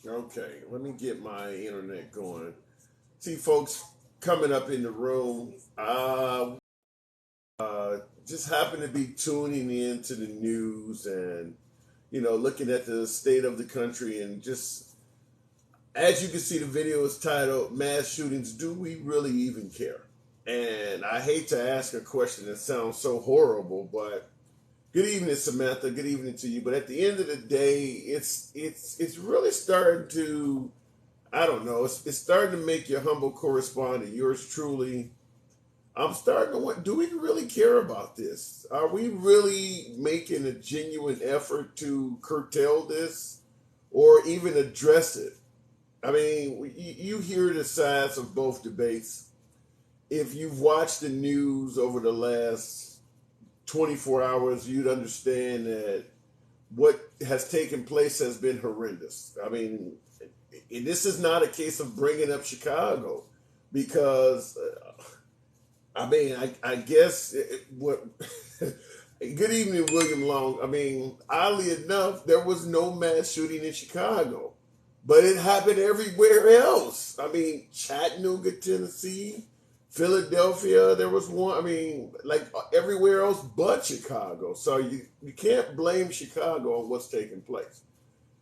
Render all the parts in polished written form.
Okay, let me get my internet going. See, folks coming up in the room. Just happen to be tuning in to the news and looking at the state of the country and just as you can see, the video is titled "Mass Shootings. Do we really even care?" And I hate to ask a question that sounds so horrible, but good evening, Samantha. Good evening to you. But at the end of the day, it's really starting to, I don't know, it's starting to make your humble correspondent, yours truly. I'm starting to wonder, do we really care about this? Are we really making a genuine effort to curtail this or even address it? I mean, you hear the sides of both debates. If you've watched the news over the last 24 hours, you'd understand that what has taken place has been horrendous. I mean, this is not a case of bringing up Chicago because, I guess what. Good evening, William Long. I mean, oddly enough, there was no mass shooting in Chicago, but it happened everywhere else. I mean, Chattanooga, Tennessee, Philadelphia, there was one. I mean, like everywhere else but Chicago. So you can't blame Chicago on what's taking place.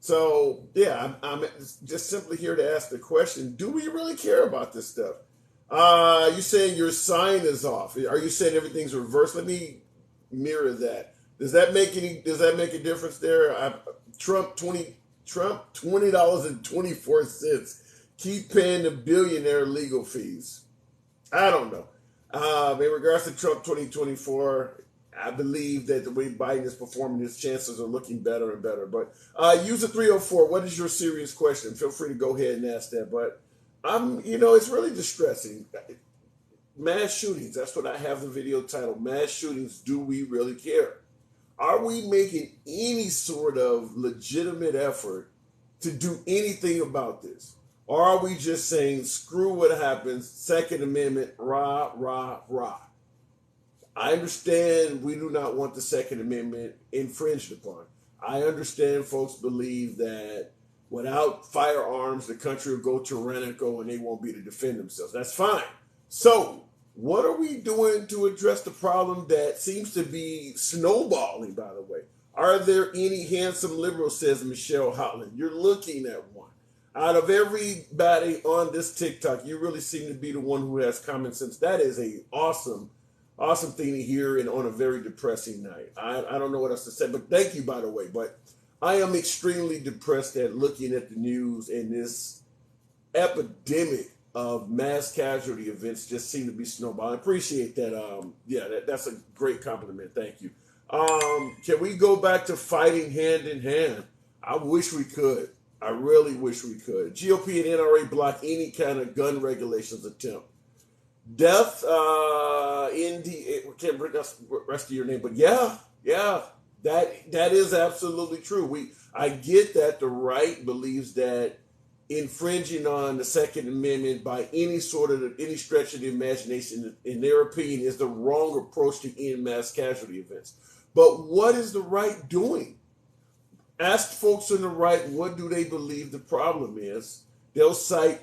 So yeah, I'm just simply here to ask the question: do we really care about this stuff? You saying your sign is off? Are you saying everything's reversed? Let me mirror that. Does that make a difference there? Trump $20.24. Keep paying the billionaire legal fees. I don't know. In regards to Trump 2024, I believe that the way Biden is performing, his chances are looking better and better. But user 304, what is your serious question? Feel free to go ahead and ask that. But it's really distressing. Mass shootings, that's what I have the video titled, Mass Shootings, Do We Really Care? Are we making any sort of legitimate effort to do anything about this? Or are we just saying, screw what happens, Second Amendment, rah, rah, rah? I understand we do not want the Second Amendment infringed upon. I understand folks believe that without firearms, the country will go tyrannical and they won't be able to defend themselves. That's fine. So, what are we doing to address the problem that seems to be snowballing, by the way? Are there any handsome liberals, says Michelle Holland? You're looking at one. Out of everybody on this TikTok, you really seem to be the one who has common sense. That is a awesome thing to hear and on a very depressing night. I don't know what else to say, but thank you, by the way. But I am extremely depressed at looking at the news and this epidemic of mass casualty events just seem to be snowballing. I appreciate that. That's a great compliment. Thank you. Can we go back to fighting hand in hand? I wish we could. I really wish we could. GOP and NRA block any kind of gun regulations attempt. Death, we can't bring us the rest of your name, but yeah, that is absolutely true. I get that the right believes that infringing on the Second Amendment by any stretch of the imagination, in their opinion, is the wrong approach to end mass casualty events. But what is the right doing? Ask folks on the right, what do they believe the problem is? They'll cite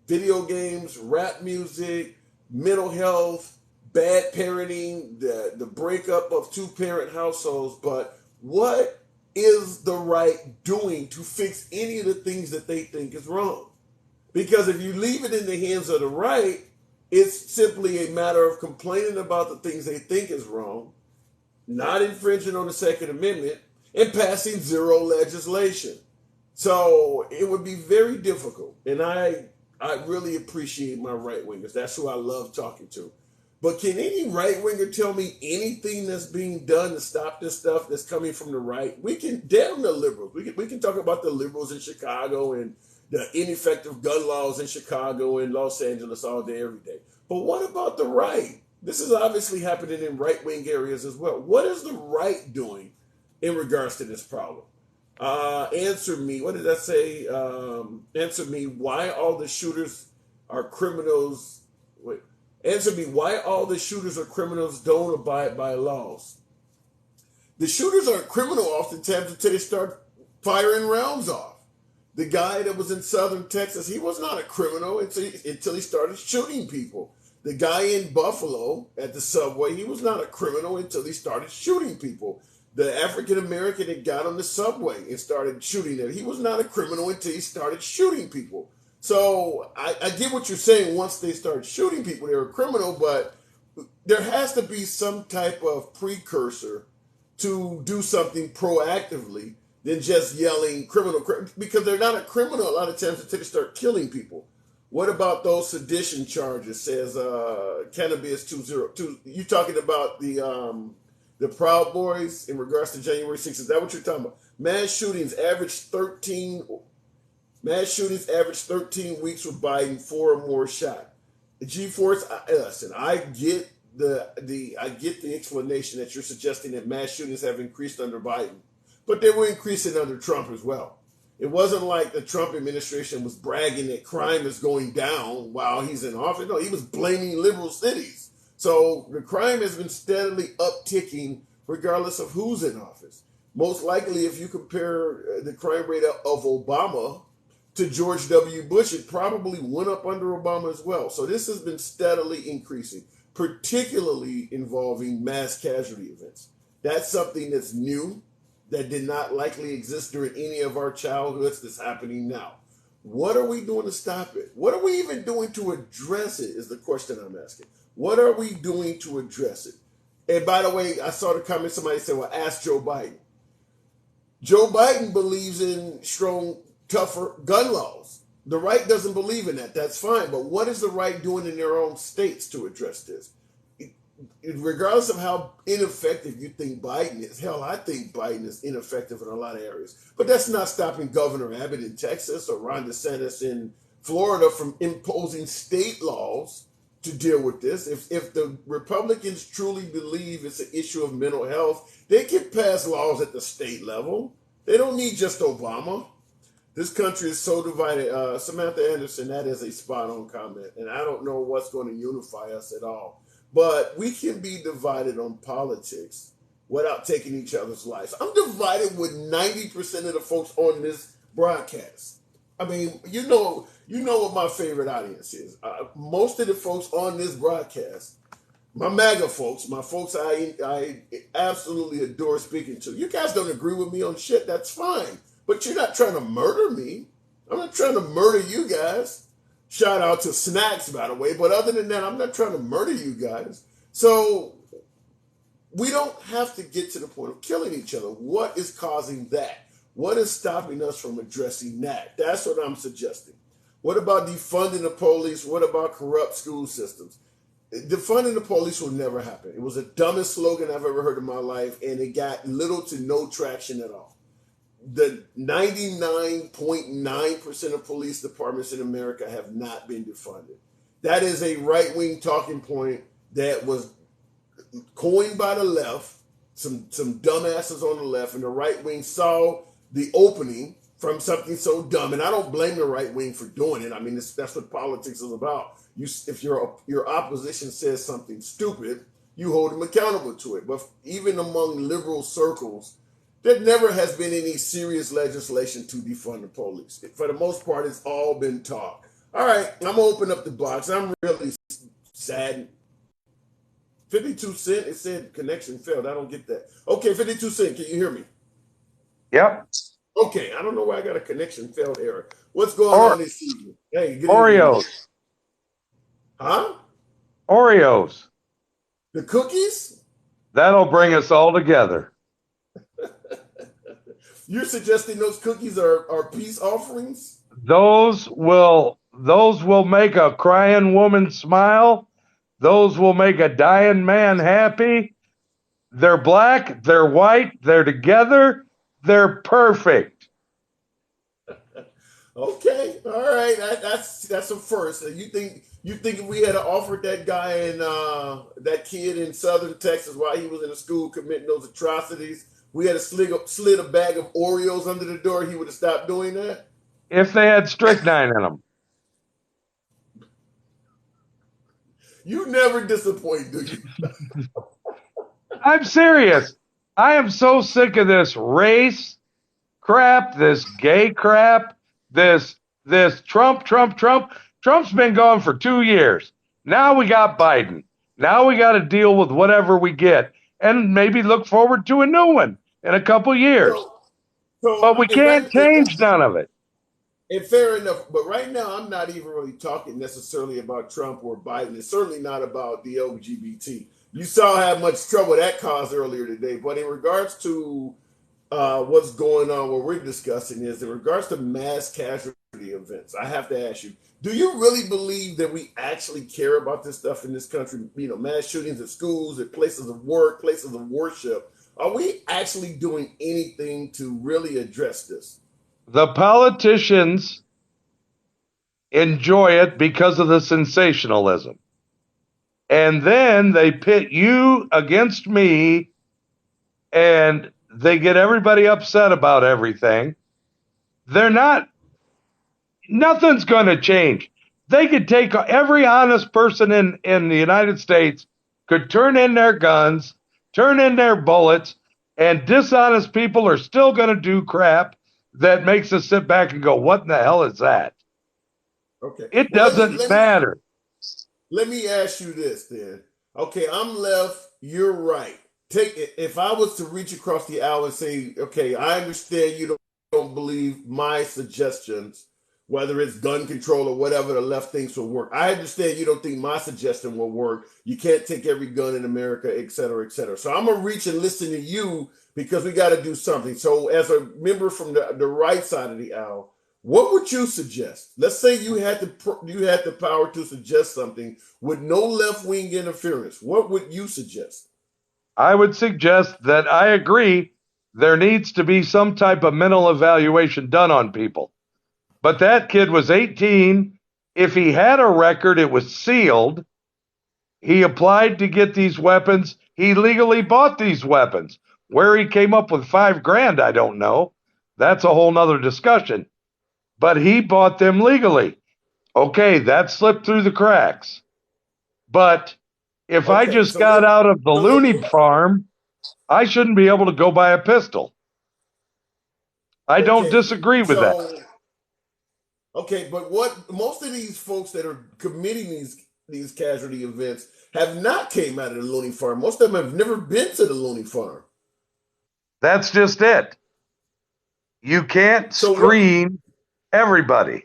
video games, rap music, mental health, bad parenting, the breakup of two-parent households. But what is the right doing to fix any of the things that they think is wrong? Because if you leave it in the hands of the right, it's simply a matter of complaining about the things they think is wrong, not infringing on the Second Amendment, and passing zero legislation. So it would be very difficult. And I really appreciate my right wingers. That's who I love talking to. But can any right winger tell me anything that's being done to stop this stuff that's coming from the right? We can damn the liberals. We can talk about the liberals in Chicago and the ineffective gun laws in Chicago and Los Angeles all day, every day. But what about the right? This is obviously happening in right-wing areas as well. What is the right doing in regards to this problem? Answer me. What did I say? Answer me why all the shooters are criminals. Wait. Answer me why all the shooters are criminals don't abide by laws. The shooters aren't criminal oftentimes until they start firing rounds off. The guy that was in Southern Texas, he was not a criminal until he started shooting people. The guy in Buffalo at the subway, he was not a criminal until he started shooting people. The African American that got on the subway and started shooting them, he was not a criminal until he started shooting people. So I get what you're saying. Once they start shooting people, they're a criminal, but there has to be some type of precursor to do something proactively than just yelling criminal, because they're not a criminal a lot of times until they start killing people. What about those sedition charges? Says Cannabis 202. You talking about the Proud Boys in regards to January 6th? Is that what you're talking about? Mass shootings average 13 weeks with Biden, 4 or more shot. G-Force, listen, I get the explanation that you're suggesting that mass shootings have increased under Biden, but they were increasing under Trump as well. It wasn't like the Trump administration was bragging that crime is going down while he's in office. No, he was blaming liberal cities. So the crime has been steadily upticking regardless of who's in office. Most likely, if you compare the crime rate of Obama to George W. Bush, it probably went up under Obama as well. So this has been steadily increasing, particularly involving mass casualty events. That's something that's new, that did not likely exist during any of our childhoods, that's happening now. What are we doing to stop it? What are we even doing to address it is the question I'm asking. What are we doing to address it? And by the way, I saw the comment, somebody said, well, ask Joe Biden. Joe Biden believes in strong, tougher gun laws. The right doesn't believe in that. That's fine. But what is the right doing in their own states to address this? Regardless of how ineffective you think Biden is, hell, I think Biden is ineffective in a lot of areas. But that's not stopping Governor Abbott in Texas or Ron DeSantis in Florida from imposing state laws to deal with this. If the Republicans truly believe it's an issue of mental health, they can pass laws at the state level. They don't need just Obama. This country is so divided. Samantha Anderson, that is a spot-on comment. And I don't know what's going to unify us at all. But we can be divided on politics without taking each other's lives. I'm divided with 90% of the folks on this broadcast. I mean, you know what my favorite audience is. Most of the folks on this broadcast, my MAGA folks, my folks I absolutely adore speaking to. You guys don't agree with me on shit, that's fine. But you're not trying to murder me. I'm not trying to murder you guys. Shout out to Snacks, by the way. But other than that, I'm not trying to murder you guys. So we don't have to get to the point of killing each other. What is causing that? What is stopping us from addressing that? That's what I'm suggesting. What about defunding the police? What about corrupt school systems? Defunding the police will never happen. It was the dumbest slogan I've ever heard in my life, and it got little to no traction at all. The 99.9% of police departments in America have not been defunded. That is a right-wing talking point that was coined by the left, some dumbasses on the left, and the right wing saw the opening from something so dumb. And I don't blame the right wing for doing it. I mean, that's what politics is about. If your opposition says something stupid, you hold them accountable to it. But even among liberal circles, there never has been any serious legislation to defund the police. For the most part, it's all been talk. All right, I'm going to open up the box. I'm really sad. 52 Cent, it said connection failed. I don't get that. Okay, 52 Cent, can you hear me? Yep. Okay, I don't know why I got a connection failed error. What's going on this evening? Hey, good Oreos. evening. Huh? Oreos. The cookies? That'll bring us all together. You're suggesting those cookies are peace offerings? Those will make a crying woman smile. Those will make a dying man happy. They're black, they're white, they're together, they're perfect. Okay, all right, that's a first. You think if we had offered that guy and that kid in Southern Texas while he was in the school committing those atrocities, we had slid a bag of Oreos under the door, he would have stopped doing that? If they had strychnine in them. You never disappoint, do you? I'm serious. I am so sick of this race crap, this gay crap, this this Trump's been gone for 2 years. Now we got Biden. Now we got to deal with whatever we get and maybe look forward to a new one in a couple years. So, so But we can't change none of it. and fair enough. But right now, I'm not even really talking necessarily about Trump or Biden. It's certainly not about the LGBT. You saw how much trouble that caused earlier today. But in regards to what's going on, what we're discussing is in regards to mass casualty events. I have to ask you, do you really believe that we actually care about this stuff in this country? You know, mass shootings at schools, at places of work, places of worship. Are we actually doing anything to really address this? The politicians enjoy it because of the sensationalism. And then they pit you against me and they get everybody upset about everything. Nothing's going to change. They could take every honest person in the United States, could turn in their guns, turn in their bullets, and dishonest people are still going to do crap that makes us sit back and go, what in the hell is that? Okay. It Well, doesn't matter. let me ask you this then. Okay, I'm left, you're right. Take it if I was to reach across the aisle and say, okay, I understand you don't believe my suggestions, whether it's gun control or whatever the left thinks will work. I understand you don't think my suggestion will work. You can't take every gun in America, et cetera, et cetera. So I'm gonna reach and listen to you because we got to do something. So as a member from the right side of the aisle, what would you suggest? Let's say you had the power to suggest something with no left wing interference. What would you suggest? I would suggest that I agree there needs to be some type of mental evaluation done on people. But that kid was 18. If he had a record, it was sealed. He applied to get these weapons. He legally bought these weapons. Where he came up with $5,000, I don't know. That's a whole nother discussion. But he bought them legally. Okay, that slipped through the cracks. But if I Okay, just got out of the loony farm, I shouldn't be able to go buy a pistol. I don't disagree with that. Okay, but what most of these folks that are committing these casualty events have not came out of the loony farm. Most of them have never been to the loony farm. That's just it. You can't screen everybody.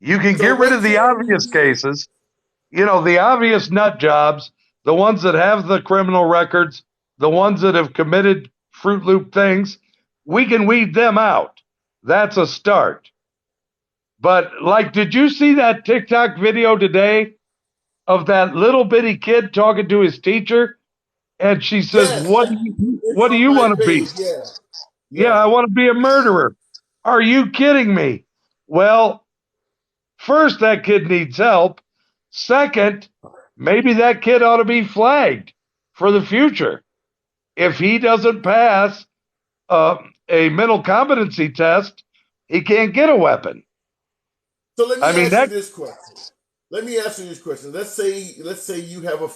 You can get rid of the obvious cases, you know, the obvious nut jobs, the ones that have the criminal records, the ones that have committed Fruit Loop things. We can weed them out. That's a start. But, like, did you see that TikTok video today of that little bitty kid talking to his teacher? And she says, Yes, what do you want to be? Yeah, I want to be a murderer. Are you kidding me? Well, first, that kid needs help. Second, maybe that kid ought to be flagged for the future. If he doesn't pass a mental competency test, he can't get a weapon. So let me ask you this question. Let me ask you this question. Let's say you have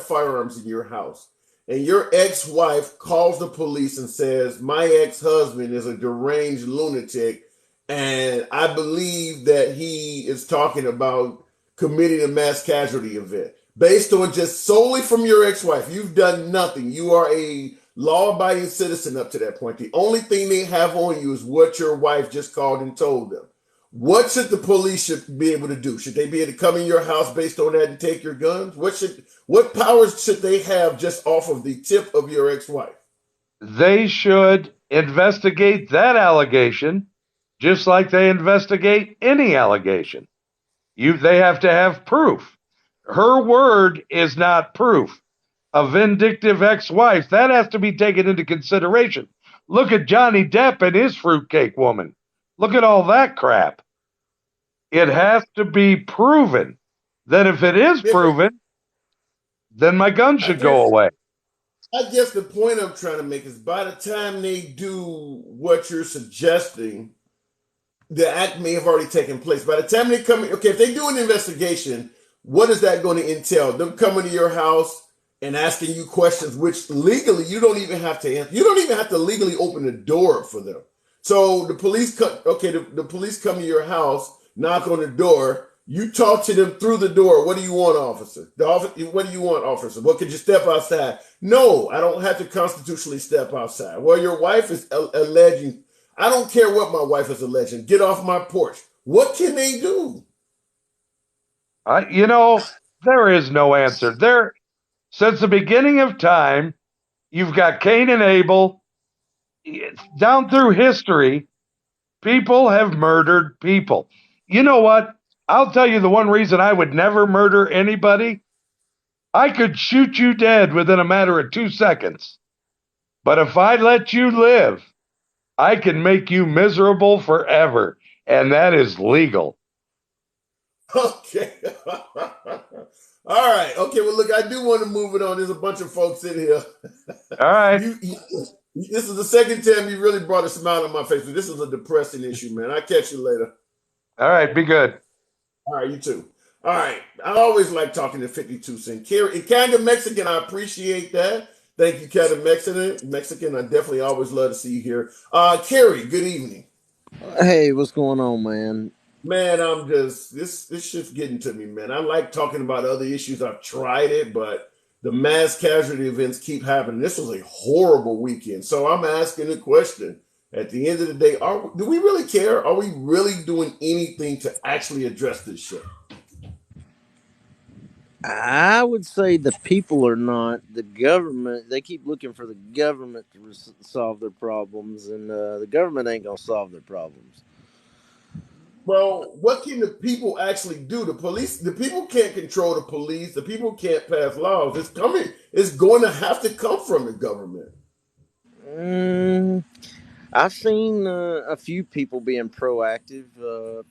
firearms in your house, and your ex-wife calls the police and says, "My ex-husband is a deranged lunatic, and I believe that he is talking about committing a mass casualty event." Based on just solely from your ex-wife, you've done nothing. You are a law-abiding citizen up to that point. The only thing they have on you is what your wife just called and told them. What should the police should be able to do? Should they be able to come in your house based on that and take your guns? What powers should they have just off of the tip of your ex-wife? They should investigate that allegation just like they investigate any allegation. They have to have proof. Her word is not proof. A vindictive ex-wife, that has to be taken into consideration. Look at Johnny Depp and his fruitcake woman. Look at all that crap. It has to be proven. Then if it is proven, then my gun should go away. I guess the point I'm trying to make is by the time they do what you're suggesting, the act may have already taken place. By the time they come, okay, if they do an investigation, what is that going to entail? Them coming to your house and asking you questions, which legally you don't even have to answer. You don't even have to legally open the door for them. So the police come. Okay, the police come to your house, knock on the door. You talk to them through the door. What do you want, officer? What do you want, officer? What could you step outside? No, I don't have to constitutionally step outside. Well, your wife is alleging. I don't care what my wife is alleging. Get off my porch. What can they do? You know, there is no answer. There, since the beginning of time, you've got Cain and Abel. Down through history, people have murdered people. You know what? I'll tell you the one reason I would never murder anybody. I could shoot you dead within a matter of 2 seconds. But if I let you live, I can make you miserable forever. And that is legal. Okay. All right. Okay. Well, look, I do want to move it on. There's a bunch of folks in here. All right. you, this is the second time you really brought a smile on my face, but this is a depressing issue, man. I'll catch you later. All right. Be good. All right, you too. All right. I always like talking to 52 Cent. Carrie, kind of Mexican, I appreciate that. Thank you, kind of Mexican. I definitely always love to see you here. Carrie, good evening. Hey, what's going on, man? Man, I'm just this shit's getting to me, man. I like talking about other issues. I've tried it, but the mass casualty events keep happening. This was a horrible weekend. So I'm asking the question. At the end of the day, do we really care? Are we really doing anything to actually address this shit? I would say the people are not. The government, they keep looking for the government to solve their problems, and the government ain't going to solve their problems. Well, what can the people actually do? The people can't control the police. The people can't pass laws. It's coming. It's going to have to come from the government. Mm, I've seen a few people being proactive.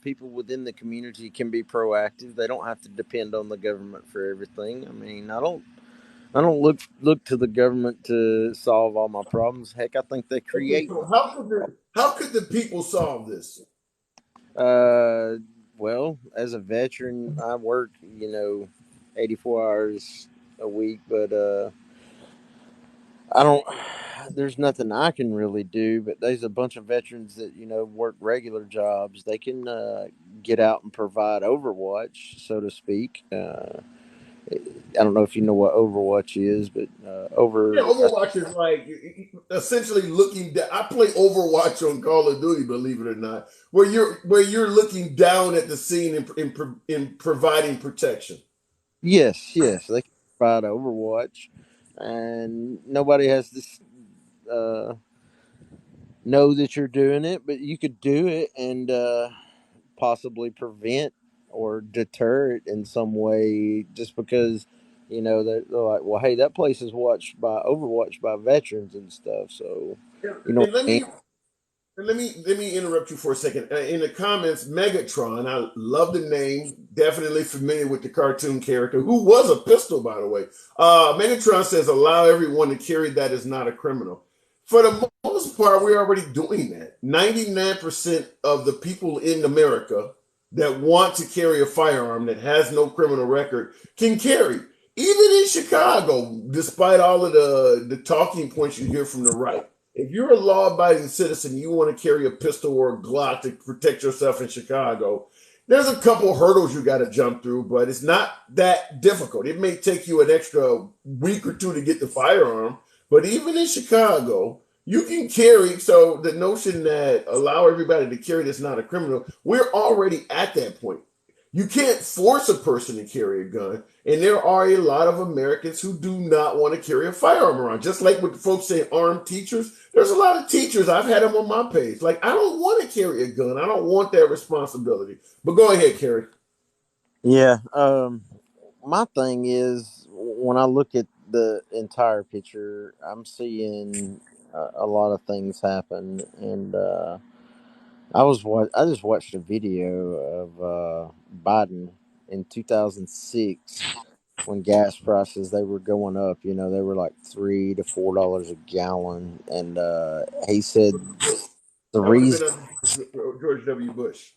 People within the community can be proactive. They don't have to depend on the government for everything. I mean, I don't look to the government to solve all my problems. Heck, I think they Okay, create. so how could the people solve this? Uh, well, as a veteran, I work, 84 hours a week, but I don't. There's nothing I can really do. But there's a bunch of veterans that work regular jobs. They can get out and provide Overwatch, so to speak. I don't know if you know what Overwatch is, but Yeah, Overwatch is like essentially looking down. I play Overwatch on Call of Duty, believe it or not, where you're looking down at the scene in providing protection. yes, they can provide Overwatch, and nobody has this. Uh, know that you're doing it, but you could do it and possibly prevent or deter it in some way just because they're like, well, hey, that place is overwatched by veterans and stuff, so Yeah, you know and what I mean. let me interrupt you for a second. In the comments, Megatron, I love the name. Definitely familiar with the cartoon character, who was a pistol, by the way. Megatron says, "Allow everyone to carry that is not a criminal." For the most part, we're already doing that. 99% of the people in America that want to carry a firearm that has no criminal record can carry. Even in Chicago, despite all of the talking points you hear from the right. If you're a law-abiding citizen, you want to carry a pistol or a Glock to protect yourself in Chicago. There's a couple hurdles you got to jump through, but it's not that difficult. It may take you an extra week or two to get the firearm, but even in Chicago, you can carry. So the notion that allow everybody to carry that's not a criminal, we're already at that point. You can't force a person to carry a gun. And there are a lot of Americans who do not want to carry a firearm around. Just like with folks saying armed teachers, there's a lot of teachers, I've had them on my page. Like, I don't want to carry a gun. I don't want that responsibility. But go ahead, Carrie. Yeah. My thing is when I look at the entire picture, I'm seeing a lot of things happen, and I just watched a video of Biden in 2006 when gas prices they were going up. They were like $3 to $4 a gallon, and he said the That would have reason. been under George W. Bush.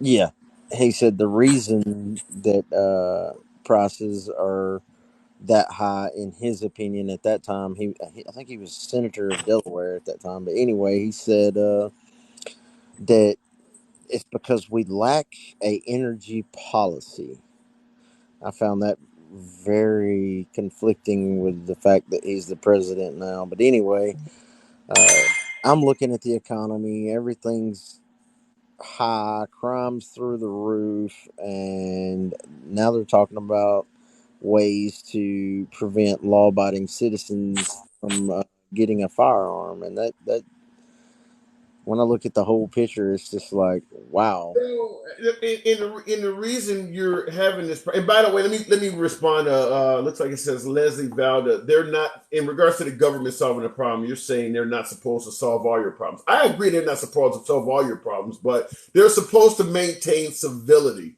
Yeah, he said the reason that prices are that high in his opinion at that time. I think he was senator of Delaware at that time. But anyway, he said that it's because we lack a energy policy. I found that very conflicting with the fact that he's the president now. But anyway, uh, I'm looking at the economy. Everything's high, crime's through the roof, and now they're talking about ways to prevent law-abiding citizens from getting a firearm. And that when I look at the whole picture, it's just like, wow. So, in the reason you're having this, and by the way, let me respond to. Looks like it says Leslie Valda. They're not, in regards to the government solving the problem. You're saying they're not supposed to solve all your problems. I agree they're not supposed to solve all your problems, but they're supposed to maintain civility.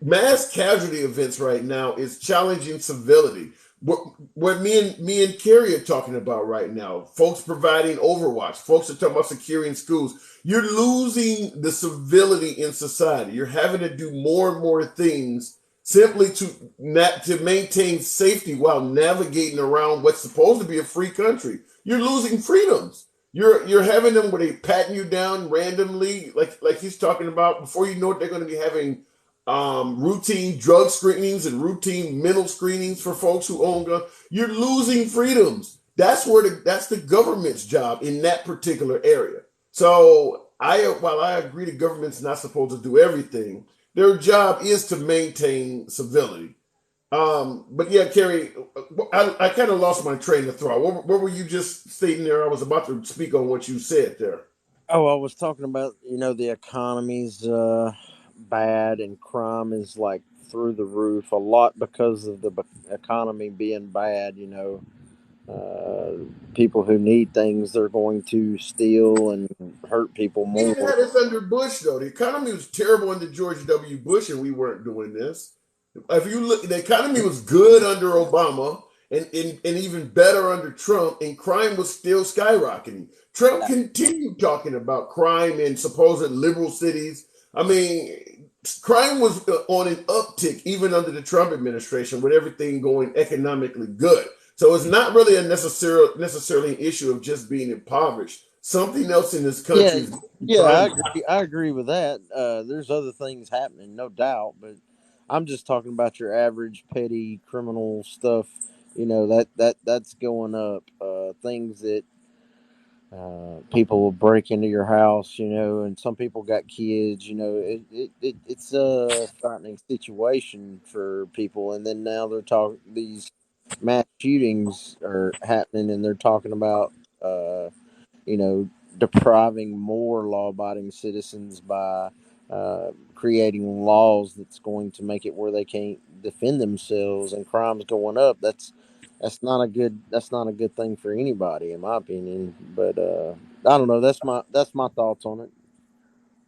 Mass casualty events right now is challenging civility. What me and Carrie are talking about right now, folks providing Overwatch, folks are talking about securing schools. You're losing the civility in society. You're having to do more and more things simply to maintain safety while navigating around what's supposed to be a free country. You're losing freedoms. You're having them where they patting you down randomly, like he's talking about. Before you know it, they're going to be having routine drug screenings and routine mental screenings for folks who own guns. You're losing freedoms. That's the government's job in that particular area. So while I agree the government's not supposed to do everything, their job is to maintain civility. But yeah, Carrie, I kind of lost my train of thought. What were you just stating there? I was about to speak on what you said there. Oh, I was talking about, the economy's bad and crime is like through the roof a lot because of the economy being bad. Uh, People who need things, they're going to steal and hurt people We didn't more. have this under Bush, though. The economy was terrible under George W. Bush, and we weren't doing this. If you look, the economy was good under Obama, and even better under Trump, and crime was still skyrocketing. Trump continued talking about crime in supposed liberal cities. I mean, crime was on an uptick even under the Trump administration, with everything going economically good. So it's not really a necessarily an issue of just being impoverished. Something else in this Yeah, country is yeah, I crime. agree. I agree with that. There's other things happening, no doubt, but I'm just talking about your average petty criminal stuff. That's going up. Things that people will break into your house, and some people got kids. It's a frightening situation for people. And then now they're talking, these mass shootings are happening, and they're talking about uh, you know, depriving more law-abiding citizens by creating laws that's going to make it where they can't defend themselves, and crime's going up. That's not a good thing for anybody, in my opinion. But I don't know. That's my thoughts on it.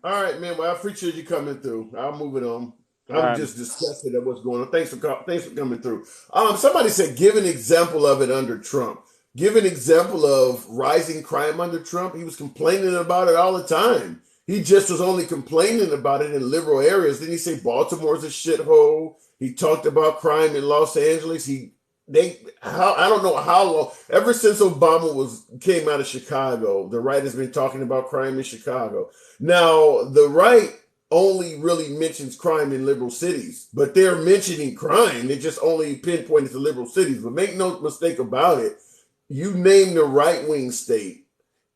All right, man. Well, I appreciate you coming through. I'll move it on. All I'm right. just disgusted at what's going on. Thanks for coming through. Somebody said give an example of it under Trump. Give an example of rising crime under Trump. He was complaining about it all the time. He just was only complaining about it in liberal areas. Didn't he say Baltimore's a shithole? He talked about crime in Los Angeles. I don't know how long. Ever since Obama was came out of Chicago, the right has been talking about crime in Chicago. Now, the right only really mentions crime in liberal cities, but they're mentioning crime. They just only pinpoint it to liberal cities. But make no mistake about it, you name the right wing state,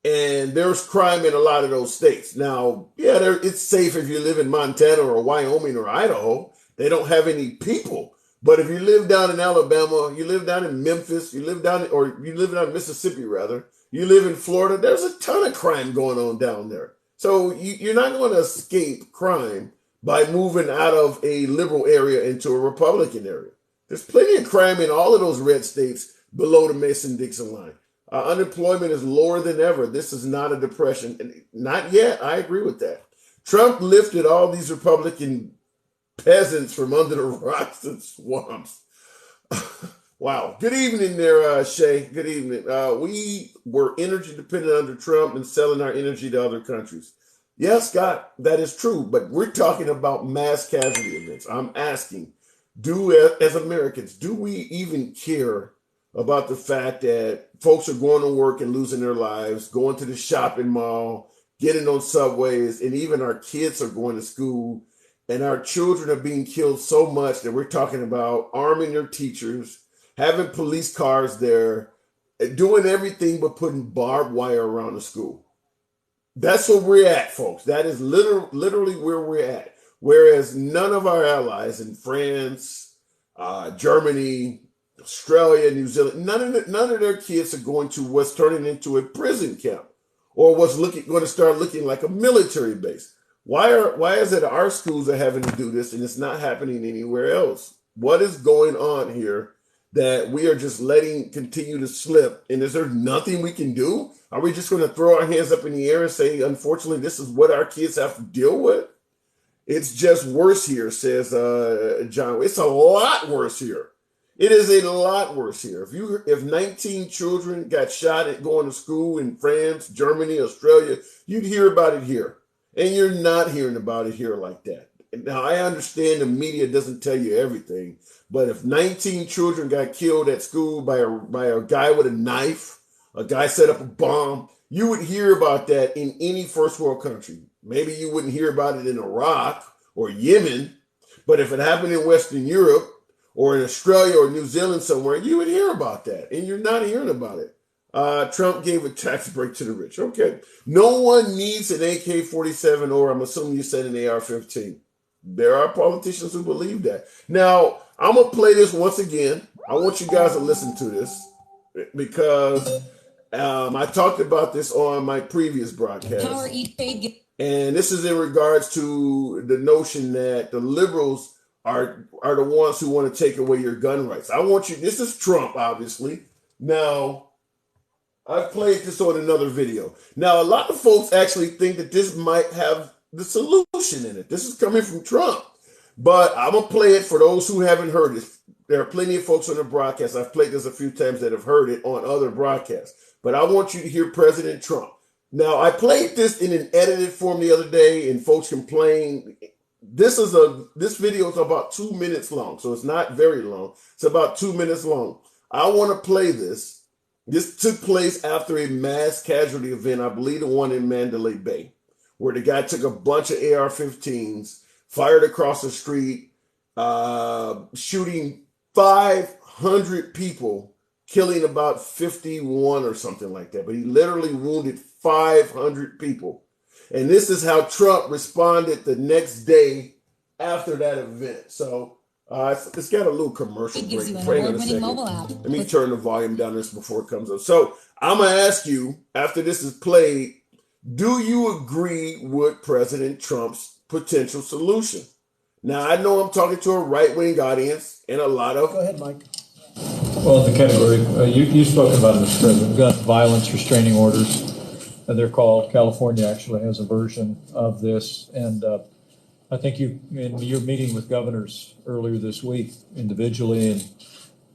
and there's crime in a lot of those states. Now, yeah, it's safe if you live in Montana or Wyoming or Idaho. They don't have any people. But if you live down in Alabama, you live down in Memphis, you live down in Mississippi rather, you live in Florida, there's a ton of crime going on down there. So you're not going to escape crime by moving out of a liberal area into a Republican area. There's plenty of crime in all of those red states below the Mason-Dixon line. Unemployment is lower than ever. This is not a depression. And not yet. I agree with that. Trump lifted all these Republican peasants from under the rocks and swamps. Wow. Good evening there, Shay. Good evening. We were energy dependent under Trump and selling our energy to other countries. Yes, Scott, that is true. But we're talking about mass casualty events. I'm asking, as Americans, do we even care about the fact that folks are going to work and losing their lives, going to the shopping mall, getting on subways, and even our kids are going to school, and our children are being killed so much that we're talking about arming their teachers, having police cars there, doing everything but putting barbed wire around the school. That's where we're at, folks. That is literally where we're at. Whereas none of our allies in France, Germany, Australia, New Zealand, none of their kids are going to what's turning into a prison camp or what's going to start looking like a military base. Why is it our schools are having to do this and it's not happening anywhere else? What is going on here that we are just letting continue to slip? And is there nothing we can do? Are we just going to throw our hands up in the air and say, unfortunately, this is what our kids have to deal with? It's just worse here, says John. It's a lot worse here. It is a lot worse here. If 19 children got shot at going to school in France, Germany, Australia, you'd hear about it here. And you're not hearing about it here like that. Now, I understand the media doesn't tell you everything, but if 19 children got killed at school by a guy with a knife, a guy set up a bomb, you would hear about that in any first world country. Maybe you wouldn't hear about it in Iraq or Yemen, but if it happened in Western Europe or in Australia or New Zealand somewhere, you would hear about that, and you're not hearing about it. Trump gave a tax break to the rich. Okay. No one needs an AK-47 or I'm assuming you said an AR-15. There are politicians who believe that. Now, I'm going to play this once again. I want you guys to listen to this because I talked about this on my previous broadcast. And this is in regards to the notion that the liberals are the ones who want to take away your gun rights. This is Trump, obviously. Now, I've played this on another video. Now, a lot of folks actually think that this might have the solution in it. This is coming from Trump. But I'm going to play it for those who haven't heard it. There are plenty of folks on the broadcast. I've played this a few times that have heard it on other broadcasts. But I want you to hear President Trump. Now, I played this in an edited form the other day, and folks complained. This video is about 2 minutes long, so it's not very long. It's about 2 minutes long. I want to play this. This took place after a mass casualty event, I believe the one in Mandalay Bay, where the guy took a bunch of AR-15s, fired across the street, shooting 500 people, killing about 51 or something like that. But he literally wounded 500 people. And this is how Trump responded the next day after that event. So it's got a little commercial break. Gives you an award-winning mobile app. Let me turn the volume down this before it comes up. So I'm going to ask you, after this is played, do you agree with President Trump's potential solution? Now, I know I'm talking to a right-wing audience and a lot of... Go ahead, Mike. Well, the category, you've spoken about it, Mr. President, gun violence restraining orders. They're called. California actually has a version of this. And I think in your meeting with governors earlier this week, individually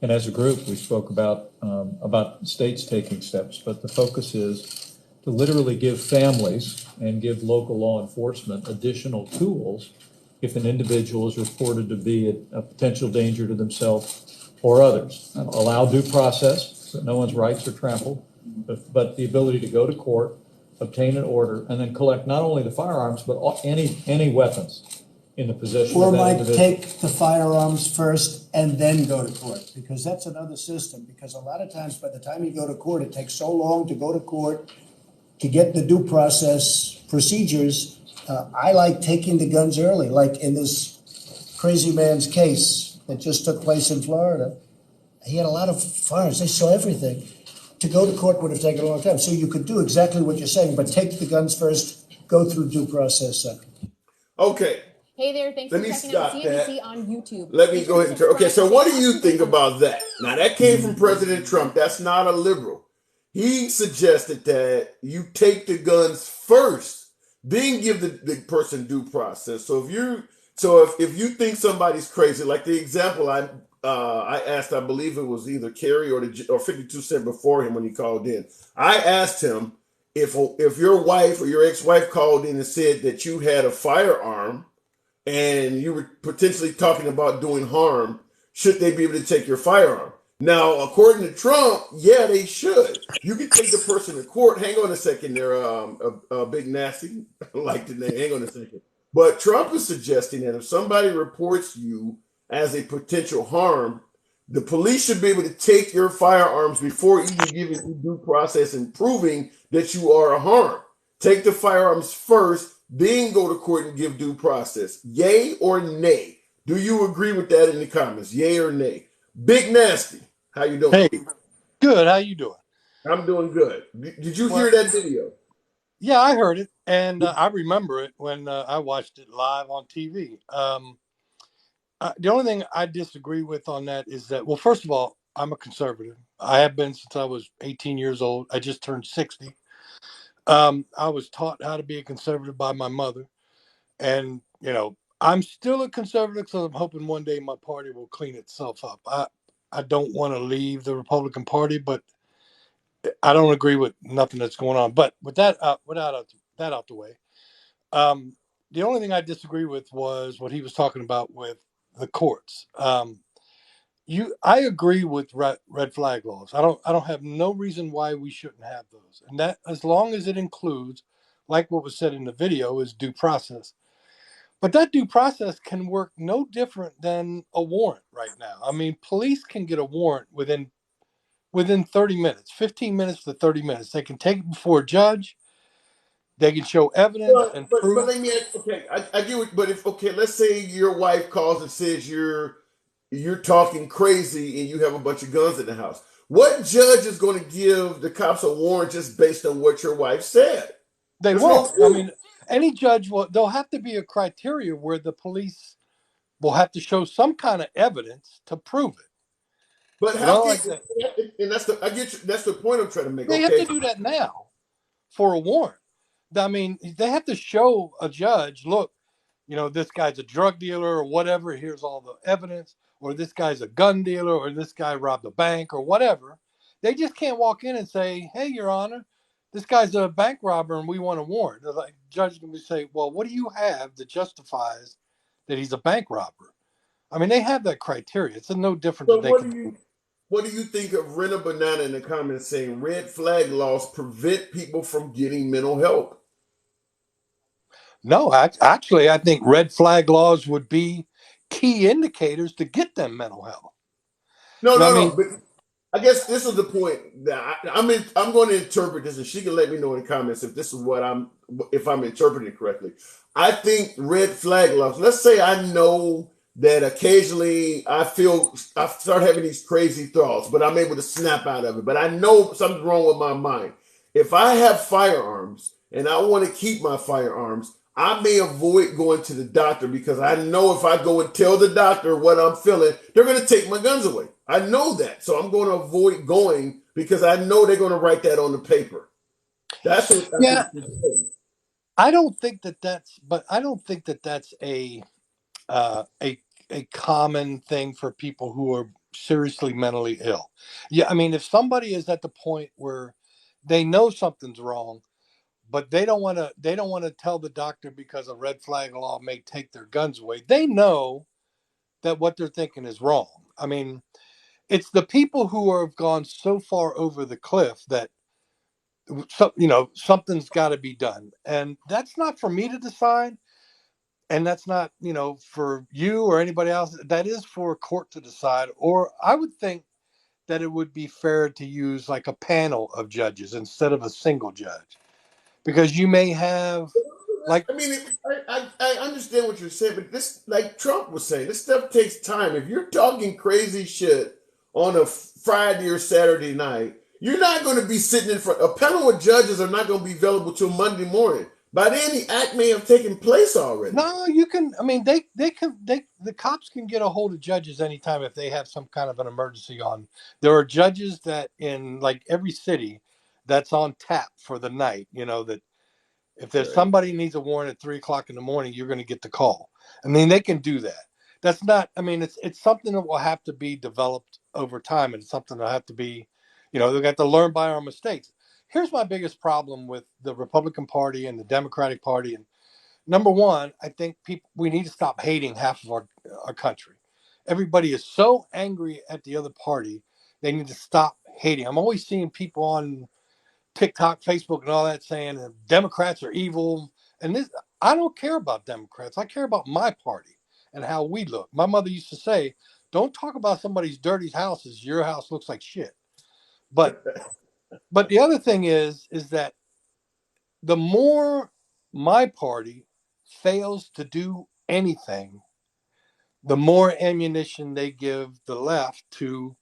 and as a group, we spoke about states taking steps. But the focus is to literally give families and give local law enforcement additional tools if an individual is reported to be a potential danger to themselves or others. Allow due process so that no one's rights are trampled, but the ability to go to court, obtain an order, and then collect not only the firearms, but any weapons in the possession Or of that might individual. take the firearms first and then go to court, because that's another system. Because a lot of times, by the time you go to court, it takes so long to go to court to get the due process procedures. I like taking the guns early, like in this crazy man's case that just took place in Florida. He had a lot of firearms. They saw everything. To go to court would have taken a long time. So you could do exactly what you're saying, but take the guns first, go through due process second. Okay. Hey there, thanks Let for me checking out stop CNBC that. on YouTube. Let me go ahead and turn. Okay, so what do you think about that? Now, that came from President Trump. That's not a liberal. He suggested that you take the guns first, then give the person due process. So if you think somebody's crazy, like the example I asked, I believe it was either Kerry or 52 Cent before him when he called in. I asked him if your wife or your ex-wife called in and said that you had a firearm, and you were potentially talking about doing harm, should they be able to take your firearm? Now, according to Trump, yeah, they should. You can take the person to court. Hang on a second there, Big Nasty. I like the name. Hang on a second. But Trump is suggesting that if somebody reports you as a potential harm, the police should be able to take your firearms before even giving you due process and proving that you are a harm. Take the firearms first, then go to court and give due process. Yay or nay? Do you agree with that in the comments? Yay or nay? Big Nasty, how you doing? Hey, good. How you doing? I'm doing good. Did you hear Well, that video? yeah, I heard it, and I remember it when I watched it live on TV. The only thing I disagree with on that is that, well, first of all, I'm a conservative. I have been since I was 18 years old. I just turned 60. I was taught how to be a conservative by my mother, and I'm still a conservative, so I'm hoping one day my party will clean itself up. I don't want to leave the Republican Party, but I don't agree with nothing that's going on. But with that that out the way, um, the only thing I disagree with was what he was talking about with the courts. I agree with red flag laws. I don't have no reason why we shouldn't have those, and that as long as it includes, like what was said in the video, is due process. But that due process can work no different than a warrant right now. I mean, police can get a warrant within 30 minutes, 15 minutes to 30 minutes. They can take it before a judge. They can show evidence Well, and but proof. let me ask, okay, I get it, but if okay, let's say your wife calls and says you're talking crazy and you have a bunch of guns in the house. What judge is going to give the cops a warrant just based on what your wife said? They There's no won't. I proof. mean, any judge will, there'll have to be a criteria where the police will have to show some kind of evidence to prove it. But You how know, can like that. and that's the I get you, that's the point I'm trying to make. They have to Okay, do that now for a warrant. I mean, they have to show a judge, look, this guy's a drug dealer or whatever. Here's all the evidence. Or this guy's a gun dealer or this guy robbed a bank or whatever. They just can't walk in and say, hey, Your Honor, this guy's a bank robber and we want a warrant. The judge can say, well, what do you have that justifies that he's a bank robber? I mean, they have that criteria. It's no different so that they can do. what do you think of Rena Banana in the comments saying red flag laws prevent people from getting mental help? No, actually, I think red flag laws would be key indicators to get them mental health. No, I no, mean, no. But I guess this is the point that I'm going to interpret this, and she can let me know in the comments if this is what if I'm interpreting it correctly. I think red flag laws. Let's say I know that occasionally I start having these crazy thoughts, but I'm able to snap out of it. But I know something's wrong with my mind. If I have firearms and I want to keep my firearms, I may avoid going to the doctor because I know if I go and tell the doctor what I'm feeling, they're going to take my guns away. I know that. So I'm going to avoid going because I know they're going to write that on the paper. That's what I think yeah, you're saying. I don't think that that's uh, a a common thing for people who are seriously mentally ill. Yeah, I mean, if somebody is at the point where they know something's wrong, but they don't want to tell the doctor because a red flag law may take their guns away. They know that what they're thinking is wrong. I mean, it's the people who have gone so far over the cliff that something's got to be done, and that's not for me to decide, and that's not for you or anybody else. That is for a court to decide. Or I would think that it would be fair to use like a panel of judges instead of a single judge, because you may have like I mean, I understand what you're saying, but this, like Trump was saying, this stuff takes time. If you're talking crazy shit on a Friday or Saturday night, you're not going to be sitting in front. A panel of judges are not going to be available till Monday morning. By then, the act may have taken place already. no, you can. I mean, the cops can get a hold of judges anytime if they have some kind of an emergency on. There are judges that in like every city that's on tap for the night. That if there's Right. somebody needs a warrant at 3 o'clock in the morning, you're going to get the call. I mean, they can do that. That's not. I mean, it's something that will have to be developed over time, and it's something that have to be, they've got to learn by our mistakes. Here's my biggest problem with the Republican Party and the Democratic Party, and Number one, I think we need to stop hating half of our country. Everybody is so angry at the other party. They need to stop hating. I'm always seeing people on TikTok, Facebook, and all that saying that Democrats are evil. And this, I don't care about Democrats. I care about my party and how we look. My mother used to say, "Don't talk about somebody's dirty houses. Your house looks like shit." But the other thing is that the more my party fails to do anything, the more ammunition they give the left to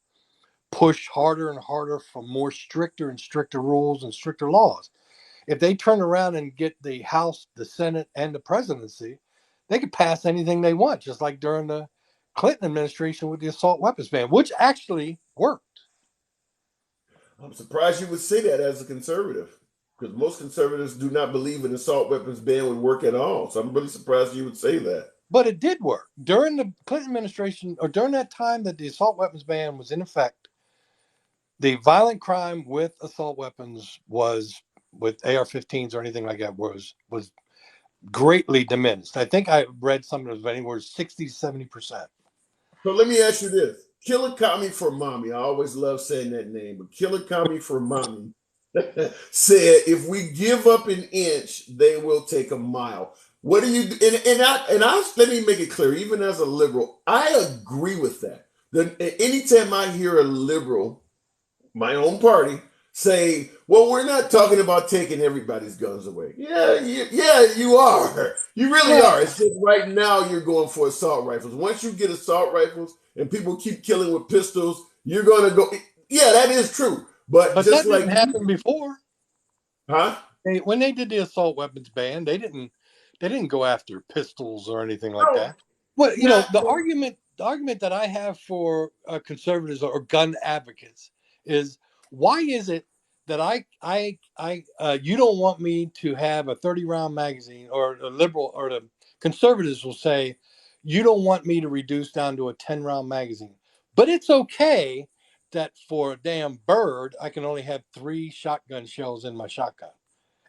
push harder and harder for more stricter and stricter rules and stricter laws. If they turn around and get the House, the Senate, and the presidency, they could pass anything they want, just like during the Clinton administration with the assault weapons ban, which actually worked. I'm surprised you would say that as a conservative, because most conservatives do not believe an assault weapons ban would work at all. So I'm really surprised you would say that. But it did work. During the Clinton administration, or during that time that the assault weapons ban was in effect, the violent crime with assault weapons was with AR-15s or anything like that was greatly diminished. I think I read something that was anywhere 60 to 70%. So let me ask you this. Killer Kami for Mommy. I always love saying that name, but Killer Kami for Mommy said if we give up an inch, they will take a mile. What do you and I let me make it clear, even as a liberal, I agree with that. Anytime I hear a liberal, my own party, say, well, we're not talking about taking everybody's guns away. Yeah, you are. You really are. It's just right now you're going for assault rifles. Once you get assault rifles and people keep killing with pistols, you're going to go. Yeah, that is true. But But just that like, didn't happen before. huh? When they did the assault weapons ban, they didn't go after pistols or anything like that. Well, Not, the argument that I have for conservatives or gun advocates is, why is it that you don't want me to have a 30-round magazine, or a liberal or the conservatives will say you don't want me to reduce down to a 10-round magazine, but it's okay that for a damn bird I can only have 3 shotgun shells in my shotgun,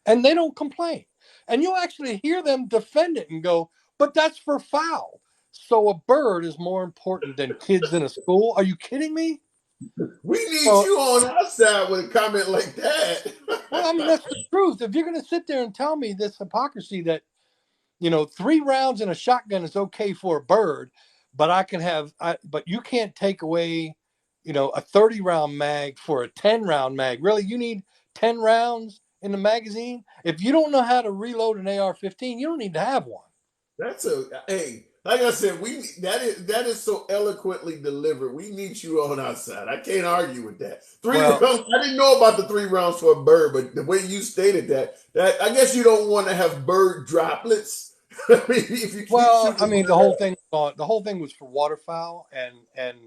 and they don't complain. And you'll actually hear them defend it and go, but that's for foul. So a bird is more important than kids in a school? Are you kidding me? we need Well, you on our side with a comment like that. I mean, that's the truth. If you're going to sit there and tell me this hypocrisy that, 3 rounds in a shotgun is okay for a bird, but but you can't take away, a 30-round mag for a 10-round mag. Really, you need 10 rounds in the magazine? If you don't know how to reload an AR-15, you don't need to have one. That's hey, like I said, that is so eloquently delivered. We need you on our side. I can't argue with that. Three Well, rounds. I didn't know about the 3 rounds for a bird, but the way you stated that I guess you don't want to have bird droplets. I mean, if you keep I shooting mean, the birds. whole thing was for waterfowl and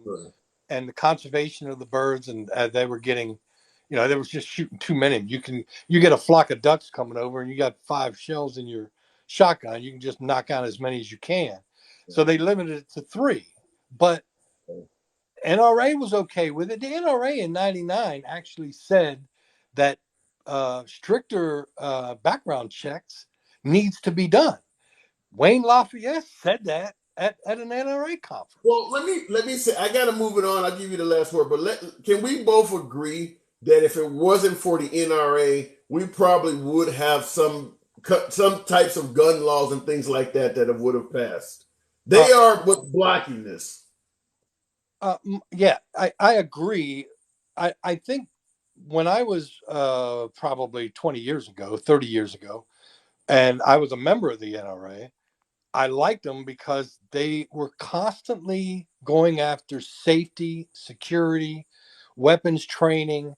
Right. and the conservation of the birds, and they were getting, they were just shooting too many. You get a flock of ducks coming over, and you got 5 shells in your shotgun. You can just knock out as many as you can. So they limited it to 3. But NRA was okay with it. The NRA in '99 actually said that stricter background checks needs to be done. Wayne Lafayette said that at an NRA conference. Well, let me say I got to move it on. I'll give you the last word, but can we both agree that if it wasn't for the NRA, we probably would have some types of gun laws and things like that would have passed. Uh, They are what's blocking this. yeah, I agree. I think when I was probably 20 years ago, 30 years ago, and I was a member of the NRA, I liked them because they were constantly going after safety, security, weapons training,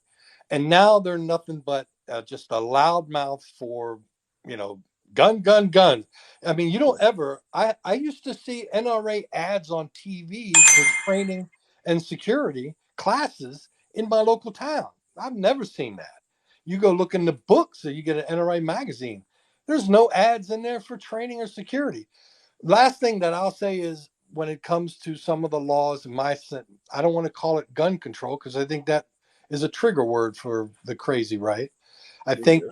and now they're nothing but just a loudmouth for, you know, gun. I mean, you don't ever. I used to see NRA ads on TV for training and security classes in my local town. I've never seen that. You go look in the books, or you get an NRA magazine. There's no ads in there for training or security. Last thing that I'll say is, when it comes to some of the laws, I don't want to call it gun control, because I think that is a trigger word for the crazy right. I think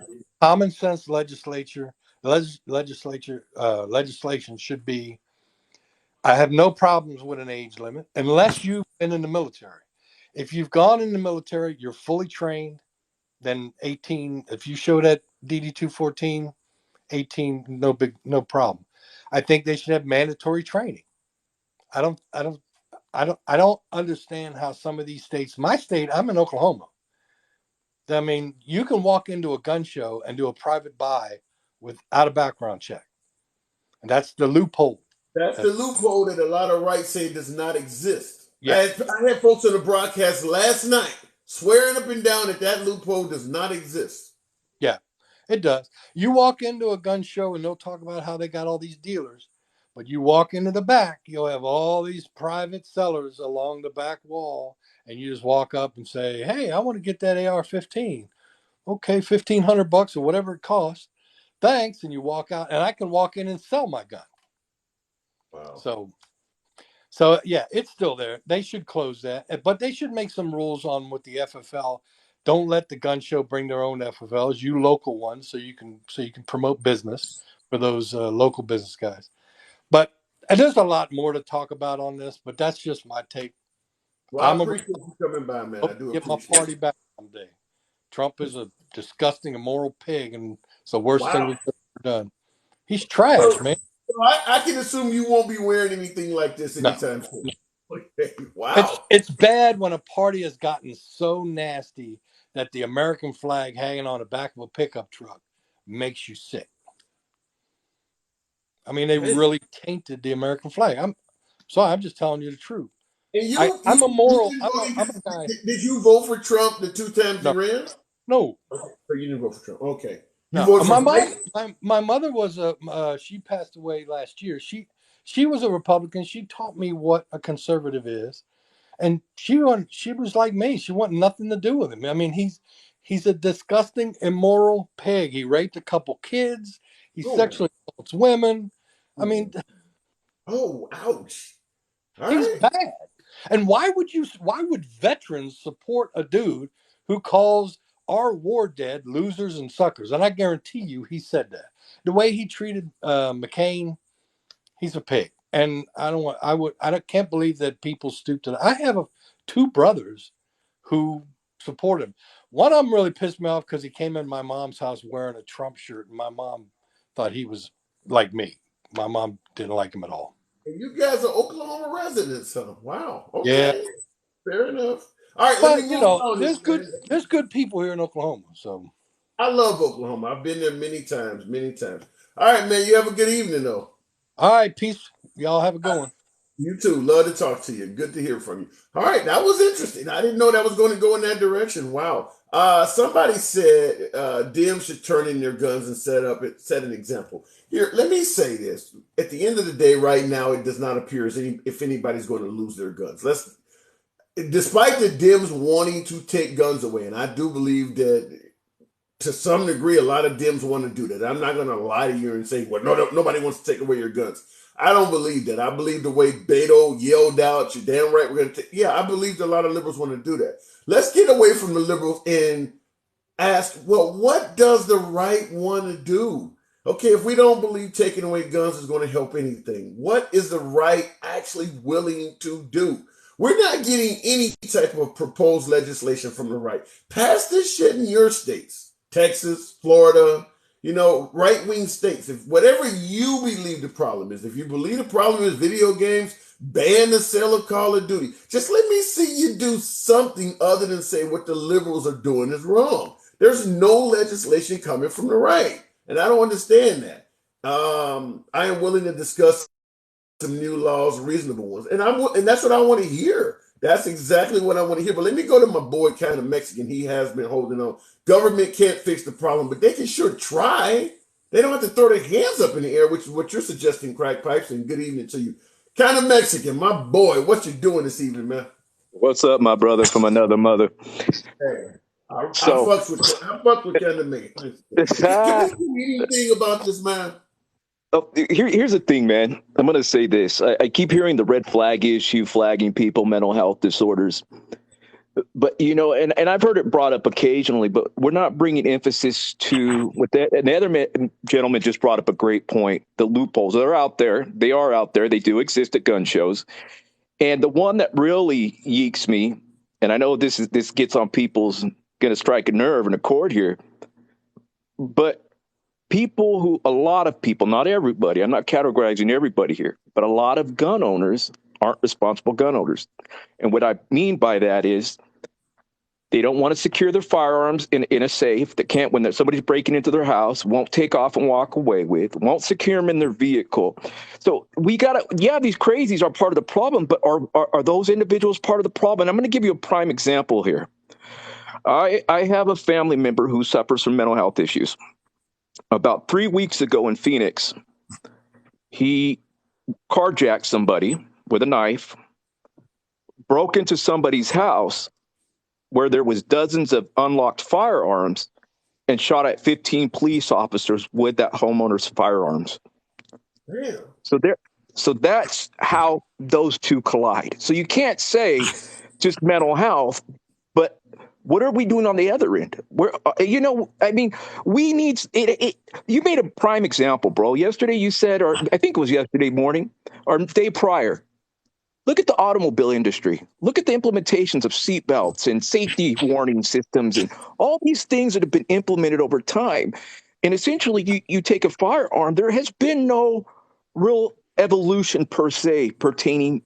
common sense legislation should be. I have no problems with an age limit unless you've been in the military. If you've gone in the military, you're fully trained. Then 18. If you show that DD 214, 18, no problem. I think they should have mandatory training. I don't understand how some of these states. My state, I'm in Oklahoma. I mean, you can walk into a gun show and do a private buy without a background check, and that's the loophole. That's the loophole that a lot of rights say does not exist. Yeah. I had folks on the broadcast last night swearing up and down that loophole does not exist. Yeah, it does. You walk into a gun show and they'll talk about how they got all these dealers, but you walk into the back, you'll have all these private sellers along the back wall, and you just walk up and say, "Hey, I want to get that AR-15." Okay, $1,500 or whatever it costs. Thanks, and you walk out, and I can walk in and sell my gun. Wow. So yeah, it's still there. They should close that, but they should make some rules on with the FFL. Don't let the gun show bring their own FFLs. You local ones, so you can promote business for those local business guys. But there's a lot more to talk about on this. But that's just my take. Well, I appreciate you coming by, man. I do get my appreciate party back someday. Trump is a disgusting, immoral pig, and it's the worst thing we've ever done. He's trash, man. I can assume you won't be wearing anything like this anytime soon. Okay. Wow. It's bad when a party has gotten so nasty that the American flag hanging on the back of a pickup truck makes you sick. I mean, they really tainted the American flag. I'm just telling you the truth. And I'm a moral. I'm a guy. Did you vote for Trump the 2 times he ran? No. Okay. So you didn't vote for Trump. Okay. No. My mother was she passed away last year. She was a Republican. She taught me what a conservative is. And she was like me. She wanted nothing to do with him. I mean, he's a disgusting, immoral pig. He raped a couple kids. He sexually assaults women. I mean, ouch. He's bad. And why would veterans support a dude who calls our war dead losers and suckers? And I guarantee you he said that. The way he treated McCain, he's a pig. And I can't believe that people stoop to that. I have 2 brothers who support him. One of them really pissed me off because he came in my mom's house wearing a Trump shirt, and my mom thought he was like me. My mom didn't like him at all. And you guys are Oklahoma residents, huh? Wow. Okay. Yeah. Fair enough. All right, let me move on. There's good people here in Oklahoma. So I love Oklahoma. I've been there many times. All right, man. You have a good evening, though. All right, peace. Y'all have a good one. You too. Love to talk to you. Good to hear from you. All right, that was interesting. I didn't know that was going to go in that direction. Wow. Somebody said Dems should turn in their guns and set an example. Here, let me say this. At the end of the day, right now, it does not appear as if anybody's going to lose their guns. Despite the Dems wanting to take guns away, and I do believe that to some degree, a lot of Dems want to do that. I'm not going to lie to you and say, well, no, nobody wants to take away your guns. I don't believe that. I believe the way Beto yelled out, "You're damn right, we're going to take." Yeah, I believe that a lot of liberals want to do that. Let's get away from the liberals and ask, well, what does the right want to do? Okay, if we don't believe taking away guns is going to help anything, what is the right actually willing to do? We're not getting any type of proposed legislation from the right. Pass this shit in your states, Texas, Florida, right-wing states. If whatever you believe the problem is, if you believe the problem is video games, ban the sale of Call of Duty. Just let me see you do something other than say what the liberals are doing is wrong. There's no legislation coming from the right, and I don't understand that. I am willing to discuss some new laws, reasonable ones, and that's what I want to hear. That's exactly what I want to hear. But let me go to my boy, kind of Mexican. He has been holding on. Government can't fix the problem, but they can sure try. They don't have to throw their hands up in the air, which is what you're suggesting, Crack Pipes. And good evening to you. Kind of Mexican, my boy. What you doing this evening, man? What's up, my brother from another mother? Hey, I fucks with kind of me. Can you tell me anything about this, man? Oh, here's the thing, man. I'm going to say this. I keep hearing the red flag issue, flagging people, mental health disorders. But and I've heard it brought up occasionally, but we're not bringing emphasis to what that. And the other gentleman just brought up a great point. The loopholes, they're out there. They are out there. They do exist at gun shows. And the one that really yeeks me, and I know this gets on people's going to strike a nerve and a chord here, but a lot of people, not everybody, I'm not categorizing everybody here, but a lot of gun owners aren't responsible gun owners. And what I mean by that is they don't want to secure their firearms in a safe that can't, when somebody's breaking into their house, won't take off and walk away with, won't secure them in their vehicle. So these crazies are part of the problem, but are those individuals part of the problem? And I'm going to give you a prime example here. I have a family member who suffers from mental health issues. About 3 weeks ago in Phoenix, he carjacked somebody with a knife, broke into somebody's house where there was dozens of unlocked firearms, and shot at 15 police officers with that homeowner's firearms. Damn. So that's how those two collide. So you can't say just mental health, but what are we doing on the other end? We need it. You made a prime example, bro. Yesterday you said, or I think it was yesterday morning or day prior, look at the automobile industry. Look at the implementations of seatbelts and safety warning systems and all these things that have been implemented over time. And essentially, you take a firearm. There has been no real evolution per se pertaining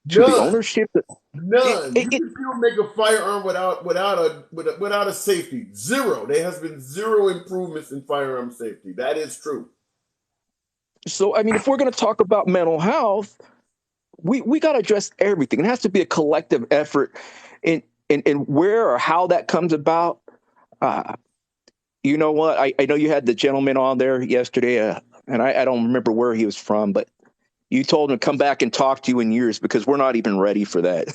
to the ownership. None. You can still make a firearm without a safety. Zero. There has been zero improvements in firearm safety. That is true. So, if we're going to talk about mental health, we got to address everything. It has to be a collective effort in where or how that comes about. You know what? I know you had the gentleman on there yesterday, and I don't remember where he was from, but you told him to come back and talk to you in years because we're not even ready for that.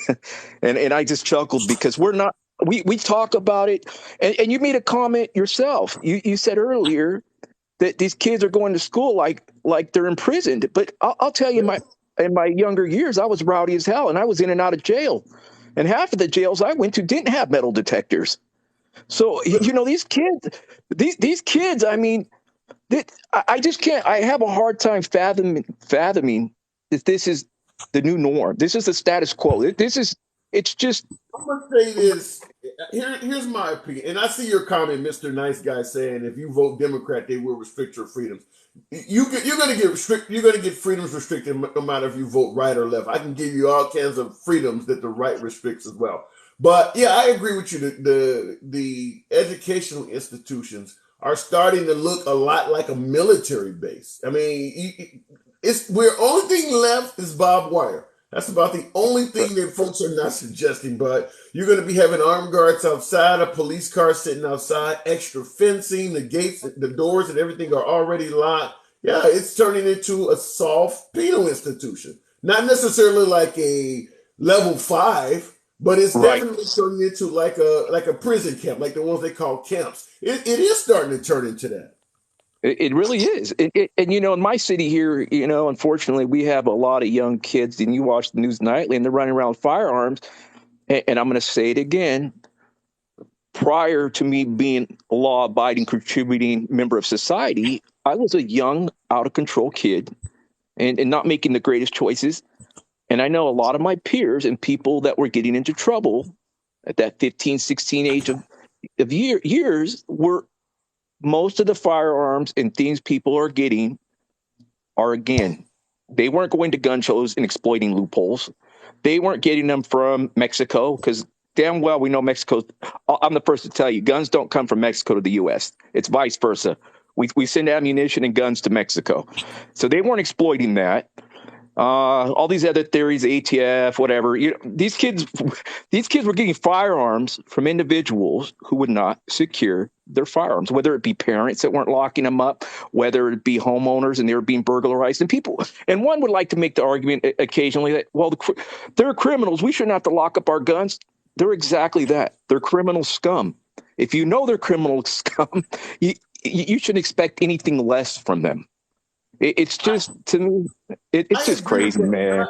and I just chuckled because we're not. We talk about it, and you made a comment yourself. You said earlier that these kids are going to school like they're imprisoned. But I'll tell you, in my younger years, I was rowdy as hell, and I was in and out of jail. And half of the jails I went to didn't have metal detectors. So, these kids, I just can't. I have a hard time fathoming that this is the new norm. This is the status quo. It's just. I'm going to say this. Here's my opinion. And I see your comment, Mr. Nice Guy, saying if you vote Democrat, they will restrict your freedoms. You're going to get freedoms restricted no matter if you vote right or left. I can give you all kinds of freedoms that the right restricts as well. But yeah, I agree with you. The educational institutions are starting to look a lot like a military base. We're only thing left is barbed wire. That's about the only thing that folks are not suggesting. But you're going to be having armed guards outside, a police car sitting outside, extra fencing, the gates, the doors, and everything are already locked. Yeah, it's turning into a soft penal institution. Not necessarily like a level 5, but it's definitely turning into like a prison camp, like the ones they call camps. It is starting to turn into that. It really is. And in my city here, unfortunately, we have a lot of young kids, and you watch the news nightly, and they're running around with firearms. And I'm going to say it again. Prior to me being a law-abiding, contributing member of society, I was a young, out-of-control kid and not making the greatest choices. And I know a lot of my peers and people that were getting into trouble at that 15, 16 age of years were most of the firearms and things people are getting are, again, they weren't going to gun shows and exploiting loopholes. They weren't getting them from Mexico because damn well we know Mexico. I'm the first to tell you, guns don't come from Mexico to the U.S. It's vice versa. We send ammunition and guns to Mexico. So they weren't exploiting that. All these other theories, ATF, whatever. These kids were getting firearms from individuals who would not secure their firearms, whether it be parents that weren't locking them up, whether it be homeowners and they were being burglarized. And one would like to make the argument occasionally that, well, they're criminals. We shouldn't have to lock up our guns. They're exactly that. They're criminal scum. If you know they're criminal scum, you shouldn't expect anything less from them. It's just to me, it's I just agree with crazy, that. man.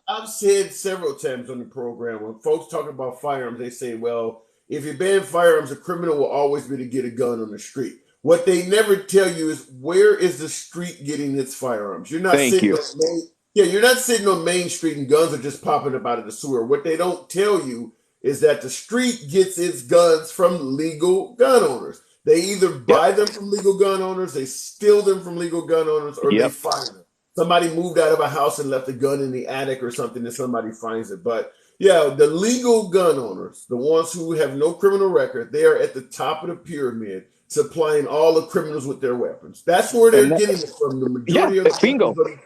I've said several times on the program when folks talk about firearms, they say, well, if you ban firearms, a criminal will always be to get a gun on the street. What they never tell you is where is the street getting its firearms? You're not Thank sitting you. on you're not sitting on Main Street and guns are just popping up out of the sewer. What they don't tell you is that the street gets its guns from legal gun owners. They either Yep. buy them from legal gun owners, they steal them from legal gun owners, or they Yep. find them. Somebody moved out of a house and left a gun in the attic or something, and somebody finds it. But yeah, the legal gun owners, the ones who have no criminal record, they are at the top of the pyramid, supplying all the criminals with their weapons. That's where they're And that, getting it from. The yeah, majority of the bingo, weapons,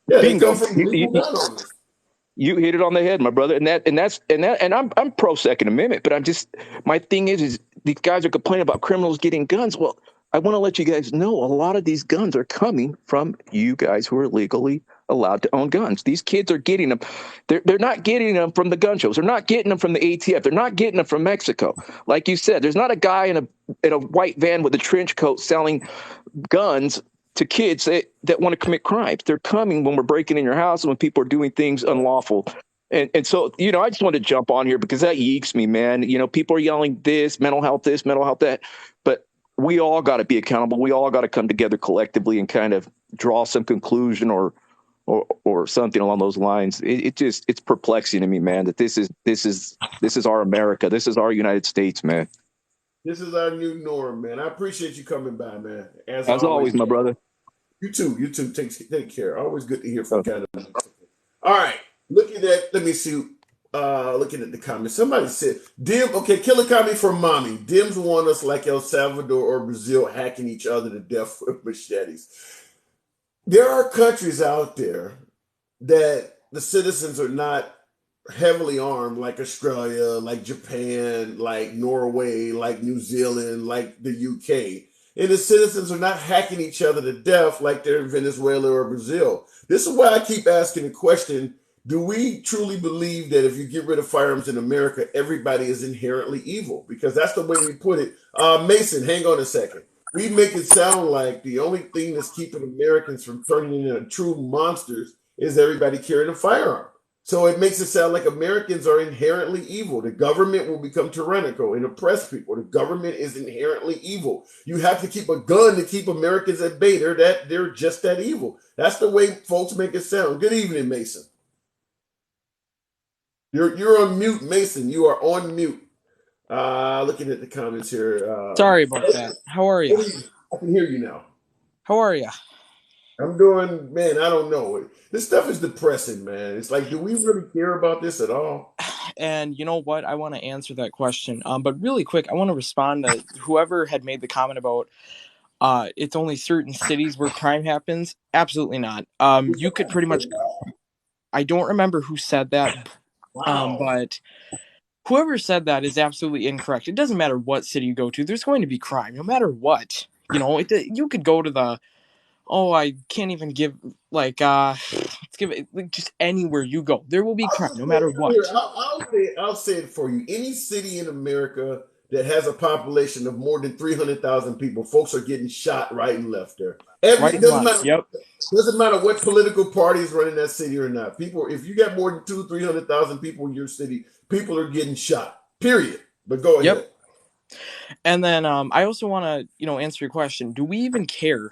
yeah, they come bingo. from legal gun owners. You hit it on the head, my brother. And I'm pro Second Amendment, but I'm just, my thing is these guys are complaining about criminals getting guns. Well, I want to let you guys know a lot of these guns are coming from you guys who are legally allowed to own guns. These kids are getting them. They're not getting them from the gun shows. They're not getting them from the ATF. They're not getting them from Mexico. Like you said, there's not a guy in a white van with a trench coat selling guns to kids that want to commit crimes. They're coming when we're breaking in your house and when people are doing things unlawful. And so, I just wanted to jump on here because that yeeks me, man. People are yelling this, mental health that, but we all got to be accountable. We all got to come together collectively and kind of draw some conclusion or something along those lines. It's perplexing to me, man, that this is our America. This is our United States, man. This is our new norm, man. I appreciate you coming by, man. As As always, my brother. You too. Take care. Always good to hear from Canada. All right. Looking at looking at the comments. Somebody said, Killer comment from mommy. Dims want us like El Salvador or Brazil hacking each other to death with machetes. There are countries out there that the citizens are not heavily armed, like Australia, like Japan, like Norway, like New Zealand, like the UK. And the citizens are not hacking each other to death like they're in Venezuela or Brazil. This is why I keep asking the question, do we truly believe that if you get rid of firearms in America, everybody is inherently evil? Because that's the way we put it. Mason, hang on a second. We make it sound like the only thing that's keeping Americans from turning into true monsters is everybody carrying a firearm. So it makes it sound like Americans are inherently evil. The government will become tyrannical and oppress people. The government is inherently evil. You have to keep a gun to keep Americans at bay. They're just that evil. That's the way folks make it sound. Good evening, Mason. You're on mute, Mason. You are on mute. Looking at the comments here. Sorry about that. How are you? I can hear you now. How are you? I'm doing, man, I don't know. This stuff is depressing, man. It's like, do we really care about this at all? And you know what? I want to answer that question. But really quick, I want to respond to whoever had made the comment about it's only certain cities where crime happens. Absolutely not. You could pretty much, I don't remember who said that, but whoever said that is absolutely incorrect. It doesn't matter what city you go to. There's going to be crime, no matter what. You could go to the, I can't even give, let's give it, just anywhere you go. There will be crime, no matter what. I'll say it for you. Any city in America that has a population of more than 300,000 people, folks are getting shot right and left there. Doesn't matter what political party is running that city or not. People, if you got more than 300,000 people in your city, people are getting shot. Period. But go ahead. Yep. And then I also want to, answer your question. Do we even care?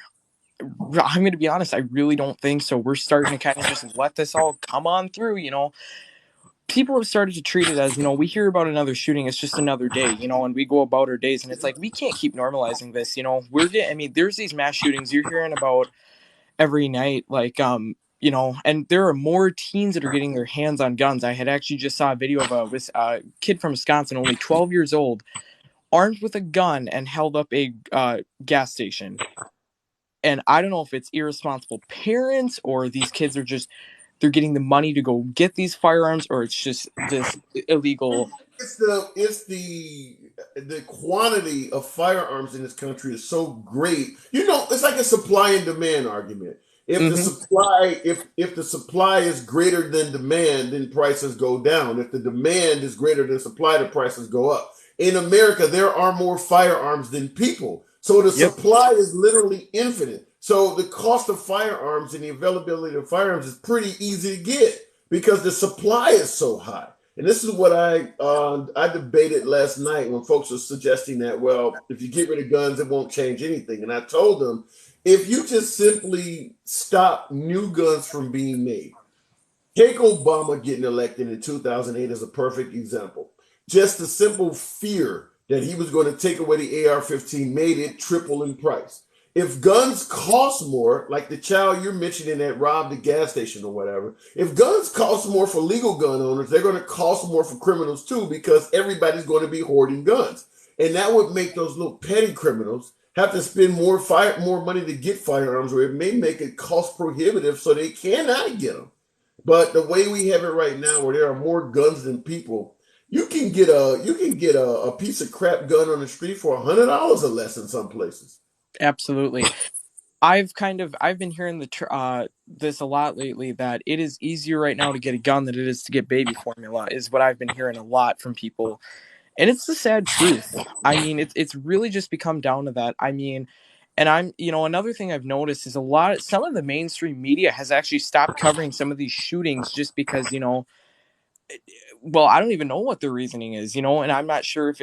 I'm going to be honest. I really don't think so. We're starting to kind of just let this all come on through. People have started to treat it as, we hear about another shooting. It's just another day, and we go about our days. And it's like, we can't keep normalizing this. There's these mass shootings you're hearing about every night. And there are more teens that are getting their hands on guns. I had actually just saw a video of a kid from Wisconsin, only 12 years old, armed with a gun and held up a gas station. And I don't know if it's irresponsible parents or these kids are just, they're getting the money to go get these firearms, or it's just this illegal. It's the quantity of firearms in this country is so great. It's like a supply and demand argument. If the supply is greater than demand, then prices go down. If the demand is greater than supply, the prices go up. In America, there are more firearms than people. So the supply is literally infinite. So the cost of firearms and the availability of firearms is pretty easy to get because the supply is so high. And this is what I debated last night when folks were suggesting that, well, if you get rid of guns, it won't change anything. And I told them, if you just simply stop new guns from being made, take Obama getting elected in 2008 as a perfect example. Just the simple fear that he was going to take away the AR-15 made it triple in price. If guns cost more, like the child you're mentioning that robbed the gas station or whatever, if guns cost more for legal gun owners, they're going to cost more for criminals too because everybody's going to be hoarding guns. And that would make those little petty criminals have to spend more money to get firearms, or it may make it cost prohibitive so they cannot get them. But the way we have it right now, where there are more guns than people, you can get a piece of crap gun on the street for $100 or less in some places. Absolutely. I've been hearing this a lot lately, that it is easier right now to get a gun than it is to get baby formula, is what I've been hearing a lot from people. And it's the sad truth. I mean, it's really just become down to that. I mean, and another thing I've noticed is some of the mainstream media has actually stopped covering some of these shootings just because, well, I don't even know what their reasoning is, and I'm not sure if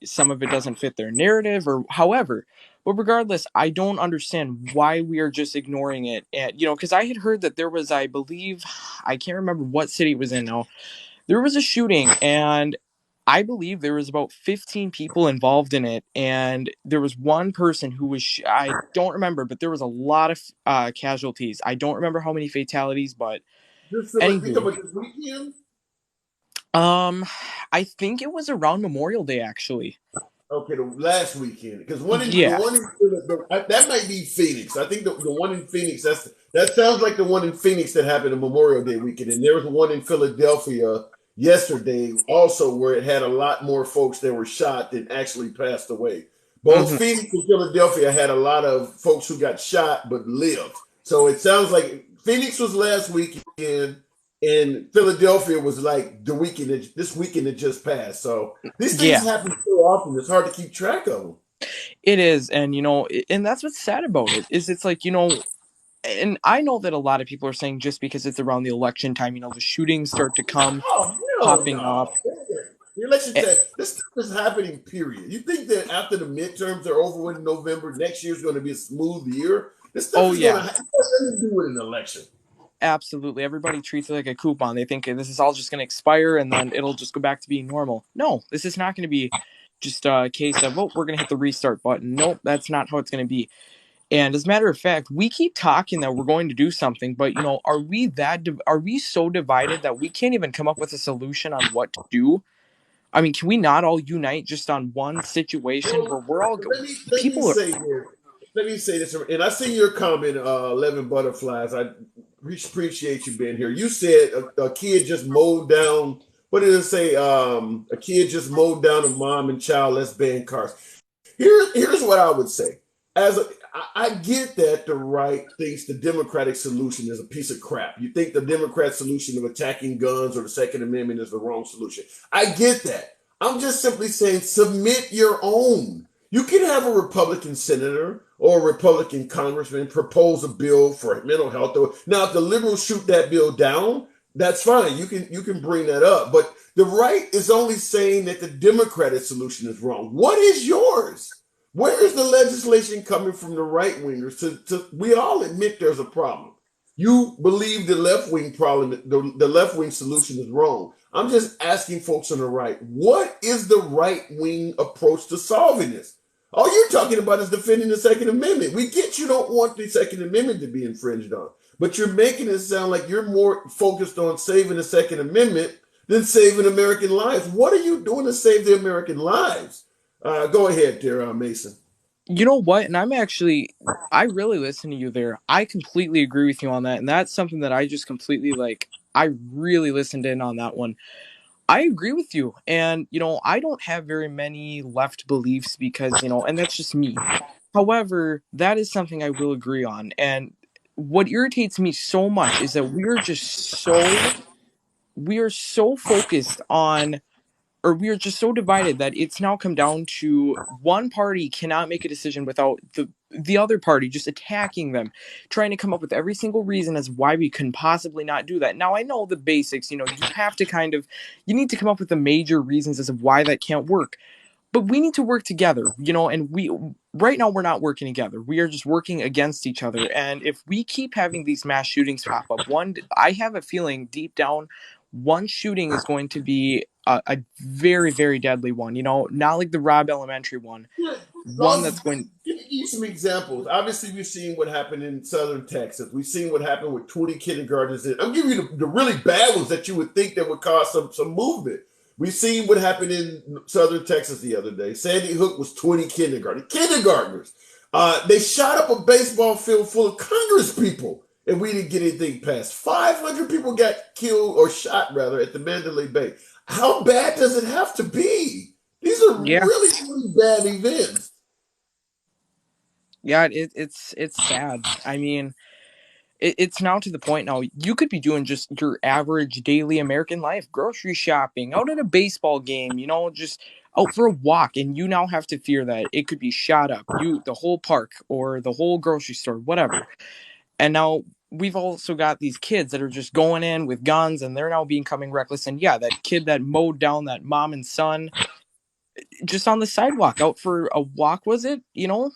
some of it doesn't fit their narrative or however. But regardless, I don't understand why we are just ignoring it. And, because I had heard that there was, I believe, I can't remember what city it was in now. There was a shooting, and I believe there was about 15 people involved in it. And there was one person who I don't remember, but there was a lot of casualties. I don't remember how many fatalities, but We talk anywho. about this weekend. Um, I think it was around Memorial Day, actually. Okay, the last weekend, because Yeah. that might be Phoenix. I think the one in Phoenix, that sounds like the one in Phoenix that happened on Memorial Day weekend, and there was one in Philadelphia yesterday also where it had a lot more folks that were shot than actually passed away. Both Hmm. Phoenix and Philadelphia had a lot of folks who got shot but lived. So it sounds like Phoenix was last weekend, and Philadelphia was like this weekend that just passed. So these things Yeah, happen so often; it's hard to keep track of them. it is. And, and that's what's sad about it is it's like, and I know that a lot of people are saying just because it's around the election time, the shootings start to come Oh hell popping no! up. The election Eh, said this stuff is happening. Period. You think that after the midterms are over in November, next year's going to be a smooth year? This stuff Oh, is going to yeah, have nothing to do with an election. absolutely. Everybody treats it like a coupon. They think this is all just going to expire and then it'll just go back to being normal. No, this is not going to be just a case of, oh, we're going to hit the restart button. Nope, that's not how it's going to be. And as a matter of fact, we keep talking that we're going to do something, but are we so divided that we can't even come up with a solution on what to do? I mean, can we not all unite just on one situation where Well, we're all let me people are? say this. Let me say this, and I see your comment, 11 Butterflies. I appreciate you being here. You said a kid just mowed down, what did it say? A kid just mowed down a mom and child, let's ban cars. Here's what I would say. I get that the right thinks the Democratic solution is a piece of crap. You think the Democrat solution of attacking guns or the Second Amendment is the wrong solution. I get that. I'm just simply saying submit your own. You can have a Republican senator or a Republican congressman propose a bill for mental health. Now, if the liberals shoot that bill down, that's fine. You can bring that up. But the right is only saying that the Democratic solution is wrong. What is yours? Where is the legislation coming from the right wingers we all admit there's a problem. You believe the left wing problem, the left wing solution is wrong. I'm just asking folks on the right, what is the right wing approach to solving this? All you're talking about is defending the Second Amendment. We get you don't want the Second Amendment to be infringed on, but you're making it sound like you're more focused on saving the Second Amendment than saving American lives. What are you doing to save the American lives? Go ahead there, Mason. You know what? And I really listen to you there. I completely agree with you on that, and that's something that I just completely like. I really listened in on that one. I agree with you, and I don't have very many left beliefs because and that's just me. However, that is something I will agree on, and what irritates me so much is that we are so focused on, or we are just so divided that it's now come down to one party cannot make a decision without the other party, just attacking them, trying to come up with every single reason as why we can possibly not do that. Now, I know the basics, you have to you need to come up with the major reasons as to why that can't work. But we need to work together, and right now we're not working together. We are just working against each other. And if we keep having these mass shootings pop up, I have a feeling deep down, one shooting is going to be a very, very deadly one, not like the Robb Elementary one. One that's going. Give you some examples. Obviously, we've seen what happened in Southern Texas. We've seen what happened with 20 kindergartens. I'm giving you the really bad ones that you would think that would cause some movement. We've seen what happened in Southern Texas the other day. Sandy Hook was 20 kindergartners. They shot up a baseball field full of Congress people, and we didn't get anything passed. 500 people got killed or shot, rather, at the Mandalay Bay. How bad does it have to be? These are Yeah. really, really bad events. Yeah, it's sad. I mean, it's now to the point now you could be doing just your average daily American life, grocery shopping, out at a baseball game, just out for a walk, and you now have to fear that it could be shot up, the whole park or the whole grocery store, whatever. And now we've also got these kids that are just going in with guns, and they're now becoming reckless. And yeah, that kid that mowed down that mom and son just on the sidewalk out for a walk, was it?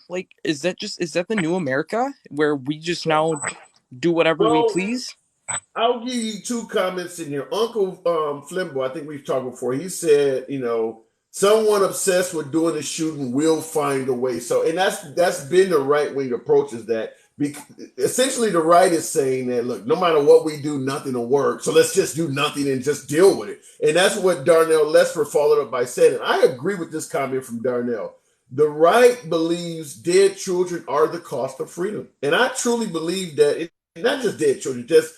Like, is that the new America where we just now do whatever we please? I'll give you two comments in here. Uncle Flimbo, I think we've talked before. He said, someone obsessed with doing the shooting will find a way. So, and that's been the right wing approach, is that essentially the right is saying that, look, no matter what we do, nothing will work. So let's just do nothing and just deal with it. And that's what Darnell Lesper followed up by saying. And I agree with this comment from Darnell. The right believes dead children are the cost of freedom. And I truly believe that not just dead children, just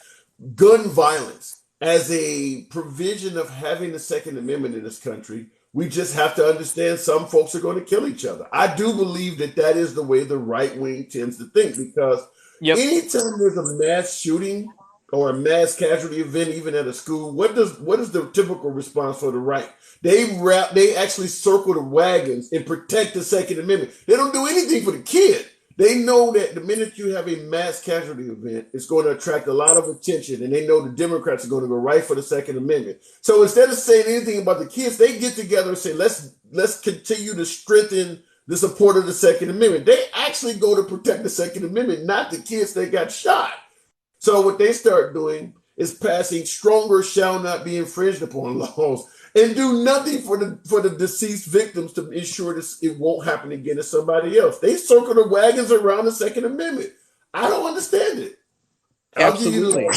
gun violence as a provision of having the Second Amendment in this country. We just have to understand some folks are going to kill each other. I do believe that is the way the right wing tends to think, because anytime there's a mass shooting or a mass casualty event, even at a school, what is the typical response for the right? They actually circle the wagons and protect the Second Amendment. They don't do anything for the kid. They know that the minute you have a mass casualty event, it's going to attract a lot of attention, and they know the Democrats are going to go right for the Second Amendment. So instead of saying anything about the kids, they get together and say, let's continue to strengthen the support of the Second Amendment. They actually go to protect the Second Amendment, not the kids that got shot. So what they start doing is passing stronger shall not be infringed upon laws, and do nothing for the deceased victims to ensure it won't happen again to somebody else. They circle the wagons around the Second Amendment. I don't understand it. Absolutely.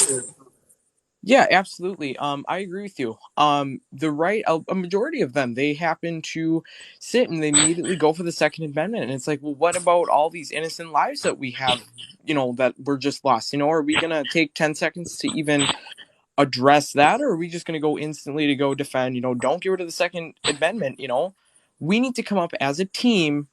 Yeah, absolutely. I agree with you. The right, a majority of them, they happen to sit and they immediately go for the Second Amendment. And it's like, well, what about all these innocent lives that we have, that were just lost? Are we going to take 10 seconds to even address that, or are we just going to go instantly to go defend, don't get rid of the Second Amendment? We need to come up as a team,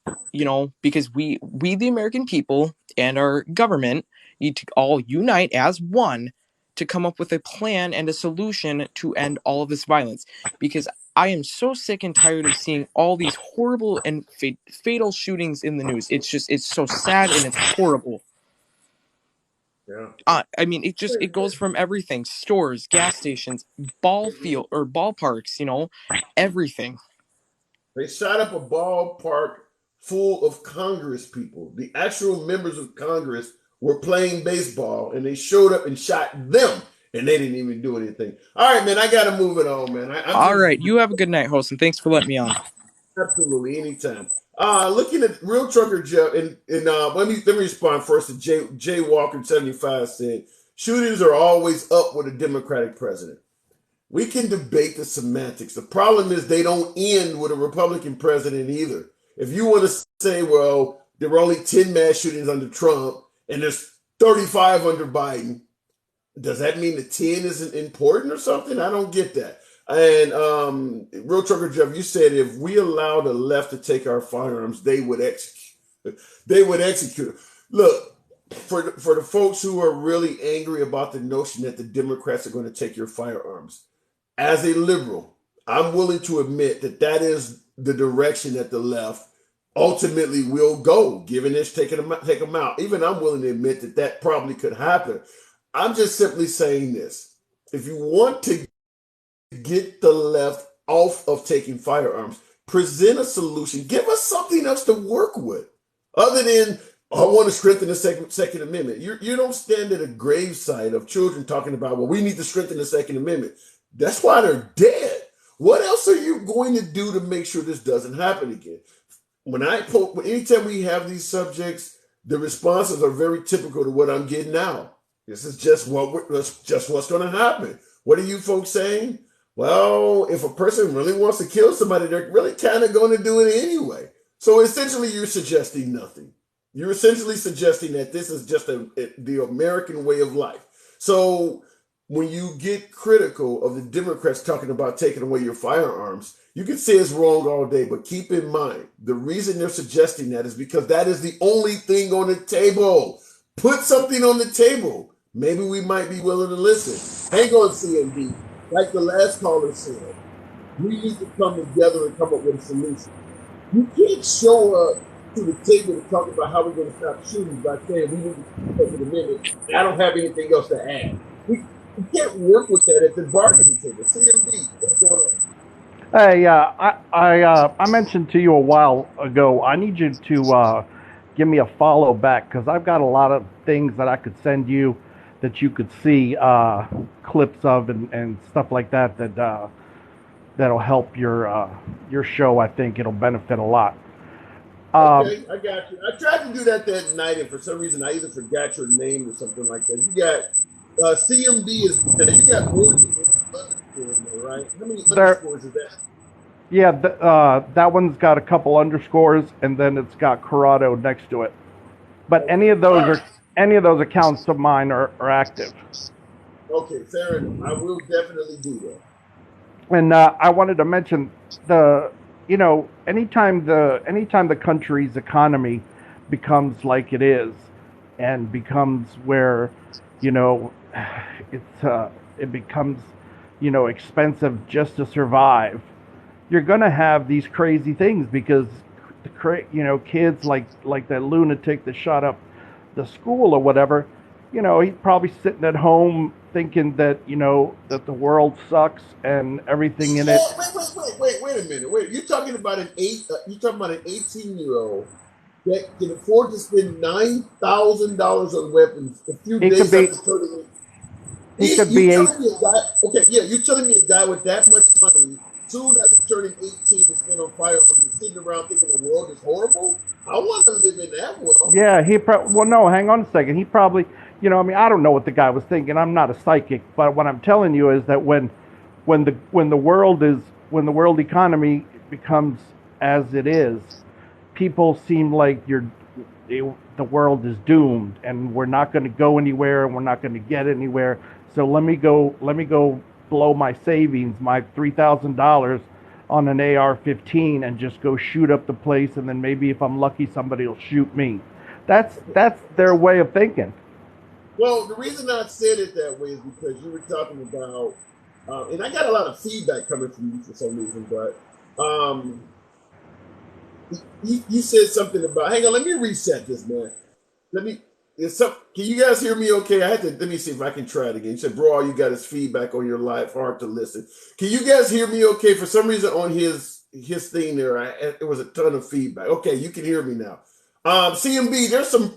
because we the American people and our government need to all unite as one to come up with a plan and a solution to end all of this violence, because I am so sick and tired of seeing all these horrible and fatal shootings in the news. It's so sad and it's horrible. Yeah. I mean, it goes from everything: stores, gas stations, ballparks, everything. They shot up a ballpark full of Congress people. The actual members of Congress were playing baseball, and they showed up and shot them, and they didn't even do anything. All right, man, I got to move it on, man. All right, you have a good night, host, and thanks for letting me on. Absolutely, anytime. Looking at Real Trucker Jeff, and let me respond first to Jay Walker 75 said, shootings are always up with a Democratic president. We can debate the semantics. The problem is they don't end with a Republican president either. If you want to say, well, there were only 10 mass shootings under Trump and there's 35 under Biden, does that mean the 10 isn't important or something? I don't get that. And Real Trucker Jeff, you said if we allow the left to take our firearms, they would execute. They would execute. Look, for the folks who are really angry about the notion that the Democrats are going to take your firearms, as a liberal, I'm willing to admit that is the direction that the left ultimately will go, giving this, taking them, take them out. Even I'm willing to admit that that probably could happen. I'm just simply saying this. If you want to get the left off of taking firearms, present a solution. Give us something else to work with, other than I want to strengthen the Second Amendment. You don't stand at a gravesite of children talking about, well, we need to strengthen the Second Amendment. That's why they're dead. What else are you going to do to make sure this doesn't happen again? Anytime we have these subjects, the responses are very typical to what I'm getting now. This is just what's going to happen. What are you folks saying? Well, if a person really wants to kill somebody, they're really kind of going to do it anyway. So essentially, you're suggesting nothing. You're essentially suggesting that this is just the American way of life. So when you get critical of the Democrats talking about taking away your firearms, you can say it's wrong all day, but keep in mind, the reason they're suggesting that is because that is the only thing on the table. Put something on the table. Maybe we might be willing to listen. Hang on, CMB. Like the last caller said, we need to come together and come up with a solution. You can't show up to the table to talk about how we're going to stop shootings by saying we need to take it a minute. I don't have anything else to add. We can't work with that at the bargaining table. CMB, what's going on? Hey, I mentioned to you a while ago. I need you to give me a follow back because I've got a lot of things that I could send you that you could see clips of and stuff like that that'll help your show. I think it'll benefit a lot. Okay, I got you. I tried to do that night, and for some reason, I either forgot your name or something like that. You got CMB you got more than one underscore in there, right? How many underscores is that? Yeah, that one's got a couple underscores, and then it's got Corrado next to it. But any of those accounts of mine are active. Okay, fair enough. I will definitely do that. And I wanted to mention anytime the country's economy becomes like it is, and becomes where, it becomes, expensive just to survive, you're gonna have these crazy things because kids like that lunatic that shot up the school or whatever, he's probably sitting at home thinking that that the world sucks and everything in it. Wait a minute. Wait, you're talking about an 18-year-old that can afford to spend $9,000 on weapons a few days after turning. You're telling me a guy with that much money, soon after turning 18, to spend on firearms and sitting around thinking the world is horrible? I want to live in that world. Yeah, no, hang on a second. He probably, I don't know what the guy was thinking. I'm not a psychic, but what I'm telling you is that when the world economy becomes as it is, people seem like the world is doomed and we're not going to go anywhere and we're not going to get anywhere. So let me go blow my savings, my $3,000 on an AR-15 and just go shoot up the place, and then maybe if I'm lucky somebody will shoot me. That's their way of thinking. Well, the reason I said it that way is because you were talking about, and I got a lot of feedback coming from you for some reason, but you said something about, hang on, let me reset this, man. Can you guys hear me okay? Let me see if I can try it again. You said, bro, all you got is feedback on your live, hard to listen. Can you guys hear me okay? For some reason on his thing there, it was a ton of feedback. Okay, you can hear me now. CMB,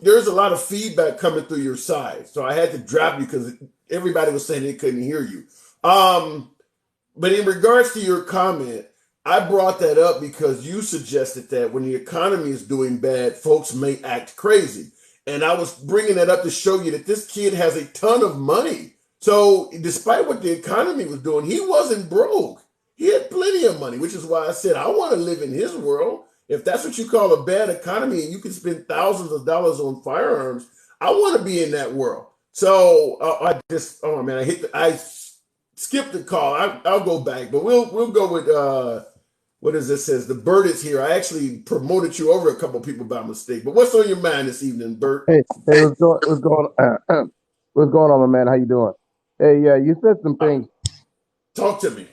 there's a lot of feedback coming through your side. So I had to drop you because everybody was saying they couldn't hear you. But in regards to your comment, I brought that up because you suggested that when the economy is doing bad, folks may act crazy. And I was bringing that up to show you that this kid has a ton of money. So despite what the economy was doing, he wasn't broke. He had plenty of money, which is why I said I want to live in his world. If that's what you call a bad economy and you can spend thousands of dollars on firearms, I want to be in that world. So I skipped the call. I'll go back, but we'll go with what is this? Says the Bert is here. I actually promoted you over a couple of people by mistake. But what's on your mind this evening, Bert? Hey, what's going on, my man? How you doing? Hey, you said some things. Talk to me.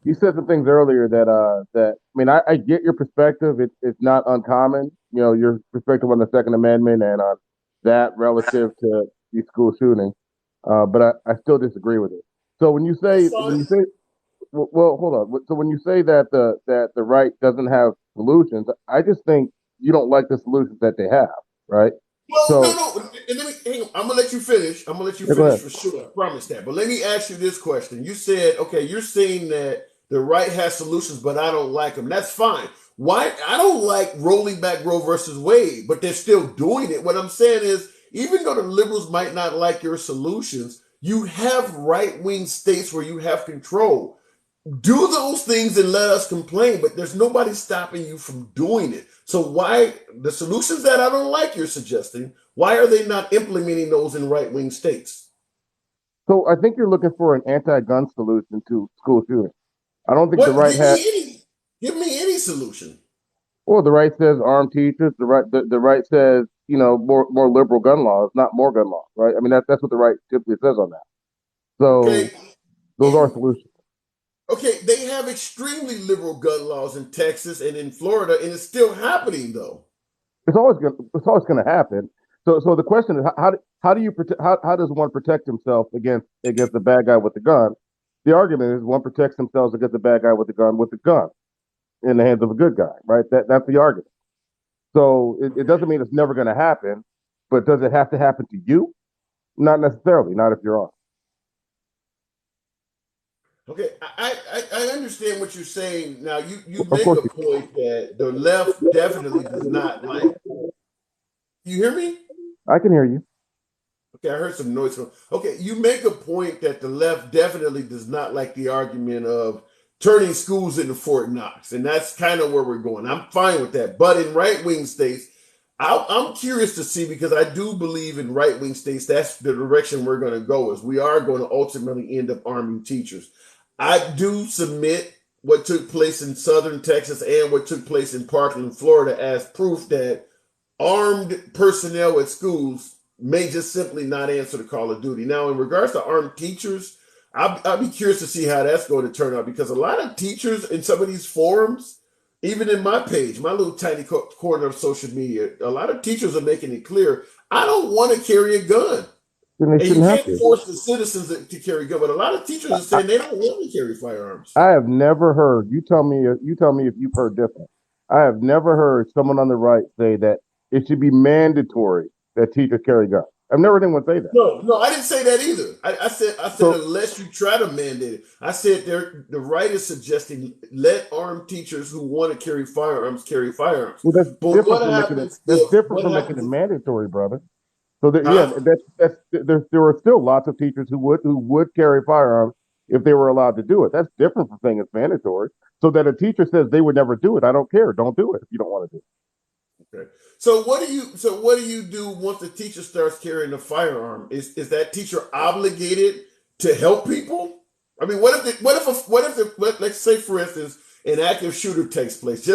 You said some things earlier that I mean I get your perspective. It's not uncommon. You know, your perspective on the Second Amendment and on that relative to the school shooting. But I still disagree with it. So That's fine. when you say well, hold on. So when you say that the right doesn't have solutions, I just think you don't like the solutions that they have, right? Well, no, So no. And let me hang on. I'm gonna let you finish. I'm gonna let you yeah, go finish ahead. for sure. I promise that. But let me ask you this question. You said, okay, you're saying that the right has solutions, but I don't like them. That's fine. Why? I don't like rolling back Roe versus Wade, but they're still doing it. What I'm saying is, even though the liberals might not like your solutions, you have right wing states where you have control. Do those things and let us complain, but there's nobody stopping you from doing it. So why the solutions that I don't like you're suggesting, why are they not implementing those in right-wing states? So I think you're looking for an anti-gun solution to school shooting. I don't think the What right has. give me any solution. Well, the right says armed teachers. The right says more liberal gun laws, not more gun laws, right? I mean that's what the right typically says on that. So Okay. those are solutions. Okay, they have extremely liberal gun laws in Texas and in Florida, and it's still happening though. It's always gonna happen. So the question is how do you protect how does one protect himself against the bad guy with the gun? The argument is one protects themselves against the bad guy with the gun in the hands of a good guy, right? That's the argument. So it doesn't mean it's never going to happen, but does it have to happen to you? Not necessarily. Not if you're on. Okay, I understand what you're saying. Now you Of make course, a point that the left definitely does not like. You hear me? I can hear you. Okay, I heard some noise from. Okay, you make a point that the left definitely does not like the argument of turning schools into Fort Knox, and that's kind of where we're going. I'm fine with that, but in right wing states, I'm curious to see because I do believe in right wing states that's the direction we're going to go. Is we are going to ultimately end up arming teachers. I do submit what took place in southern Texas and what took place in Parkland, Florida, as proof that armed personnel at schools may just simply not answer the call of duty. Now, in regards to armed teachers, I'll be curious to see how that's going to turn out because a lot of teachers in some of these forums, even in my page, my little tiny corner of social media, a lot of teachers are making it clear I don't want to carry a gun. Then they And you shouldn't have can't to. force the citizens to carry a gun, but a lot of teachers are I, saying they don't want to carry firearms. I have never heard. You tell me. You tell me if you've heard different. I have never heard someone on the right say that it should be mandatory that teachers carry guns. I've never heard anyone say that. No, no, I didn't say that either. I said So, unless you try to mandate it. I said the right is suggesting let armed teachers who want to carry firearms. well, that's But different from making it. That's different what from making happens it if mandatory, brother. So yeah, huh? there are still lots of teachers who would carry firearms if they were allowed to do it. That's different from saying it's mandatory. So that a teacher says they would never do it, I don't care. Don't do it if you don't want to do Okay. So what do you do once the teacher starts carrying a firearm? Is that teacher obligated to help people? I mean, let's say for instance an active shooter takes place,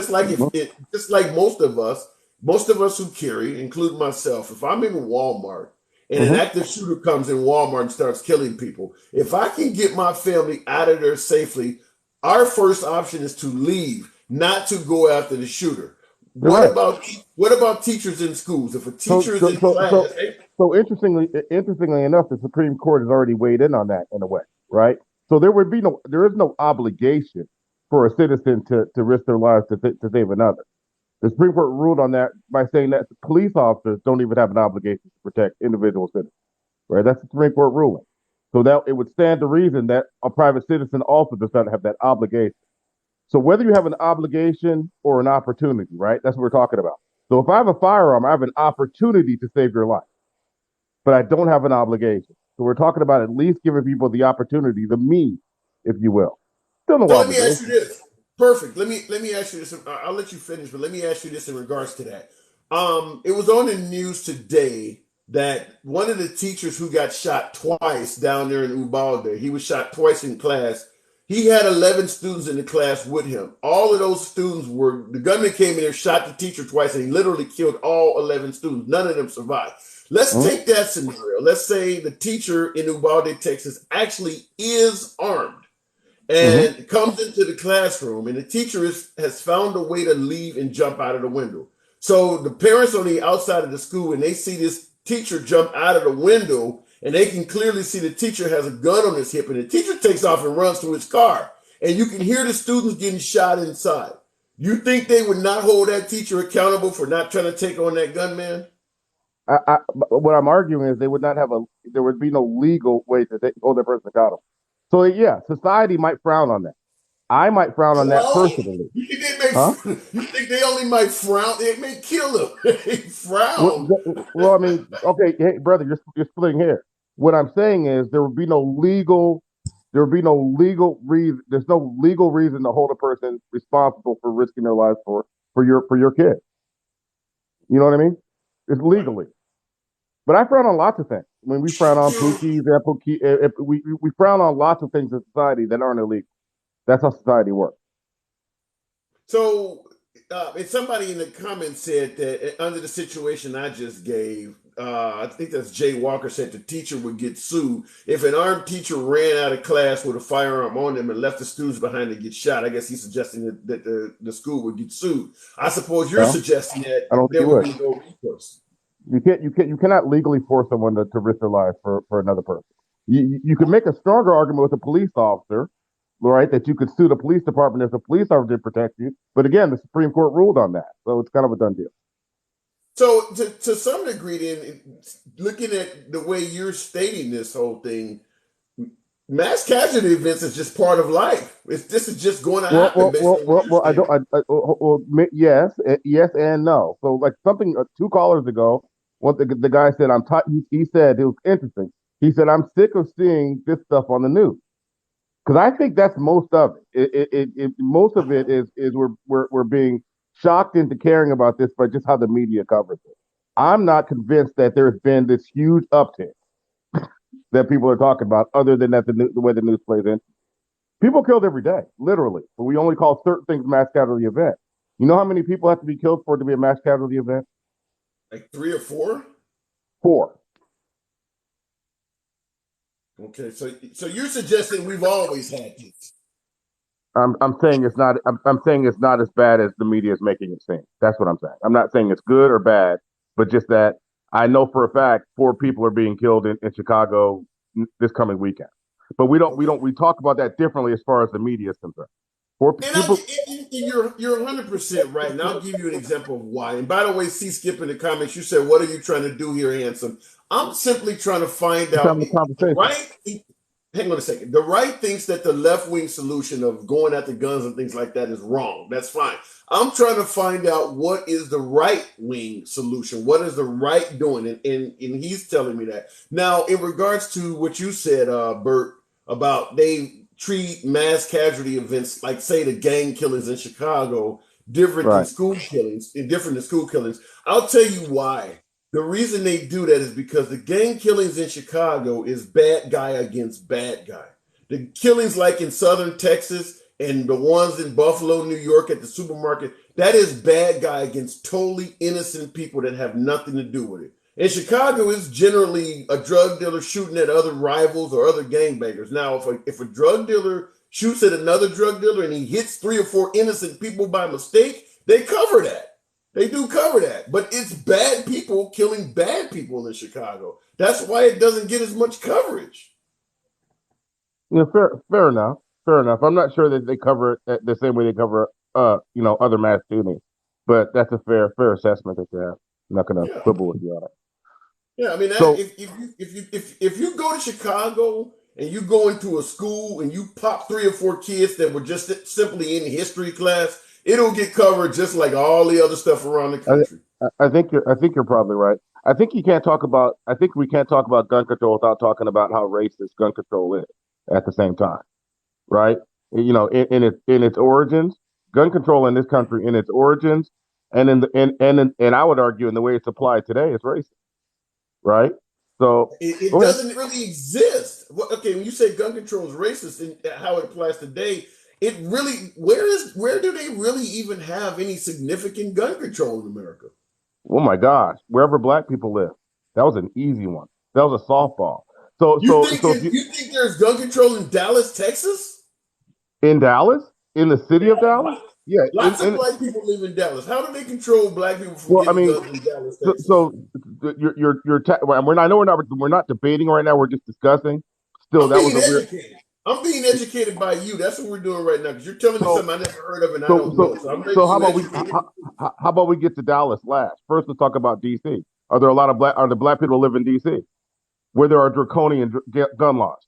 it. just like most of us who carry, including myself, if I'm in Walmart and an Hmm. active shooter comes in Walmart and starts killing people, if I can get my family out of there safely, our first option is to leave, not to go after the shooter. You're What right. about what about teachers in schools? If a So teacher is so in so class, so so interestingly enough, the Supreme Court has already weighed in on that in a way, right? So there is no obligation for a citizen to risk their lives to save another. The Supreme Court ruled on that by saying that police officers don't even have an obligation to protect individual citizens, right? That's the Supreme Court ruling. So that it would stand to reason that a private citizen also does not have that obligation. So whether you have an obligation or an opportunity, right? That's what we're talking about. So if I have a firearm, I have an opportunity to save your life, but I don't have an obligation. So we're talking about at least giving people the opportunity, the means, if you will. Still no so let me ask you obligation. this. Perfect. Let me ask you this. I'll let you finish, but let me ask you this in regards to that. It was on the news today that one of the teachers who got shot twice down there in Ubalde, he was shot twice in class. He had 11 students in the class with him. All of those students were the gunman came in there, shot the teacher twice, and he literally killed all 11 students. None of them survived. Let's Mhm. take that scenario. Let's say the teacher in Ubalde, Texas, actually is armed and comes into the classroom, and the teacher has found a way to leave and jump out of the window. So the parents on the outside of the school, and they see this teacher jump out of the window, and they can clearly see the teacher has a gun on his hip, and the teacher takes off and runs to his car, and you can hear the students getting shot inside. You think they would not hold that teacher accountable for not trying to take on that gunman? What I'm arguing is there would be no legal way to hold that person accountable. So yeah, society might frown on that. I might frown on that personally. You think they only might frown? They may kill them. They frown. Well, I mean, okay, hey, brother, you're splitting hairs. What I'm saying is there would be no legal reason. There's no legal reason to hold a person responsible for risking their lives for your kid. You know what I mean? It's legally. But I frown on lots of things. I mean, we frown on we frown on lots of things in society that aren't illegal. That's how society works. So, and somebody in the comments said that under the situation I just gave, I think that's Jay Walker said the teacher would get sued if an armed teacher ran out of class with a firearm on them and left the students behind to get shot. I guess he's suggesting that the school would get sued. I suppose you're suggesting that there would be no recourse. You cannot legally force someone to risk their life for another person. You can make a stronger argument with a police officer, right? That you could sue the police department if the police officer did protect you. But again, the Supreme Court ruled on that, so it's kind of a done deal. So to some degree, then, looking at the way you're stating this whole thing, mass casualty events is just part of life. This is just going to happen. Yes and no. So like something 2 callers ago, what the guy said, he said it was interesting. He said, I'm sick of seeing this stuff on the news. Because I think that's most of it. Most of it is we're being shocked into caring about this by just how the media covers it. I'm not convinced that there's been this huge uptick that people are talking about, other than that the way the news plays in. People killed every day, literally, but we only call certain things mass casualty event. You know how many people have to be killed for it to be a mass casualty event? Like 3 or 4? 4. Okay, so you're suggesting we've always had this. I'm saying it's not. I'm saying it's not as bad as the media is making it seem. That's what I'm saying. I'm not saying it's good or bad, but just that I know for a fact 4 people are being killed in Chicago this coming weekend. But we talk about that differently as far as the media is concerned. You're 100% right, and I'll give you an example of why. And by the way, Skip in the comments, you said, "What are you trying to do here, handsome?" I'm simply trying to find out hang on a second. The right thinks that the left-wing solution of going after guns and things like that is wrong. That's fine. I'm trying to find out what is the right-wing solution. What is the right doing? And he's telling me that. Now, in regards to what you said, Bert, about they treat mass casualty events like, say, the gang killings in Chicago different than school killings, I'll tell you why. The reason they do that is because the gang killings in Chicago is bad guy against bad guy. The killings like in southern Texas and the ones in Buffalo, New York at the supermarket, that is bad guy against totally innocent people that have nothing to do with it. In Chicago, it's generally a drug dealer shooting at other rivals or other gangbangers. Now, if a drug dealer shoots at another drug dealer and he hits 3 or 4 innocent people by mistake, they cover that. They do cover that, but it's bad people killing bad people in Chicago. That's why it doesn't get as much coverage. Yeah, fair enough. Fair enough. I'm not sure that they cover it the same way they cover, other mass shootings, but that's a fair assessment that you have. I'm not going to quibble with you on it. Yeah, I mean, if you go to Chicago and you go into a school and you pop 3 or 4 kids that were just simply in history class, it'll get covered just like all the other stuff around the country. I think you're probably right. I think we can't talk about gun control without talking about how racist gun control is at the same time, right? You know, in its origins, gun control in this country, in its origins, and I would argue in the way it's applied today, is racist, right? So it doesn't really exist. Okay, when you say gun control is racist and how it applies today, it really, where do they really even have any significant gun control in America? Oh my gosh, wherever black people live. That was an easy one. That was a softball. You think there's gun control in Dallas, Texas? In Dallas, in the city of Dallas, yeah. Lots of black people live in Dallas. How do they control black people from Well, I getting mean, guns in Dallas, so, Texas? so well, I know we're not debating right now. We're just discussing. Still, I'm that was being a weird. educated. I'm being educated by you. That's what we're doing right now because you're telling me So, something I never heard of and I so, don't know. so, So I'm making so how you about we educated. how about we get to Dallas last? First, let's talk about D.C. Are there a lot of are the black people who live in D.C. where there are draconian gun laws?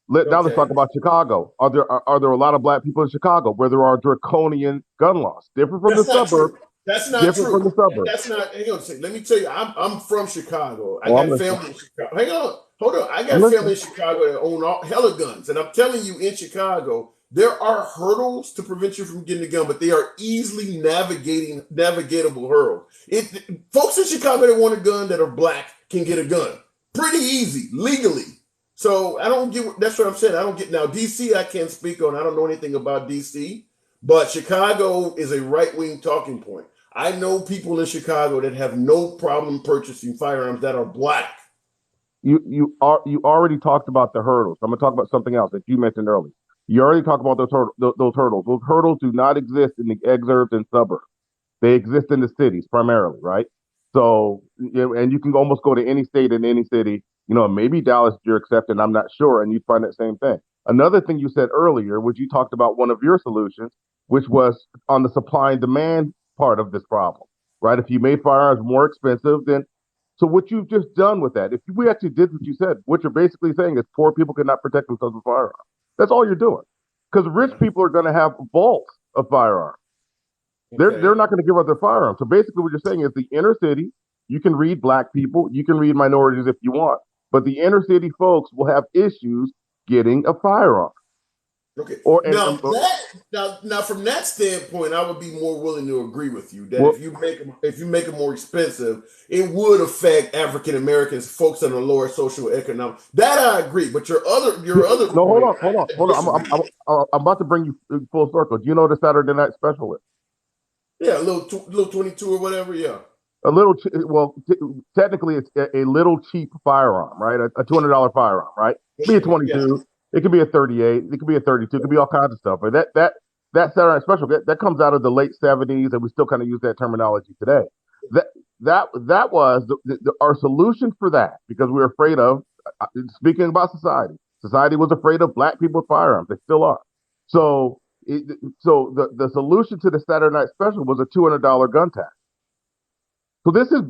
Now let's Okay. talk about Chicago. Are there a lot of black people in Chicago where there are draconian gun laws? Different from the That's not suburbs. true. That's not Different from true. the suburbs. That's not. Hang on a second. Let me tell you. I'm from Chicago. I Oh, I'm got listening. family in Chicago. Hang on. Hold on. I I'm got family listening. in Chicago that own all hella guns, and I'm telling you, in Chicago, there are hurdles to prevent you from getting a gun, but they are easily navigatable hurdles. Folks in Chicago that want a gun that are black can get a gun pretty easy legally. So I don't get. That's what I'm saying. I don't get now. DC, I can't speak on. I don't know anything about DC, but Chicago is a right wing talking point. I know people in Chicago that have no problem purchasing firearms that are black. You already talked about the hurdles. I'm gonna talk about something else that you mentioned earlier. You already talked about those hurdles. Those hurdles do not exist in the exurbs and suburbs. They exist in the cities primarily, right? So, and you can almost go to any state in any city. Maybe Dallas you're accepting. I'm not sure, and you find that same thing. Another thing you said earlier, which you talked about one of your solutions, which was on the supply and demand part of this problem, right? If you made firearms more expensive, then so what you've just done with that, if we actually did what you said, what you're basically saying is poor people cannot protect themselves with firearms. That's all you're doing, because rich people are going to have vaults of firearms. They're not going to give up their firearms. So basically, what you're saying is the inner city, you can read black people, you can read minorities if you want, but the inner city folks will have issues getting a firearm. Okay. Or Now from that standpoint, I would be more willing to agree with you that well, if you make them more expensive, it would affect African Americans, folks on the lower social economic. That I agree. But your other no, point, hold on. I'm about to bring you full circle. Do you know what the Saturday night special is? Yeah, a little 22 or whatever. Yeah. A little, technically, it's a little cheap firearm, right? A $200 firearm, right? It could be a 22, it could be a 38, it could be a 32, it could be all kinds of stuff. But that Saturday Night Special that comes out of the late 70s, and we still kind of use that terminology today. That was our solution for that, because we were afraid of speaking about society. Society was afraid of black people with firearms. They still are. So the solution to the Saturday Night Special was a $200 gun tax. So this is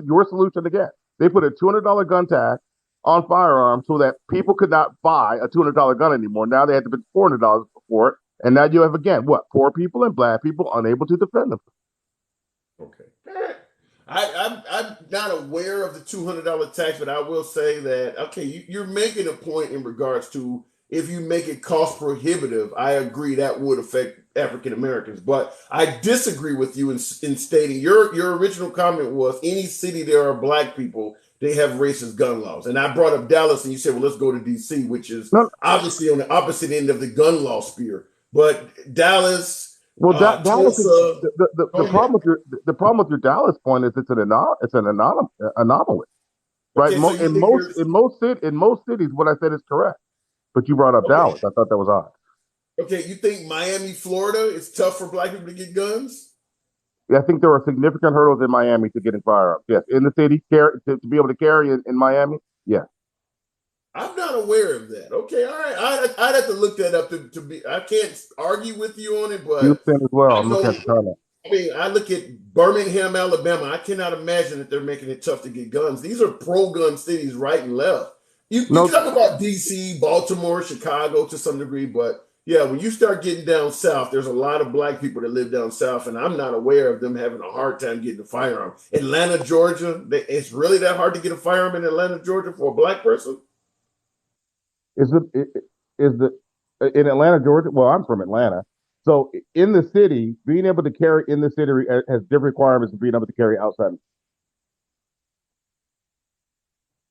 your solution again. They put a $200 gun tax on firearms so that people could not buy a $200 gun anymore. Now they had to pay $400 for it, and now you have again poor people and black people unable to defend themselves. Okay. I'm not aware of the $200 tax, but I will say that you're making a point in regards to if you make it cost prohibitive. I agree that would affect African Americans, but I disagree with you in stating your original comment was any city there are black people, they have racist gun laws, and I brought up Dallas, and you said, well, let's go to DC, which is obviously on the opposite end of the gun law sphere, but Dallas. Well, Dallas. The problem with your Dallas point is it's an anomaly, right? Okay, In most cities, what I said is correct, but you brought up Dallas. I thought that was odd. Okay, you think Miami, Florida, is tough for black people to get guns? I think there are significant hurdles in Miami to getting firearms. Yes, in the city, to be able to carry in Miami. Yes. I'm not aware of that. Okay, all right. I'd have to look that up to be. I can't argue with you on it, but Houston as well. I'm looking at the comment. I mean, I look at Birmingham, Alabama. I cannot imagine that they're making it tough to get guns. These are pro-gun cities, right and left. You talk about DC, Baltimore, Chicago to some degree, but yeah, when you start getting down south, there's a lot of black people that live down south, and I'm not aware of them having a hard time getting a firearm. Atlanta, Georgia, it's really that hard to get a firearm in Atlanta, Georgia for a black person? In Atlanta, Georgia? Well, I'm from Atlanta. So in the city, being able to carry in the city has different requirements than being able to carry outside.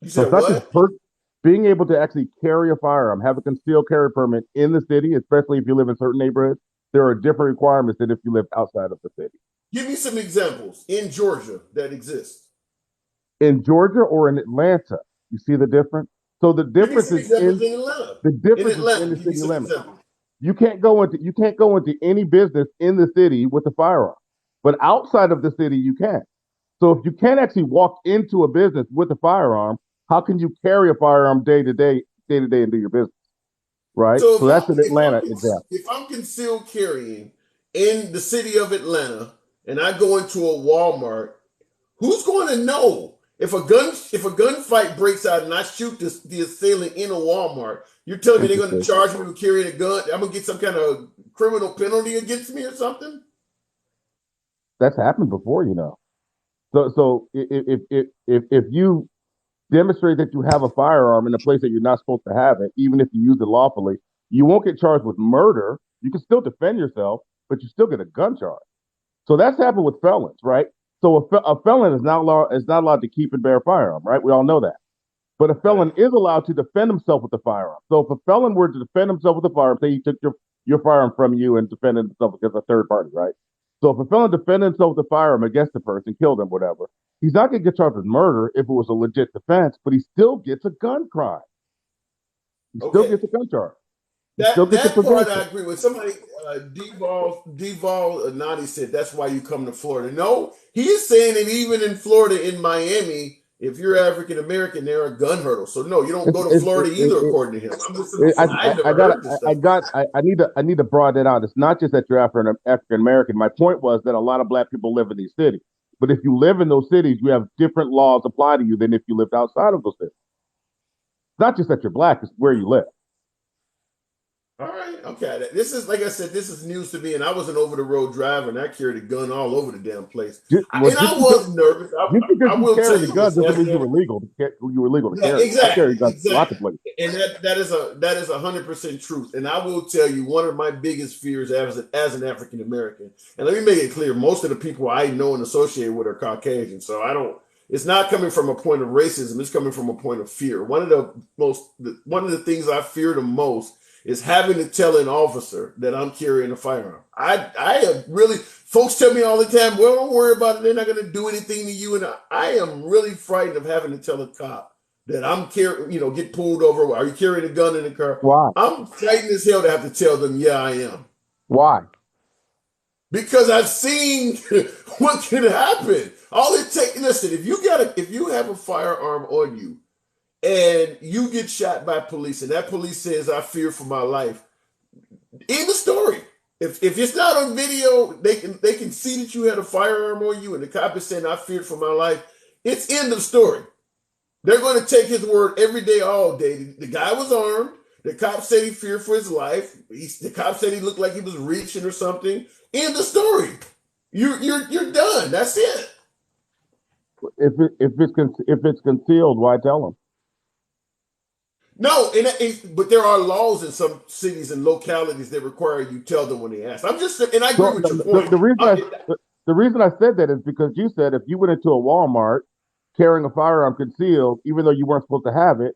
You said what? Being able to actually carry a firearm, have a concealed carry permit in the city, especially if you live in certain neighborhoods, there are different requirements than if you live outside of the city. Give me some examples in Georgia that exist. In Georgia or in Atlanta, you see the difference? So the difference is in the city limits. You can't go into any business in the city with a firearm, but outside of the city you can. So if you can't actually walk into a business with a firearm, how can you carry a firearm day to day into your business, right? So So that's an Atlanta example. if I'm concealed carrying in the city of Atlanta and I go into a Walmart, who's going to know if a gunfight breaks out and I shoot the assailant in a Walmart? You're telling me they're going to charge me with carrying a gun? I'm going to get some kind of criminal penalty against me or something? That's happened before, you know. So if you demonstrate that you have a firearm in a place that you're not supposed to have it, even if you use it lawfully, you won't get charged with murder. You can still defend yourself, but you still get a gun charge. So that's happened with felons, right? So a felon is not allowed to keep and bear a firearm, right? We all know that. But a felon is allowed to defend himself with a firearm. So if a felon were to defend himself with a firearm, say he took your firearm from you and defended himself against a third party, right? So if a felon defended himself with a firearm against the person, killed him, whatever, he's not going to get charged with murder if it was a legit defense, but he still gets a gun crime. He still gets a gun charge. That part I agree with. Somebody, Deval Nadi said that's why you come to Florida. No, he is saying that even in Florida, in Miami, if you're African American, there are gun hurdles. So no, you don't go to Florida either, according to him. I need to broaden it out. It's not just that you're African American. My point was that a lot of black people live in these cities. But if you live in those cities, you have different laws apply to you than if you lived outside of those cities. It's not just that you're black, it's where you live. All right, okay. This is, like I said, this is news to me, and I was an over-the-road driver, and I carried a gun all over the damn place. I was nervous. I will tell you, gun doesn't mean you were legal. You were legal to carry. Exactly. Lots of places. And that is 100% truth. And I will tell you, one of my biggest fears as an African American, and let me make it clear, most of the people I know and associate with are Caucasian, so I don't. It's not coming from a point of racism. It's coming from a point of fear. One of the things I fear the most is having to tell an officer that I'm carrying a firearm. I have really, folks tell me all the time, well, don't worry about it. They're not going to do anything to you. And I am really frightened of having to tell a cop that I'm carrying, get pulled over. Are you carrying a gun in the car? Why? I'm frightened as hell to have to tell them, yeah, I am. Why? Because I've seen what can happen. All it takes, listen, if you have a firearm on you, and you get shot by police, and that police says, I fear for my life. End the story. If it's not on video, they can see that you had a firearm on you, and the cop is saying, I feared for my life. It's end of story. They're going to take his word every day, all day. The guy was armed. The cop said he feared for his life. The cop said he looked like he was reaching or something. End of story. You're done. That's it. If it's concealed, why tell them? No, but there are laws in some cities and localities that require you tell them when they ask. I'm just, and I agree with your point. The reason I said that is because you said if you went into a Walmart carrying a firearm concealed, even though you weren't supposed to have it,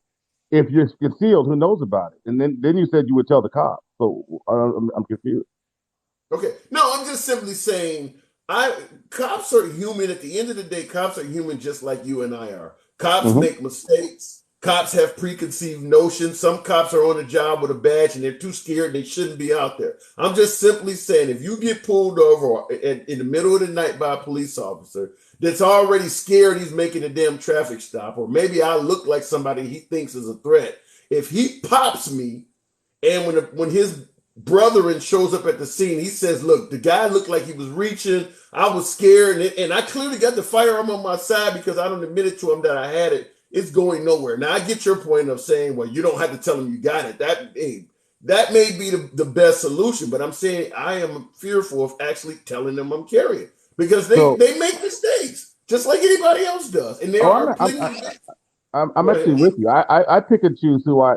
if you're concealed, who knows about it? And then you said you would tell the cop. So I'm confused. Okay, no, I'm just simply saying, cops are human. At the end of the day, cops are human just like you and I are. Cops make mistakes. Cops have preconceived notions. Some cops are on a job with a badge and they're too scared. They shouldn't be out there. I'm just simply saying, if you get pulled over in the middle of the night by a police officer that's already scared he's making a damn traffic stop, or maybe I look like somebody he thinks is a threat, if he pops me, and when his brethren shows up at the scene, he says, look, the guy looked like he was reaching. I was scared, and I clearly got the firearm on my side because I don't admit to him that I had it. It's going nowhere. Now, I get your point of saying, well, you don't have to tell them you got it. That may be the best solution, but I'm saying I am fearful of actually telling them I'm carrying because they make mistakes just like anybody else does. And I'm actually with you. I pick and choose who I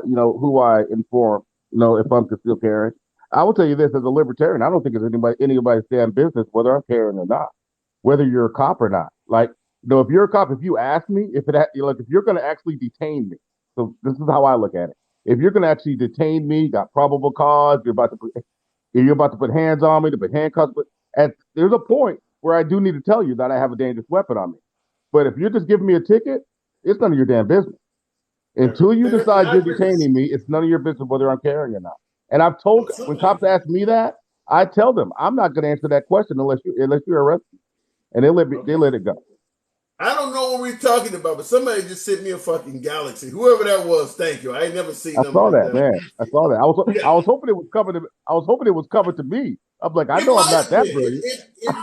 inform, if I'm still carrying. I will tell you this, as a libertarian, I don't think it's anybody's damn business whether I'm carrying or not, whether you're a cop or not. Like, if you're a cop, if you ask me, if you're going to actually detain me, so this is how I look at it. If you're going to actually detain me, got probable cause, you're about to put hands on me, to put handcuffs, and there's a point where I do need to tell you that I have a dangerous weapon on me. But if you're just giving me a ticket, it's none of your damn business. Until you decide you're detaining me, it's none of your business whether I'm carrying or not. And I've Well, told when somebody, cops ask me that, I tell them I'm not going to answer that question unless you arrest me, and they okay. let it go. I don't know what we're talking about, but somebody just sent me a fucking galaxy. Whoever that was, thank you. I ain't never seen I them saw like that, that. man. I saw that. Yeah, I was hoping it was coming to I was hoping it was coming to me. I'm like, I it know I'm might not have been. that brilliant. You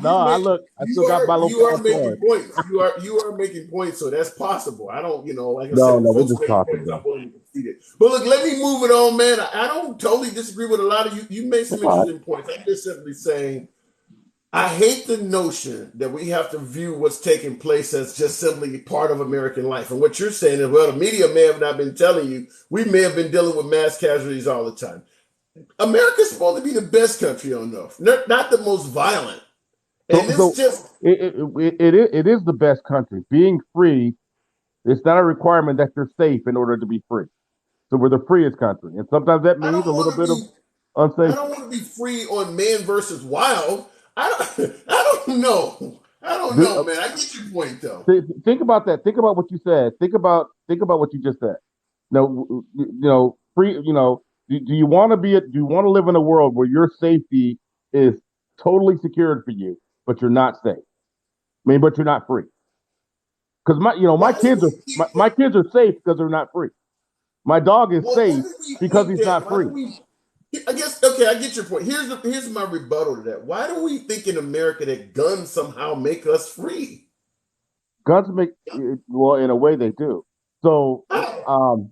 No, I make look. I still got my little you are fast making card. points. You are making points, so that's possible. I don't, like I said, No, when no, we're folks just make talking, points, bro. I'm willing to concede it. But look, let me move it on, man. I don't totally disagree with a lot of you. You made That's some all right. interesting points. I'm just simply saying I hate the notion that we have to view what's taking place as just simply part of American life. And what you're saying is, well, the media may have not been telling you. We may have been dealing with mass casualties all the time. America's supposed to be the best country on earth, not the most violent. And it's So just, it is the best country. Being free, it's not a requirement that you're safe in order to be free. So we're the freest country, and sometimes that I means don't a little want to bit of be, I unsafe. don't want to be free on man versus wild. I don't, I don't know. I don't know, man. I get your point though. Think about that. Think about what you said. Think about what you just said. No, free. Do you want to do you want to live in a world where your safety is totally secured for you, but you're not safe? I mean, but you're not free. Because Why do we keep my kids are safe because they're not free. My dog is Well, why safe do we because think he's that? not Why do free. we? I guess okay, I get your point. Here's my rebuttal to that. Why do we think in America that guns somehow make us free? Guns make well, in a way they do. So, How? um,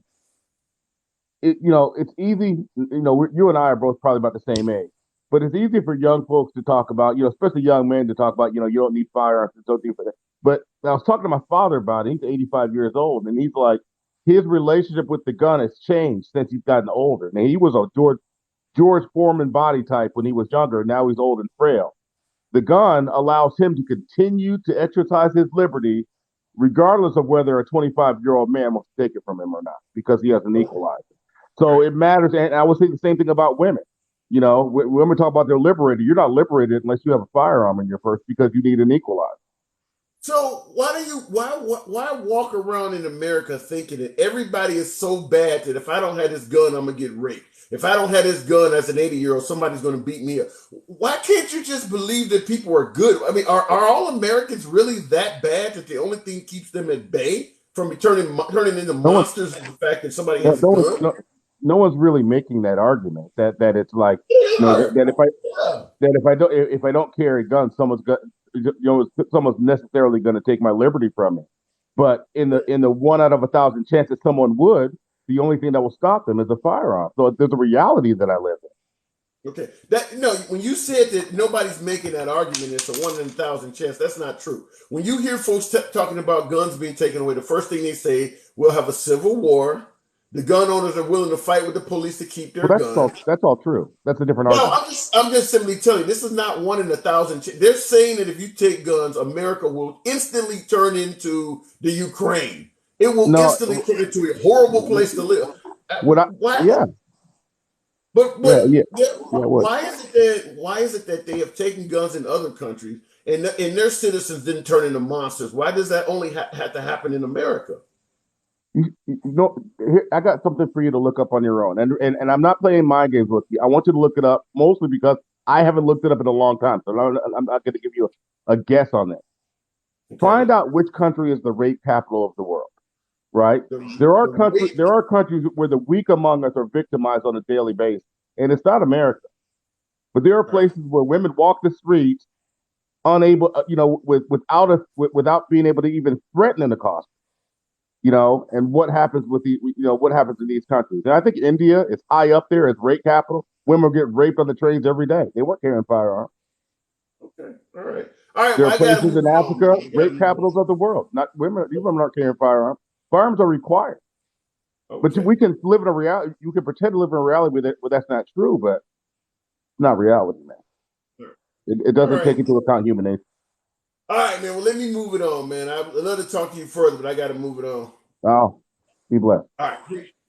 it's easy. You and I are both probably about the same age, but it's easy for young folks to talk about, especially young men to talk about, you don't need firearms and so deep for that. But I was talking to my father about it. He's 85 years old, and he's like, his relationship with the gun has changed since he's gotten older. Now he was a George Foreman body type when he was younger. Now he's old and frail. The gun allows him to continue to exercise his liberty, regardless of whether a 25-year-old man wants to take it from him or not, because he has an Okay. equalizer. So it matters. And I would say the same thing about women. When women talk about they're liberated, you're not liberated unless you have a firearm in your purse because you need an equalizer. So why walk around in America thinking that everybody is so bad that if I don't have this gun, I'm gonna get raped? If I don't have this gun as an 80-year-old, somebody's gonna beat me up. Why can't you just believe that people are good? I mean, are all Americans really that bad that the only thing keeps them at bay from turning into No one, monsters is the fact that somebody no, has a no one's, gun? no, no one's really making that argument that it's like, They that, are. that if I Yeah. that if I don't carry guns, someone's necessarily going to take my liberty from me. But in the one out of 1,000 chances someone would, the only thing that will stop them is a firearm. So there's a reality that I live in. Okay. That no, when you said that nobody's making that argument, it's a 1 in 1,000 chance. That's not true. When you hear folks talking about guns being taken away, the first thing they say, we'll have a civil war. The gun owners are willing to fight with the police to keep their Well, guns. that's all true. That's a different No, argument. I'm just simply telling you, this is not 1 in 1,000. They're saying that if you take guns, America will instantly turn into the Ukraine. It will No, instantly turn into a horrible place to live. what I Why? yeah But yeah yeah yeah what why is it that they have taken guns in other countries and their citizens didn't turn into monsters? Why does that only have to happen in America? you know here, I got something for you to look up on your own, and I'm not playing mind games with you. I want you to look it up mostly because I haven't looked it up in a long time, so I'm not going to give you a guess on that. Okay, Find out which country is the rape capital of the world. Right? the rape. There are countries where the weak among us are victimized on a daily basis, and it's not America. But there are Right. places where women walk the streets unable, without being able to even threaten an accost. And what happens what happens in these countries? And I think India is high up there as rape capital. Women get raped on the trains every day. They weren't carrying firearms. Okay, all right. There Well, are I got to places move in it on, man. Africa, We got to rape move capitals of the world. Not women. These women aren't carrying firearms. Firearms are required. on. But Okay, we can live in a reality. You can pretend to live in a reality with it, but that's not true. But it's not reality, man. It all doesn't right, take into account human nature. all right, man. Well, let me move it on, man. I'd love to talk to you further, but I got to move it on. Oh, be blessed. All right,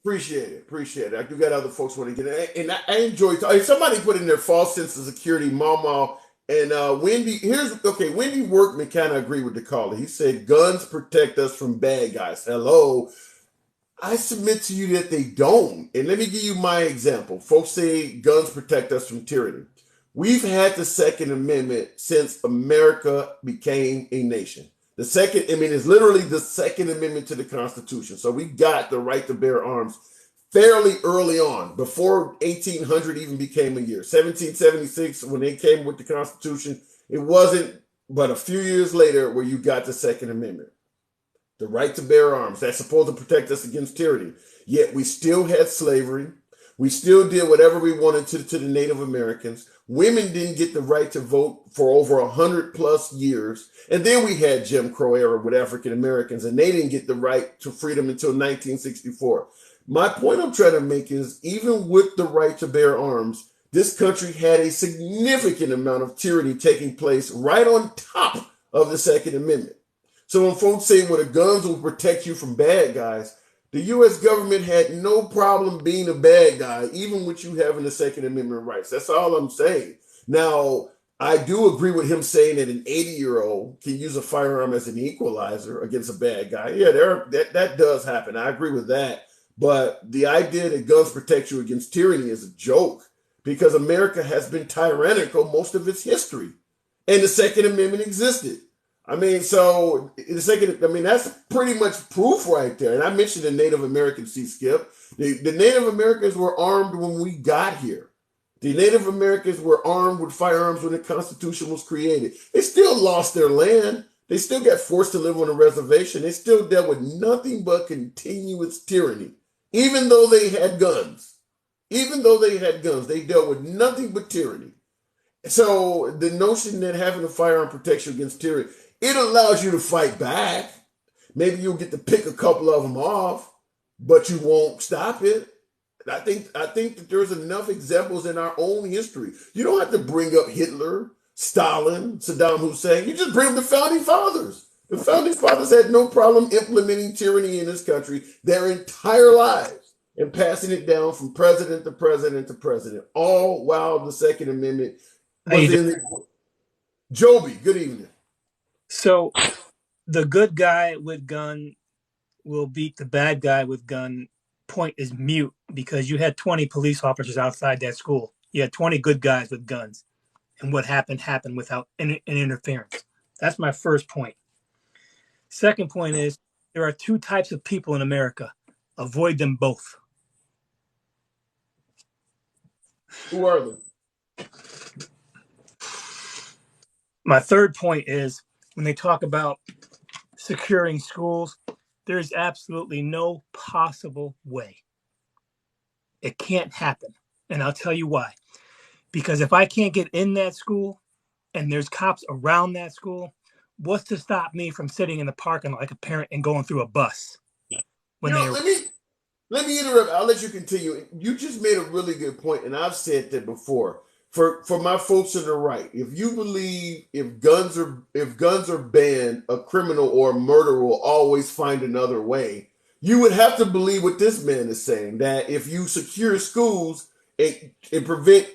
appreciate it. I do got other folks want to get it, and I enjoy. If somebody put in their false sense of security, Mama and Wendy. Wendy Workman kind of agree with the caller. He said guns protect us from bad guys. Hello, I submit to you that they don't. And let me give you my example. Folks say guns protect us from tyranny. We've had the Second Amendment since America became a nation. The second, I mean, it's literally the Second Amendment to the Constitution. So we got the right to bear arms fairly early on, before 1800 even became a year. 1776, when they came with the Constitution, it wasn't but a few years later where you got the Second Amendment, the right to bear arms. That's supposed to protect us against tyranny. Yet we still had slavery. We still did whatever we wanted to the Native Americans. Women didn't get the right to vote for over 100+ years. And then we had Jim Crow era with African Americans, and they didn't get the right to freedom until 1964. My point I'm trying to make is, even with the right to bear arms, this country had a significant amount of tyranny taking place right on top of the Second Amendment. So when folks say, well, the guns will protect you from bad guys, the U.S. government had no problem being a bad guy, even with you having the Second Amendment rights. That's all I'm saying. Now, I do agree with him saying that an 80-year-old can use a firearm as an equalizer against a bad guy. Yeah, that does happen. I agree with that. But the idea that guns protect you against tyranny is a joke, because America has been tyrannical most of its history, and the Second Amendment existed. I mean, so that's pretty much proof right there. And I mentioned the Native Americans, Skip. The Native Americans were armed when we got here. The Native Americans were armed with firearms when the Constitution was created. They still lost their land. They still got forced to live on a reservation. They still dealt with nothing but continuous tyranny, even though they had guns. Even though they had guns, they dealt with nothing but tyranny. So the notion that having a firearm protects you against tyranny, it allows you to fight back. Maybe you'll get to pick a couple of them off, but you won't stop it. I think that there's enough examples in our own history. You don't have to bring up Hitler, Stalin, Saddam Hussein. You just bring up the founding fathers. The founding fathers had no problem implementing tyranny in this country their entire lives and passing it down from president to president to president, all while the Second Amendment was in it. Joby, good evening. So the good guy with gun will beat the bad guy with gun. Point is mute, because you had 20 police officers outside that school. You had 20 good guys with guns. And what happened without an interference. That's my first point. Second point is, there are two types of people in America. Avoid them both. Who are they? My third point is, when they talk about securing schools, there's absolutely no possible way. It can't happen. And I'll tell you why. Because if I can't get in that school and there's cops around that school, what's to stop me from sitting in the parking lot like a parent and going through a bus? Let me interrupt. I'll let you continue. You just made a really good point, and I've said that before. For my folks on the right, if you believe if guns are banned, a criminal or a murderer will always find another way, you would have to believe what this man is saying, that if you secure schools and prevent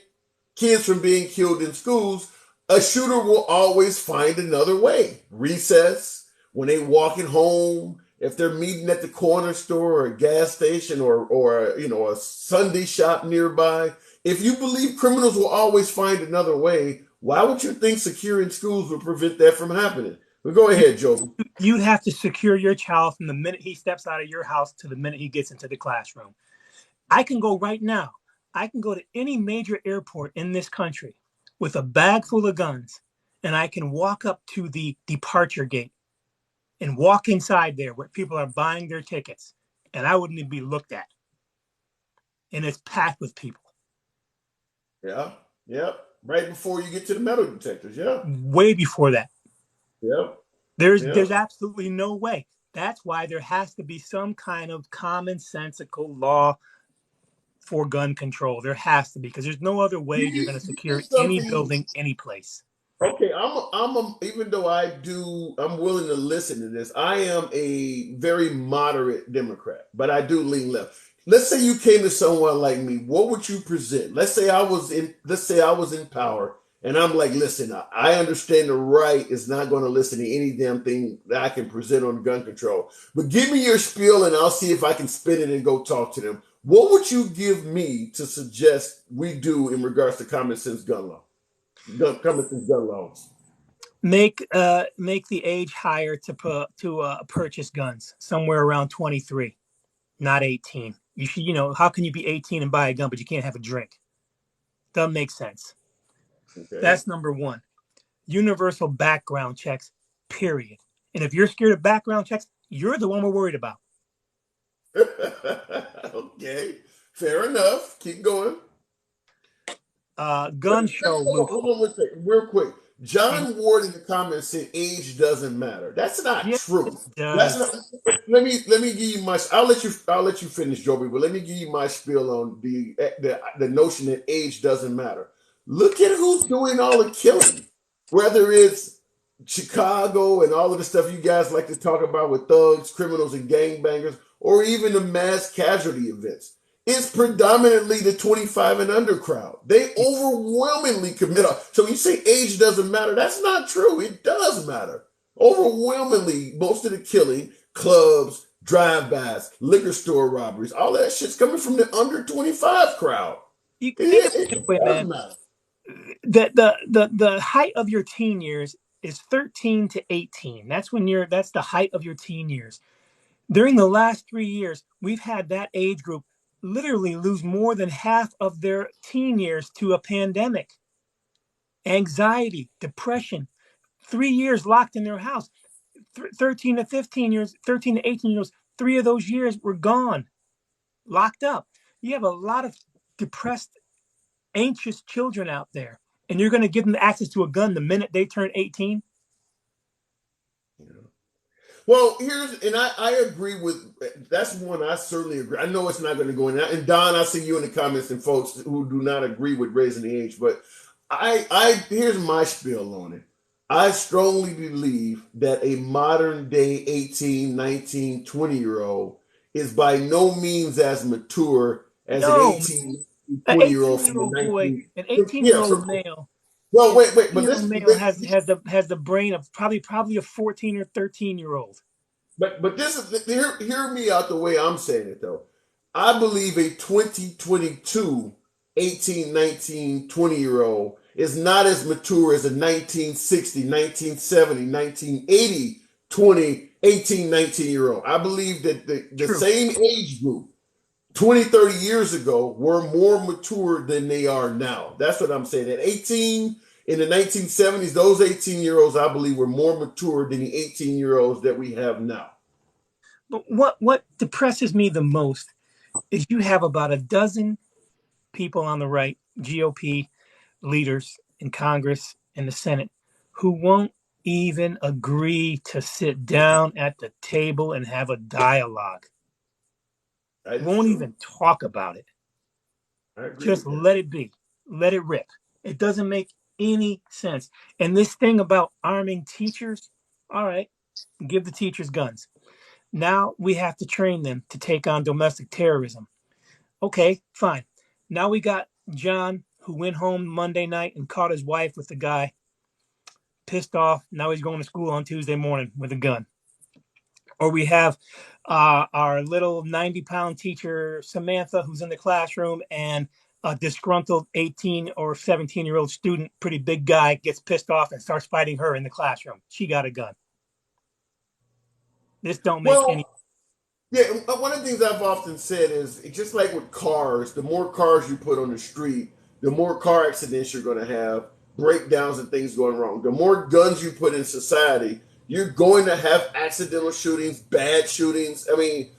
kids from being killed in schools, a shooter will always find another way. Recess, when they walking home, if they're meeting at the corner store or a gas station or a Sunday shop nearby. If you believe criminals will always find another way, why would you think securing schools would prevent that from happening? But go ahead, Joe. You'd have to secure your child from the minute he steps out of your house to the minute he gets into the classroom. I can go right now. I can go to any major airport in this country with a bag full of guns, and I can walk up to the departure gate and walk inside there where people are buying their tickets, and I wouldn't even be looked at. And it's packed with people. Yeah. Right before you get to the metal detectors. Yeah. Way before that. Yep. There's absolutely no way. That's why there has to be some kind of commonsensical law for gun control. There has to be, because there's no other way you're going to secure any building, any place. Okay, even though I'm willing to listen to this. I am a very moderate Democrat, but I do lean left. Let's say you came to someone like me. What would you present? Let's say I was in power And I'm like, listen, I understand the right is not going to listen to any damn thing that I can present on gun control. But give me your spiel and I'll see if I can spin it and go talk to them. What would you give me to suggest we do in regards to common sense gun law? Common sense gun laws. Make the age higher to purchase guns, somewhere around 23, not 18. You should, how can you be 18 and buy a gun, but you can't have a drink? Doesn't make sense. Okay. That's number one. Universal background checks, period. And if you're scared of background checks, you're the one we're worried about. Okay, fair enough. Keep going. Gun show. Hold on one second, real quick. John Ward in the comments said age doesn't matter. That's not true. That's not. Let me give you my. I'll let you finish, Joby. But let me give you my spiel on the notion that age doesn't matter. Look at who's doing all the killing, whether it's Chicago and all of the stuff you guys like to talk about with thugs, criminals, and gangbangers, or even the mass casualty events. It's predominantly the 25 and under crowd. They overwhelmingly commit. So when you say age doesn't matter, that's not true. It does matter. Overwhelmingly, most of the killing, clubs, drive-bys, liquor store robberies, all that shit's coming from the under 25 crowd. The height of your teen years is 13 to 18. That's the height of your teen years. During the last 3 years, we've had that age group literally lose more than half of their teen years to a pandemic. Anxiety, depression, 3 years locked in their house. 13 to 18 years, 3 of those years were gone, locked up. You have a lot of depressed, anxious children out there, and you're going to give them access to a gun the minute they turn 18? Well, I agree with, that's one I certainly agree. I know it's not going to go in. And Don, I see you in the comments and folks who do not agree with raising the age, but here's my spiel on it. I strongly believe that a modern day 18, 19, 20-year-old is by no means as mature as an 18, 20-year-old. An 18-year-old male. Well, wait, but this male has the brain of probably a 14 or 13-year-old. But this is hear me out the way I'm saying it though. I believe a 2022 18, 19, 20-year-old is not as mature as a 1960, 1970, 1980, 20, 18, 19-year-old. I believe that the same age group 20, 30 years ago were more mature than they are now. That's what I'm saying. At 18, in the 1970s, those 18-year-olds, I believe, were more mature than the 18-year-olds that we have now. But what depresses me the most is you have about a dozen people on the right, GOP leaders in Congress and the Senate, who won't even agree to sit down at the table and have a dialogue. Won't even talk about it. Just let it be. Let it rip. It doesn't make any sense. And this thing about arming teachers, all right, give the teachers guns. Now we have to train them to take on domestic terrorism. Okay, fine. Now we got John, who went home Monday night and caught his wife with the guy. Pissed off. Now he's going to school on Tuesday morning with a gun. Or we have our little 90-pound teacher, Samantha, who's in the classroom, and a disgruntled 18 or 17-year-old student, pretty big guy, gets pissed off and starts fighting her in the classroom. She got a gun. This don't make any. Yeah, one of the things I've often said is, just like with cars, the more cars you put on the street, the more car accidents you're going to have, breakdowns and things going wrong. The more guns you put in society, you're going to have accidental shootings, bad shootings. I mean,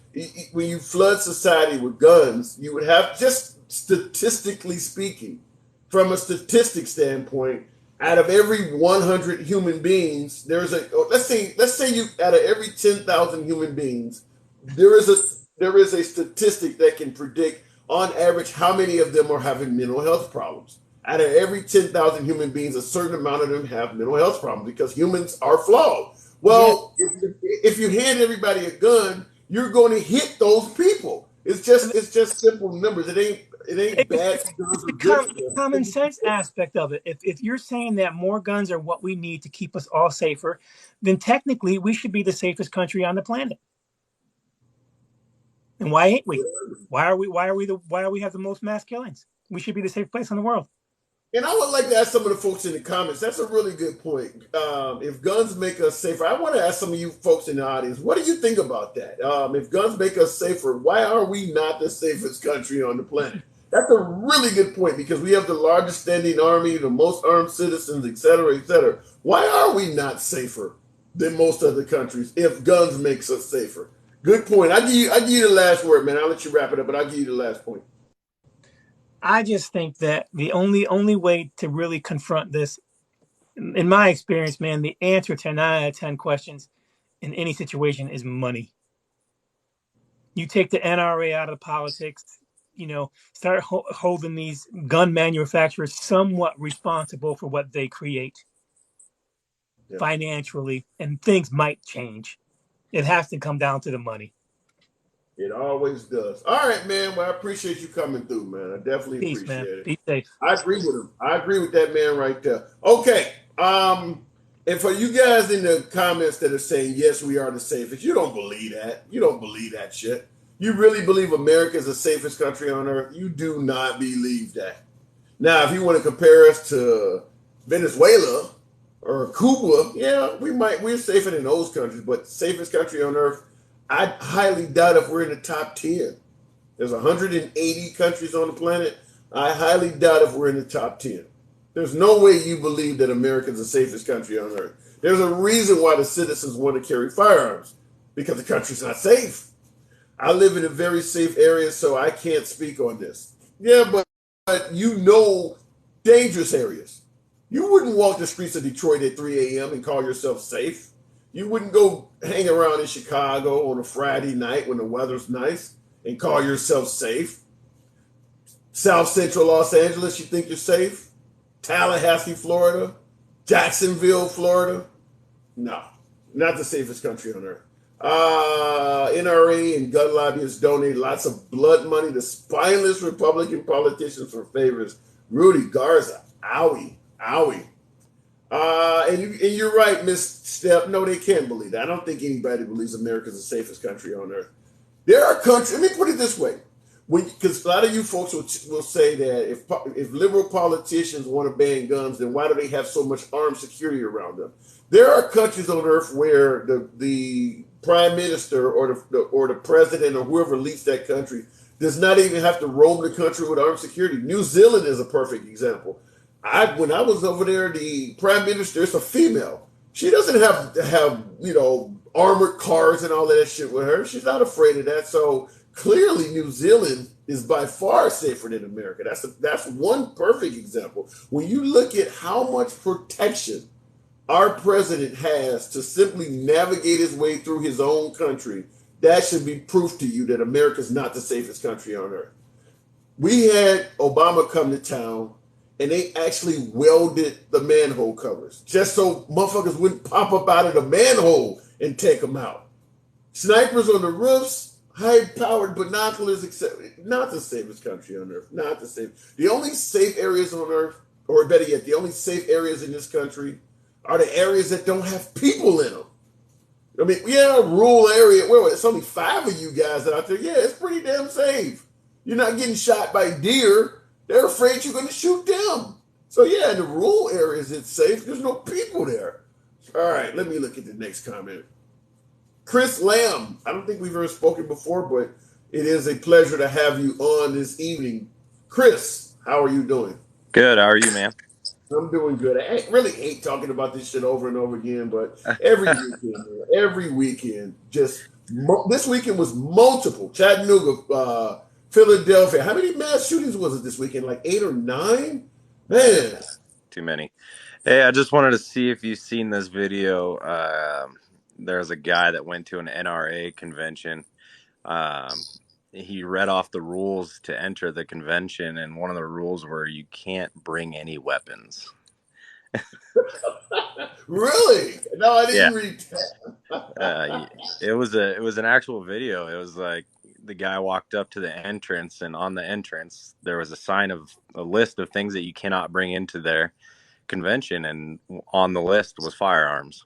when you flood society with guns, you would have, just statistically speaking, from a statistic standpoint, out of every 100 human beings, there's let's say you out of every 10,000 human beings, there is a statistic that can predict on average how many of them are having mental health problems. Out of every 10,000 human beings, a certain amount of them have mental health problems because humans are flawed. Well, if you hand everybody a gun, you're going to hit those people. It's just simple numbers. It ain't It ain't bad for guns or good for them. Common sense aspect of it. If you're saying that more guns are what we need to keep us all safer, then technically we should be the safest country on the planet. And why ain't we? Why are we have the most mass killings? We should be the safest place in the world. And I would like to ask some of the folks in the comments. That's a really good point. If guns make us safer, I want to ask some of you folks in the audience, what do you think about that? If guns make us safer, why are we not the safest country on the planet? That's a really good point because we have the largest standing army, the most armed citizens, et cetera, et cetera. Why are we not safer than most other countries if guns makes us safer? Good point. I give you the last word, man. I'll let you wrap it up, but I'll give you the last point. I just think that the only way to really confront this, in my experience, man, the answer to 9 out of 10 questions in any situation is money. You take the NRA out of politics, start holding these gun manufacturers somewhat responsible for what they create financially, and things might change. It has to come down to the money. It always does. All right, man. Well, I appreciate you coming through, man. I definitely Peace, appreciate man. it. Be safe. I agree with him. I agree with that man right there. Okay. And for you guys in the comments that are saying, yes, we are the safest, you don't believe that. You don't believe that shit. You really believe America is the safest country on earth? You do not believe that. Now, if you want to compare us to Venezuela or Cuba, yeah, we're safer than those countries, but safest country on earth, I highly doubt if we're in the top 10. There's 180 countries on the planet. I highly doubt if we're in the top 10. There's no way you believe that America is the safest country on earth. There's a reason why the citizens want to carry firearms, because the country's not safe. I live in a very safe area, so I can't speak on this. Yeah, but dangerous areas. You wouldn't walk the streets of Detroit at 3 a.m. and call yourself safe. You wouldn't go hang around in Chicago on a Friday night when the weather's nice and call yourself safe. South Central Los Angeles, you think you're safe? Tallahassee, Florida? Jacksonville, Florida? No, not the safest country on earth. NRA and gun lobbyists donate lots of blood money to spineless Republican politicians for favors. Rudy Garza, owie. And you're right, Miss Steph. No, they can't believe that. I don't think anybody believes America's the safest country on earth. There are countries. Let me put it this way: because a lot of you folks will say that if liberal politicians want to ban guns, then why do they have so much armed security around them? There are countries on earth where the prime minister or the president or whoever leads that country does not even have to roam the country with armed security. New Zealand is a perfect example. When I was over there, the prime minister is a female. She doesn't have to have, armored cars and all that shit with her. She's not afraid of that. So clearly New Zealand is by far safer than America. That's one perfect example. When you look at how much protection our president has to simply navigate his way through his own country, that should be proof to you that America is not the safest country on earth. We had Obama come to town, and they actually welded the manhole covers just so motherfuckers wouldn't pop up out of the manhole and take them out. Snipers on the roofs, high-powered binoculars, etc. Not the safest country on earth. Not the safe. The only safe areas on earth, or better yet, the only safe areas in this country are the areas that don't have people in them. I mean, yeah, rural area. Well, it's only 5 of you guys out there. Yeah, it's pretty damn safe. You're not getting shot by deer. They're afraid you're going to shoot them. So yeah, in the rural areas, it's safe. There's no people there. All right, let me look at the next comment. Chris Lamb. I don't think we've ever spoken before, but it is a pleasure to have you on this evening. Chris, how are you doing? Good. How are you, man? I'm doing good. I really hate talking about this shit over and over again, but every weekend, this weekend was multiple. Chattanooga, Philadelphia. How many mass shootings was it this weekend? Like 8 or 9? Man. Too many. Hey, I just wanted to see if you've seen this video. There's a guy that went to an NRA convention. He read off the rules to enter the convention, and one of the rules were you can't bring any weapons. Really? No, I didn't read that. It was an actual video. It was like the guy walked up to the entrance, and on the entrance there was a sign of a list of things that you cannot bring into their convention, and on the list was firearms.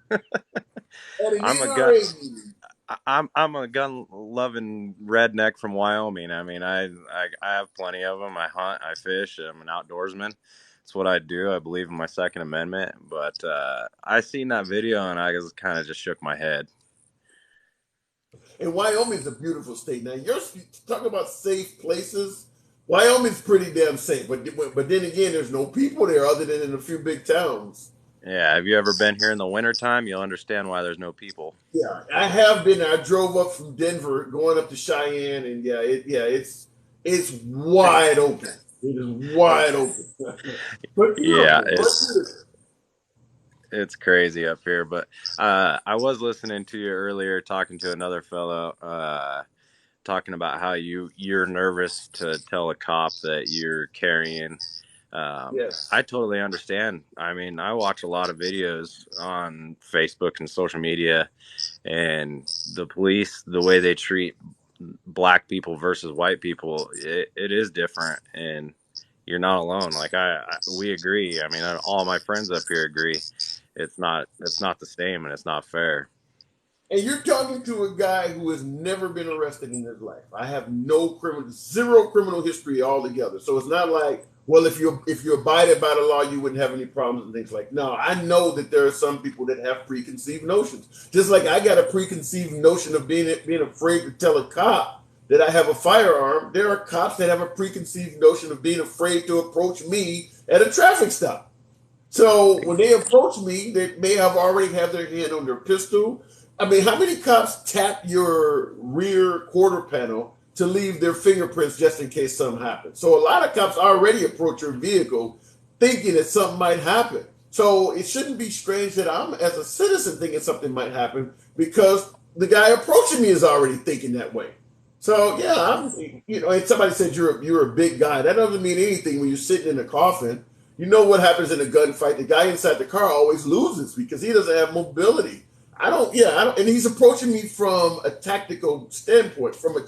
At an I'm a gun. NRA meeting. I'm a gun loving redneck from Wyoming. I mean, I have plenty of them. I hunt, I fish. I'm an outdoorsman. It's what I do. I believe in my Second Amendment. But I seen that video and I just kind of just shook my head. And Wyoming's a beautiful state. Now, you're talking about safe places. Wyoming's pretty damn safe, but then again, there's no people there other than in a few big towns. Yeah, have you ever been here in the wintertime? You'll understand why there's no people. Yeah, I have been. I drove up from Denver, going up to Cheyenne, and it's wide open. It is wide open. But Yeah, it's crazy up here. But I was listening to you earlier, talking to another fellow, talking about how you're nervous to tell a cop that you're carrying. yes. I totally understand. I mean, I watch a lot of videos on Facebook and social media, and the police, the way they treat black people versus white people, it is different, and you're not alone. Like we agree. I mean, all my friends up here agree. It's not the same, and it's not fair. And you're talking to a guy who has never been arrested in his life. I have zero criminal history altogether. So it's not like, well, if you abided by the law, you wouldn't have any problems and things like. No, I know that there are some people that have preconceived notions. Just like I got a preconceived notion of being afraid to tell a cop that I have a firearm. There are cops that have a preconceived notion of being afraid to approach me at a traffic stop. So when they approach me, they may have already have their hand on their pistol. I mean, how many cops tap your rear quarter panel to leave their fingerprints just in case something happens? So a lot of cops already approach your vehicle thinking that something might happen. So it shouldn't be strange that I'm, as a citizen, thinking something might happen because the guy approaching me is already thinking that way. So yeah, and somebody said you're a big guy. That doesn't mean anything when you're sitting in a coffin. You know what happens in a gunfight? The guy inside the car always loses because he doesn't have mobility. I don't, and he's approaching me from a tactical standpoint, standpoint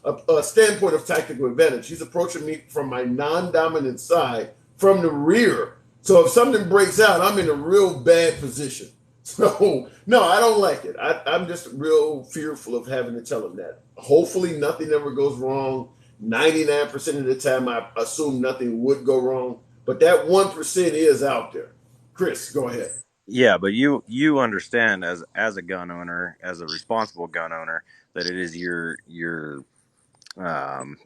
of tactical advantage. He's approaching me from my non-dominant side, from the rear. So if something breaks out, I'm in a real bad position. So no, I don't like it. I'm just real fearful of having to tell him that. Hopefully, nothing ever goes wrong. 99% of the time, I assume nothing would go wrong, but that 1% is out there. Chris, go ahead. Yeah, but you understand as a gun owner, as a responsible gun owner, that it is your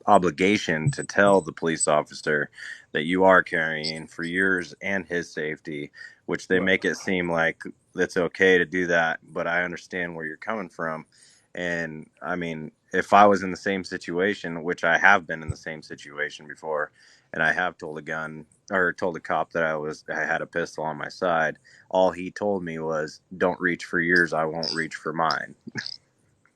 obligation to tell the police officer that you are carrying for yours and his safety, which they make it seem like it's okay to do that. But I understand where you're coming from. And I mean, if I was in the same situation, which I have been in the same situation before, and I have told a cop that I had a pistol on my side, all he told me was, "Don't reach for yours, I won't reach for mine."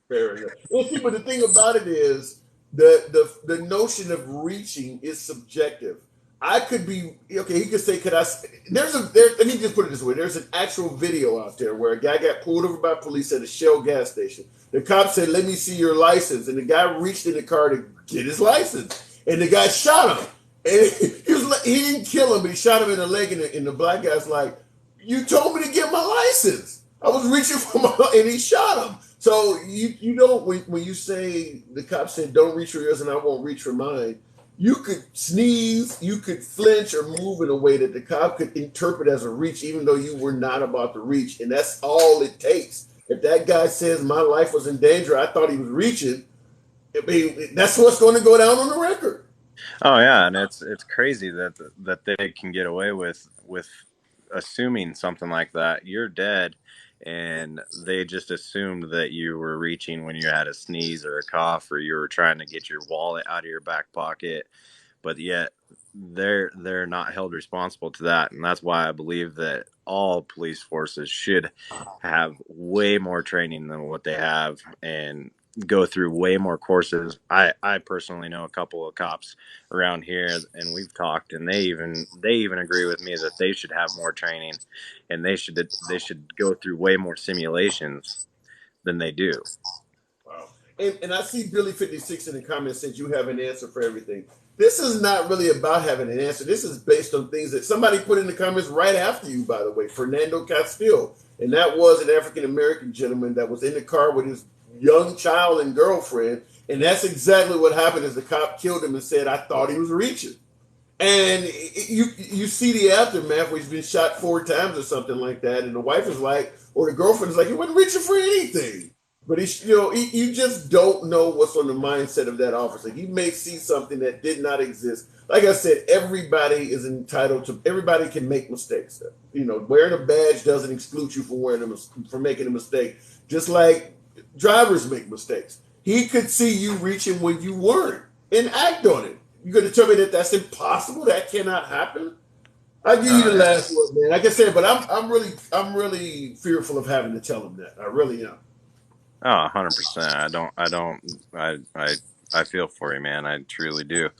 Fair enough. Well, see, but the thing about it is the notion of reaching is subjective. I could be okay. He could say, "Could I?" Let me just put it this way: there's an actual video out there where a guy got pulled over by police at a Shell gas station. The cop said, "Let me see your license," and the guy reached in the car to get his license, and the guy shot him. And he didn't kill him, but he shot him in the leg, and the black guy's like, "You told me to get my license. I was reaching for my," and he shot him. So you don't when you say the cop said, "Don't reach for yours and I won't reach for mine," you could sneeze, you could flinch or move in a way that the cop could interpret as a reach, even though you were not about to reach, and that's all it takes. If that guy says my life was in danger, I thought he was reaching. I mean, that's what's going to go down on the record. Oh yeah, and it's crazy that they can get away with assuming something like that. You're dead, and they just assumed that you were reaching when you had a sneeze or a cough, or you were trying to get your wallet out of your back pocket, but yet they're not held responsible to that. And that's why I believe that all police forces should have way more training than what they have, and go through way more courses. I personally know a couple of cops around here, and we've talked, and they even agree with me that they should have more training, and they should go through way more simulations than they do. and I see Billy 56 in the comments said you have an answer for everything. This is not really about having an answer. This is based on things that somebody put in the comments right after you, by the way, Fernando Castillo. And that was an African American gentleman that was in the car with his young child and girlfriend. And that's exactly what happened as the cop killed him and said, I thought he was reaching. And you see the aftermath where he's been shot 4 times or something like that. And the wife is like, or the girlfriend is like, he wasn't reaching for anything. But you just don't know what's on the mindset of that officer. He may see something that did not exist. Like I said, everybody is entitled to. Everybody can make mistakes. Wearing a badge doesn't exclude you from making a mistake. Just like drivers make mistakes. He could see you reaching when you weren't and act on it. You're going to tell me that that's impossible? That cannot happen? I'll give you the last word, man. Like I said, but I'm really fearful of having to tell him that. I really am. Oh, 100%. I feel for you, man. I truly do.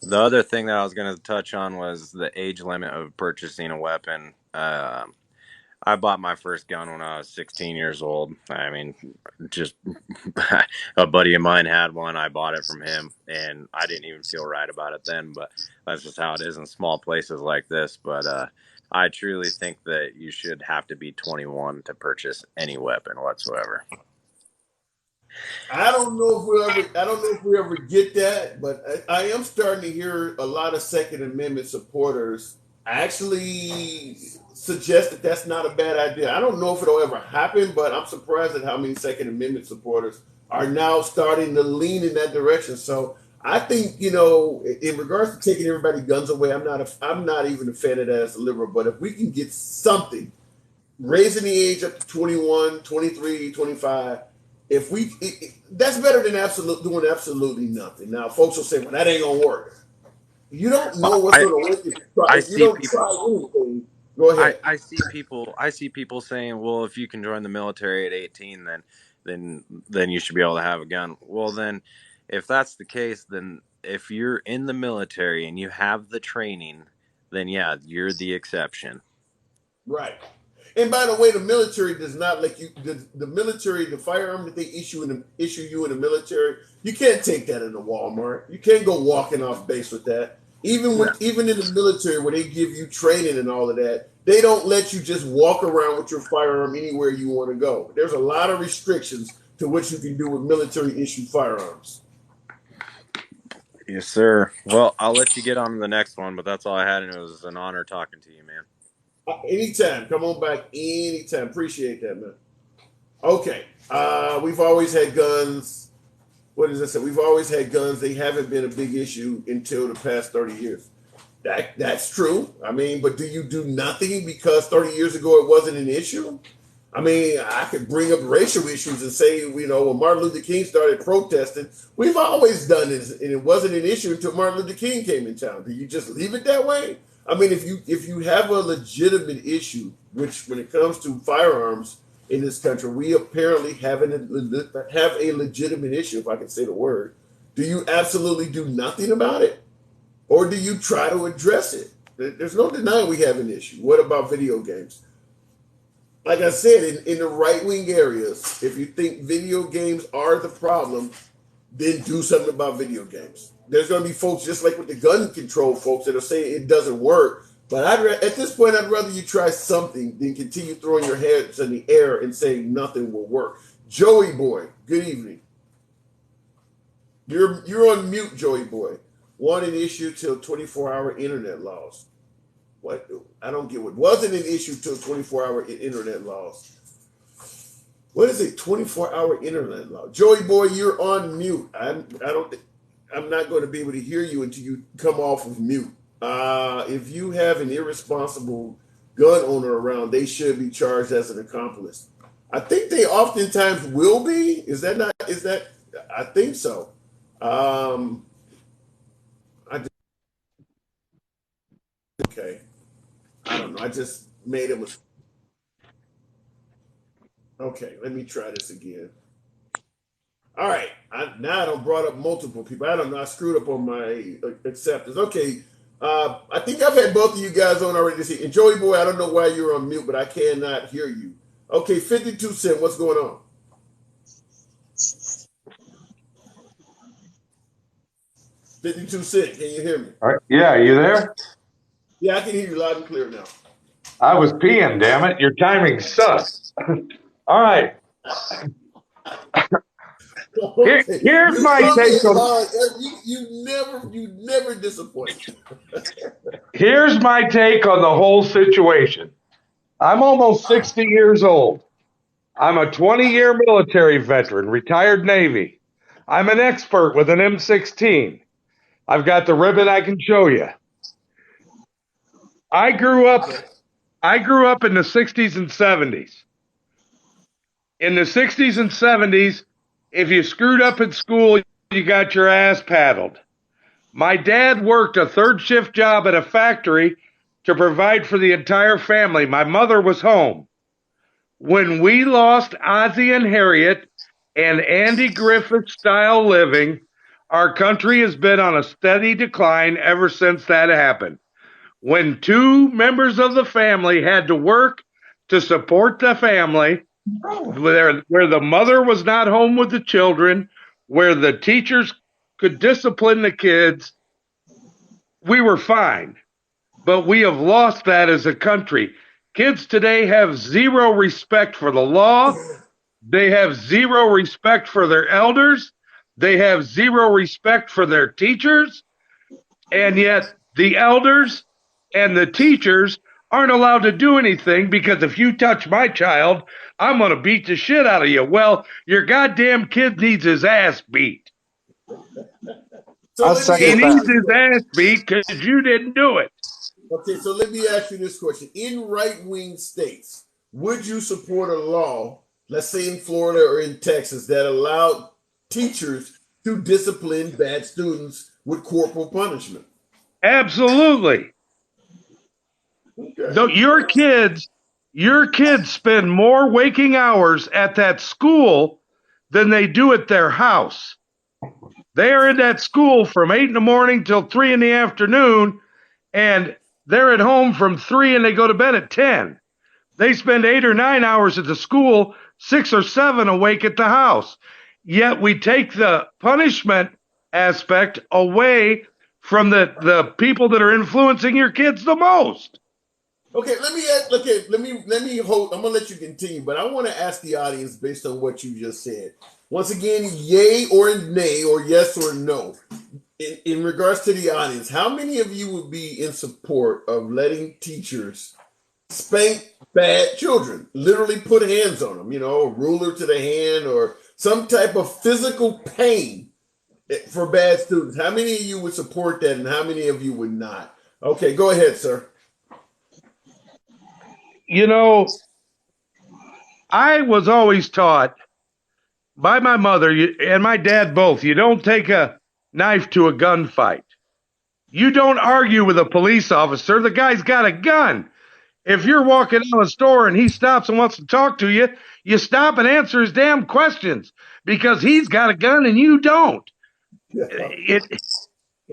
The other thing that I was going to touch on was the age limit of purchasing a weapon. I bought my first gun when I was 16 years old. I mean, just a buddy of mine had one. I bought it from him, and I didn't even feel right about it then, but that's just how it is in small places like this. But I truly think that you should have to be 21 to purchase any weapon whatsoever. I don't know if we ever get that, but I am starting to hear a lot of Second Amendment supporters actually suggest that that's not a bad idea. I don't know if it'll ever happen, but I'm surprised at how many Second Amendment supporters are now starting to lean in that direction. So I think, in regards to taking everybody guns away, I'm not even a fan of that as a liberal, but if we can get something, raising the age up to 21, 23, 25, that's better than doing absolutely nothing. Now, folks will say, well, that ain't going to work. You don't know what's going to work if you don't try anything. Go ahead. I see people saying, well, if you can join the military at 18, then you should be able to have a gun. Well, then if that's the case, then if you're in the military and you have the training, then yeah, you're the exception. Right. And by the way, the military does not let you. The military, the firearm that they issue you in the military, you can't take that into Walmart. You can't go walking off base with that. Even in the military, where they give you training and all of that, they don't let you just walk around with your firearm anywhere you want to go. There's a lot of restrictions to what you can do with military issued firearms. Yes, sir. Well, I'll let you get on to the next one, but that's all I had, and it was an honor talking to you, man. Anytime. Come on back anytime. Appreciate that, man. Okay. We've always had guns. What does it say? We've always had guns. They haven't been a big issue until the past 30 years. That's true. I mean, but do you do nothing because 30 years ago it wasn't an issue? I mean, I could bring up racial issues and say, when Martin Luther King started protesting, we've always done this, and it wasn't an issue until Martin Luther King came in town. Do you just leave it that way? I mean, if you have a legitimate issue, which when it comes to firearms in this country, we apparently have a legitimate issue, if I can say the word. Do you absolutely do nothing about it? Or do you try to address it? There's no denying we have an issue. What about video games? Like I said, in the right-wing areas, if you think video games are the problem, then do something about video games. There's going to be folks just like with the gun control folks that'll say it doesn't work. But at this point, I'd rather you try something than continue throwing your heads in the air and saying nothing will work. Joey Boy, good evening. You're on mute, Joey Boy. Want an issue till 24-hour internet laws. What? I don't get what wasn't an issue till 24-hour internet laws. What is it? 24-hour internet law. Joey Boy, you're on mute. I'm not going to be able to hear you until you come off of mute. If you have an irresponsible gun owner around, they should be charged as an accomplice. I think they oftentimes will be. I think so. Okay. I don't know. I just made a mistake. Okay, let me try this again. All right. Now I don't brought up multiple people. I don't know. I screwed up on my acceptance. Okay. I think I've had both of you guys on already this evening. And Joey Boy, I don't know why you're on mute, but I cannot hear you. Okay, 52 Cent, what's going on? 52 Cent, can you hear me? All right. Yeah, you there? Yeah, I can hear you loud and clear now. I was peeing, damn it. Your timing sucks. All right. Okay. Here's You my come take in on hard. You never disappoint. here's my take on the whole situation. I'm almost 60 years old. I'm a 20-year military veteran, retired Navy. I'm an expert with an M16. I've got the ribbon I can show you. I grew up in the 60s and 70s. In the 60s and 70s, if you screwed up at school, you got your ass paddled. My dad worked a third shift job at a factory to provide for the entire family. My mother was home. When we lost Ozzie and Harriet and Andy Griffith style living, our country has been on a steady decline ever since that happened. When two members of the family had to work to support the family, where the mother was not home with the children, where the teachers could discipline the kids, we were fine. But we have lost that as a country. Kids today have zero respect for the law. They have zero respect for their elders. They have zero respect for their teachers. And yet the elders and the teachers aren't allowed to do anything because if you touch my child, I'm going to beat the shit out of you. Well, your goddamn kid needs his ass beat. So He needs his ass beat because you didn't do it. Okay, so let me ask you this question. In right-wing states, would you support a law, let's say in Florida or in Texas, that allowed teachers to discipline bad students with corporal punishment? Absolutely. Okay. So your kids spend more waking hours at that school than they do at their house. They are in that school from 8 in the morning till 3 in the afternoon, and they're at home from 3 and they go to bed at 10. They spend 8 or 9 hours at the school, 6 or 7 awake at the house. Yet we take the punishment aspect away from the people that are influencing your kids the most. Okay, let me hold. I'm gonna let you continue, but I want to ask the audience based on what you just said. Once again, yay or nay, or yes or no. In regards to the audience, how many of you would be in support of letting teachers spank bad children? Literally put hands on them, a ruler to the hand or some type of physical pain for bad students. How many of you would support that and how many of you would not? Okay, go ahead, sir. I was always taught by my mother and my dad both, you don't take a knife to a gunfight. You don't argue with a police officer. The guy's got a gun. If you're walking out of a store and he stops and wants to talk to you, you stop and answer his damn questions because he's got a gun and you don't.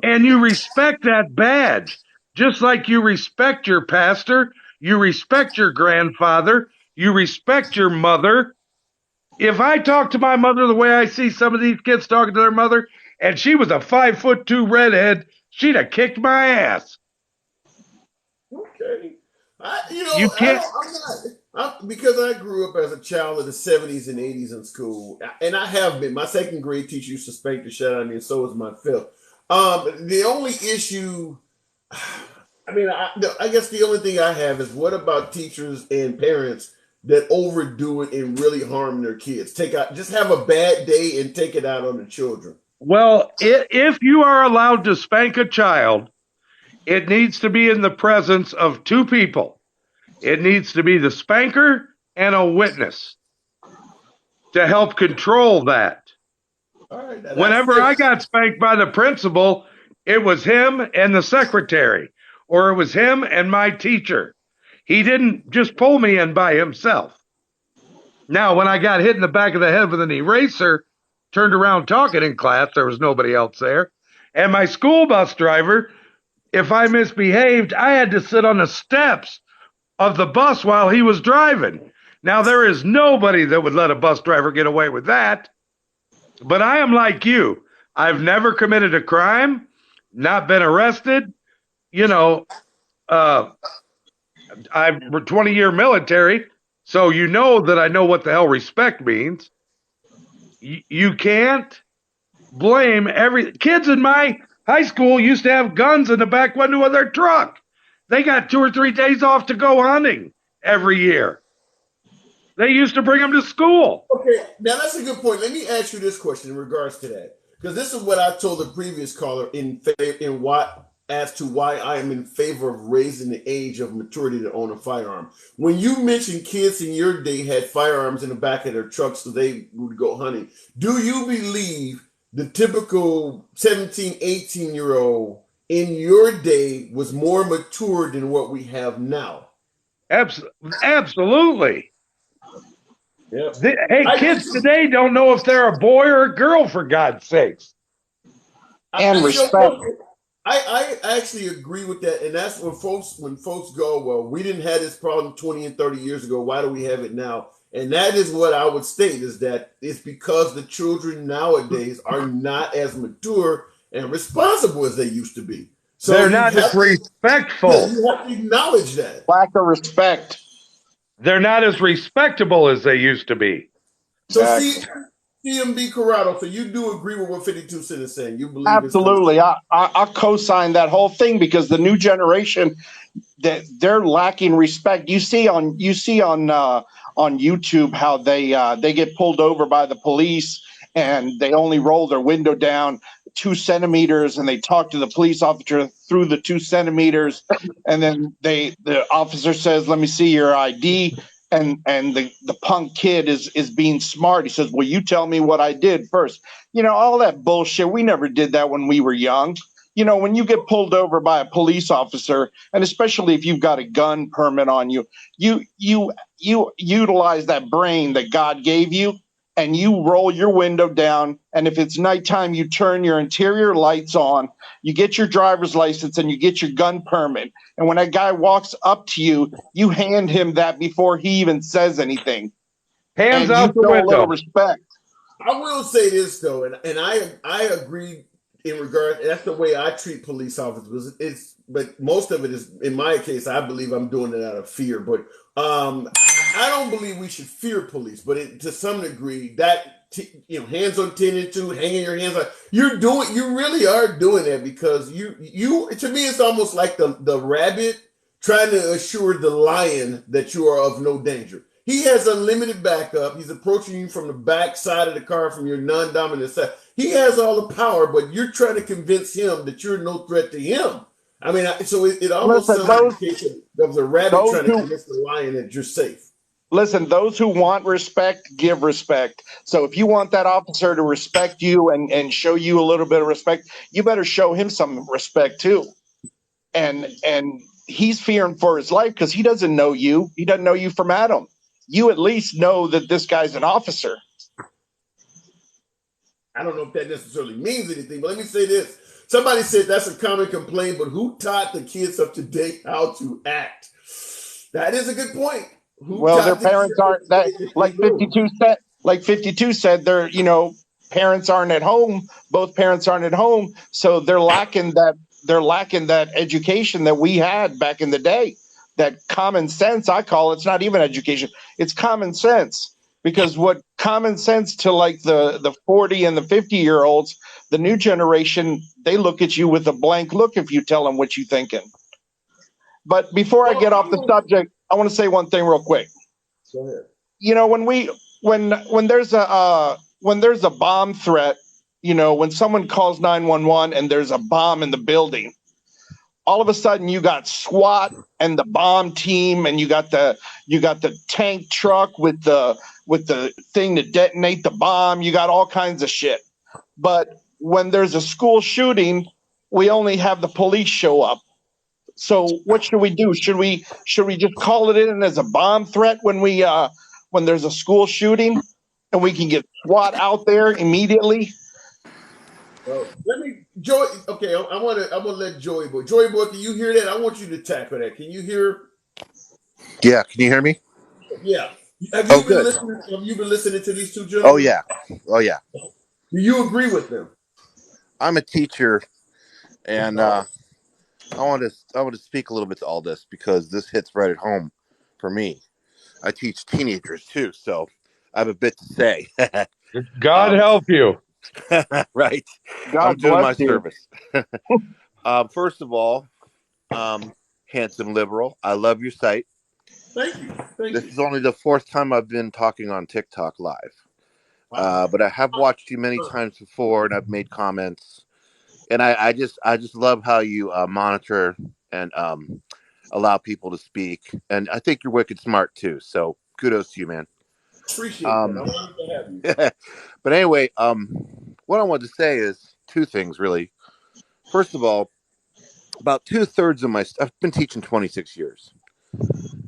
And you respect that badge, just like you respect your pastor, you respect your grandfather, you respect your mother. If I talk to my mother the way I see some of these kids talking to their mother, and she was a 5'2" redhead, she'd have kicked my ass. Okay. You can't. Because I grew up as a child of the 70s and 80s in school, and I have been. My second grade teacher used to spank the shit out of me, and so was my fifth. The only issue, I guess the only thing I have is what about teachers and parents that overdo it and really harm their kids? Just have a bad day and take it out on the children. Well, if you are allowed to spank a child, it needs to be in the presence of two people. It needs to be the spanker and a witness to help control that. All right, whenever I got spanked by the principal, it was him and the secretary, or it was him and my teacher. He didn't just pull me in by himself. Now, when I got hit in the back of the head with an eraser, turned around talking in class, there was nobody else there. And my school bus driver, if I misbehaved, I had to sit on the steps of the bus while he was driving. Now, there is nobody that would let a bus driver get away with that. But I am like you. I've never committed a crime. not been arrested. You know, I'm 20-year military, so you know that I know what the hell respect means. You can't blame kids in my high school used to have guns in the back window of their truck. They got 2 or 3 days off to go hunting every year. They used to bring them to school. Okay, now that's a good point. Let me ask you this question in regards to that, because this is what I told the previous caller as to why I am in favor of raising the age of maturity to own a firearm. When you mentioned kids in your day had firearms in the back of their trucks so they would go hunting, do you believe the typical 17, 18-year-old in your day was more mature than what we have now? Absolutely. Yep. Hey, kids today don't know if they're a boy or a girl, for God's sakes. And respect. I actually agree with that, and that's when folks go, well, we didn't have this problem 20 and 30 years ago. Why do we have it now? And that is what I would state, is that it's because the children nowadays are not as mature and responsible as they used to be. So they're not as respectful. You have to acknowledge that. Lack of respect. They're not as respectable as they used to be. So CMB Corrado, so you do agree with what 52 Cent is saying? You believe absolutely? I co-sign that whole thing, because the new generation, that they're lacking respect. You see on YouTube how they get pulled over by the police and they only roll their window down 2 centimeters, and they talk to the police officer through the 2 centimeters, and then the officer says, "Let me see your ID." And the punk kid is being smart. He says, "Well, you tell me what I did first." All that bullshit. We never did that when we were young. When you get pulled over by a police officer, and especially if you've got a gun permit on you, you utilize that brain that God gave you, and you roll your window down. And if it's nighttime, you turn your interior lights on, you get your driver's license, and you get your gun permit. And when that guy walks up to you, you hand him that before he even says anything. Hands out the window. A little respect. I will say this though, and I agree in regard. That's the way I treat police officers. But most of it is, in my case, I believe I'm doing it out of fear. But I don't believe we should fear police. But to some degree, that hands on 10 and 2, hanging your hands on, you really are doing that, because you to me, it's almost like the rabbit trying to assure the lion that you are of no danger. He has unlimited backup. He's approaching you from the back side of the car, from your non-dominant side. He has all the power, but you're trying to convince him that you're no threat to him. I mean, so it almost sounds like a case of the rabbit trying to convince the lion that you're safe. Listen, those who want respect, give respect. So if you want that officer to respect you and show you a little bit of respect, you better show him some respect too. And he's fearing for his life, because he doesn't know you. He doesn't know you from Adam. You at least know that this guy's an officer. I don't know if that necessarily means anything, but let me say this. Somebody said that's a common complaint, but who taught the kids of today how to act? That is a good point. Their parents aren't that, like 52 said. Like 52 said, parents aren't at home. Both parents aren't at home, so they're lacking that education that we had back in the day. That common sense, I call it. It's not even education. It's common sense. Because what common sense to like the 40 and the 50-year-olds, the new generation, they look at you with a blank look if you tell them what you're thinking. But before I get off the subject, I want to say one thing real quick. Go ahead. When there's a bomb threat, when someone calls 911 and there's a bomb in the building, all of a sudden you got SWAT and the bomb team, and you got the tank truck with the thing to detonate the bomb. You got all kinds of shit. But when there's a school shooting, we only have the police show up. So what should we do? Should we just call it in as a bomb threat when there's a school shooting, and we can get SWAT out there immediately? Joey. Okay, I want to let Joey Boy. Joey Boy, can you hear that? I want you to tackle that. Can you hear? Yeah, can you hear me? Yeah. Have you been listening to these two gentlemen? Oh yeah. Do you agree with them? I'm a teacher, And I want to speak a little bit to all this because this hits right at home for me. I teach teenagers too, so I have a bit to say. God help you. Right, I'm God doing bless my you. service. First of all, handsome liberal, I love your site. Thank you. Thank This you. is only the fourth time I've been talking on TikTok live, Wow. but I have watched you many times before, and I've made comments. And I just love how you monitor and allow people to speak. And I think you're wicked smart too. So kudos to you, man. Appreciate that. I'm honored to have you. But anyway, what I wanted to say is two things really. First of all, about 2/3 of my I've been teaching 26 years.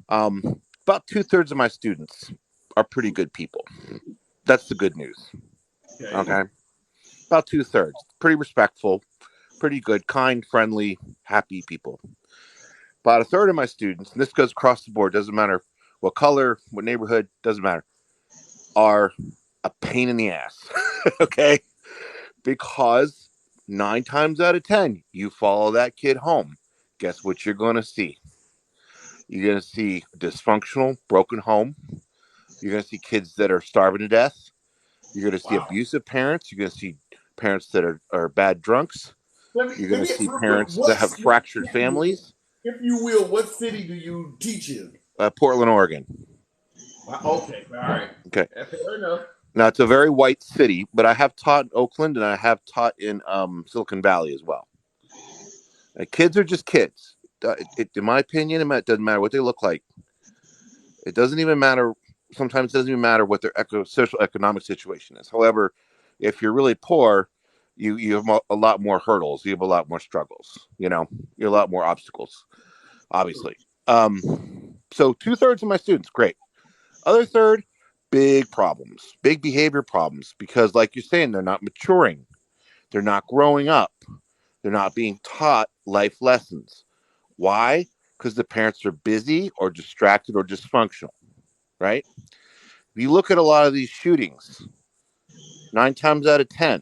About 2/3 of my students are pretty good people. That's the good news. Okay, about 2/3, pretty respectful, pretty good, kind, friendly, happy people. About a third of my students, and this goes across the board, doesn't matter what color, what neighborhood, doesn't matter, are a pain in the ass. Okay, because 9 times out of 10, you follow that kid home. Guess what you're going to see? You're going to see a dysfunctional, broken home. You're going to see kids that are starving to death. You're going to see abusive parents. You're going to see parents that are bad drunks. You're going to see parents that have fractured families. If you will, what city do you teach in? Portland, Oregon. Okay, all right. Okay. Fair enough. Now, it's a very white city, but I have taught in Oakland and I have taught in Silicon Valley as well. Kids are just kids. In my opinion, it doesn't matter what they look like. It doesn't even matter. Sometimes it doesn't even matter what their social economic situation is. However, if you're really poor, you have a lot more hurdles. You have a lot more struggles. You have a lot more obstacles, obviously. So 2/3 of my students, great. Other third, big problems, big behavior problems, because like you're saying, they're not maturing. They're not growing up. They're not being taught life lessons. Why? Because the parents are busy or distracted or dysfunctional, right? If you look at a lot of these shootings, 9 times out of 10,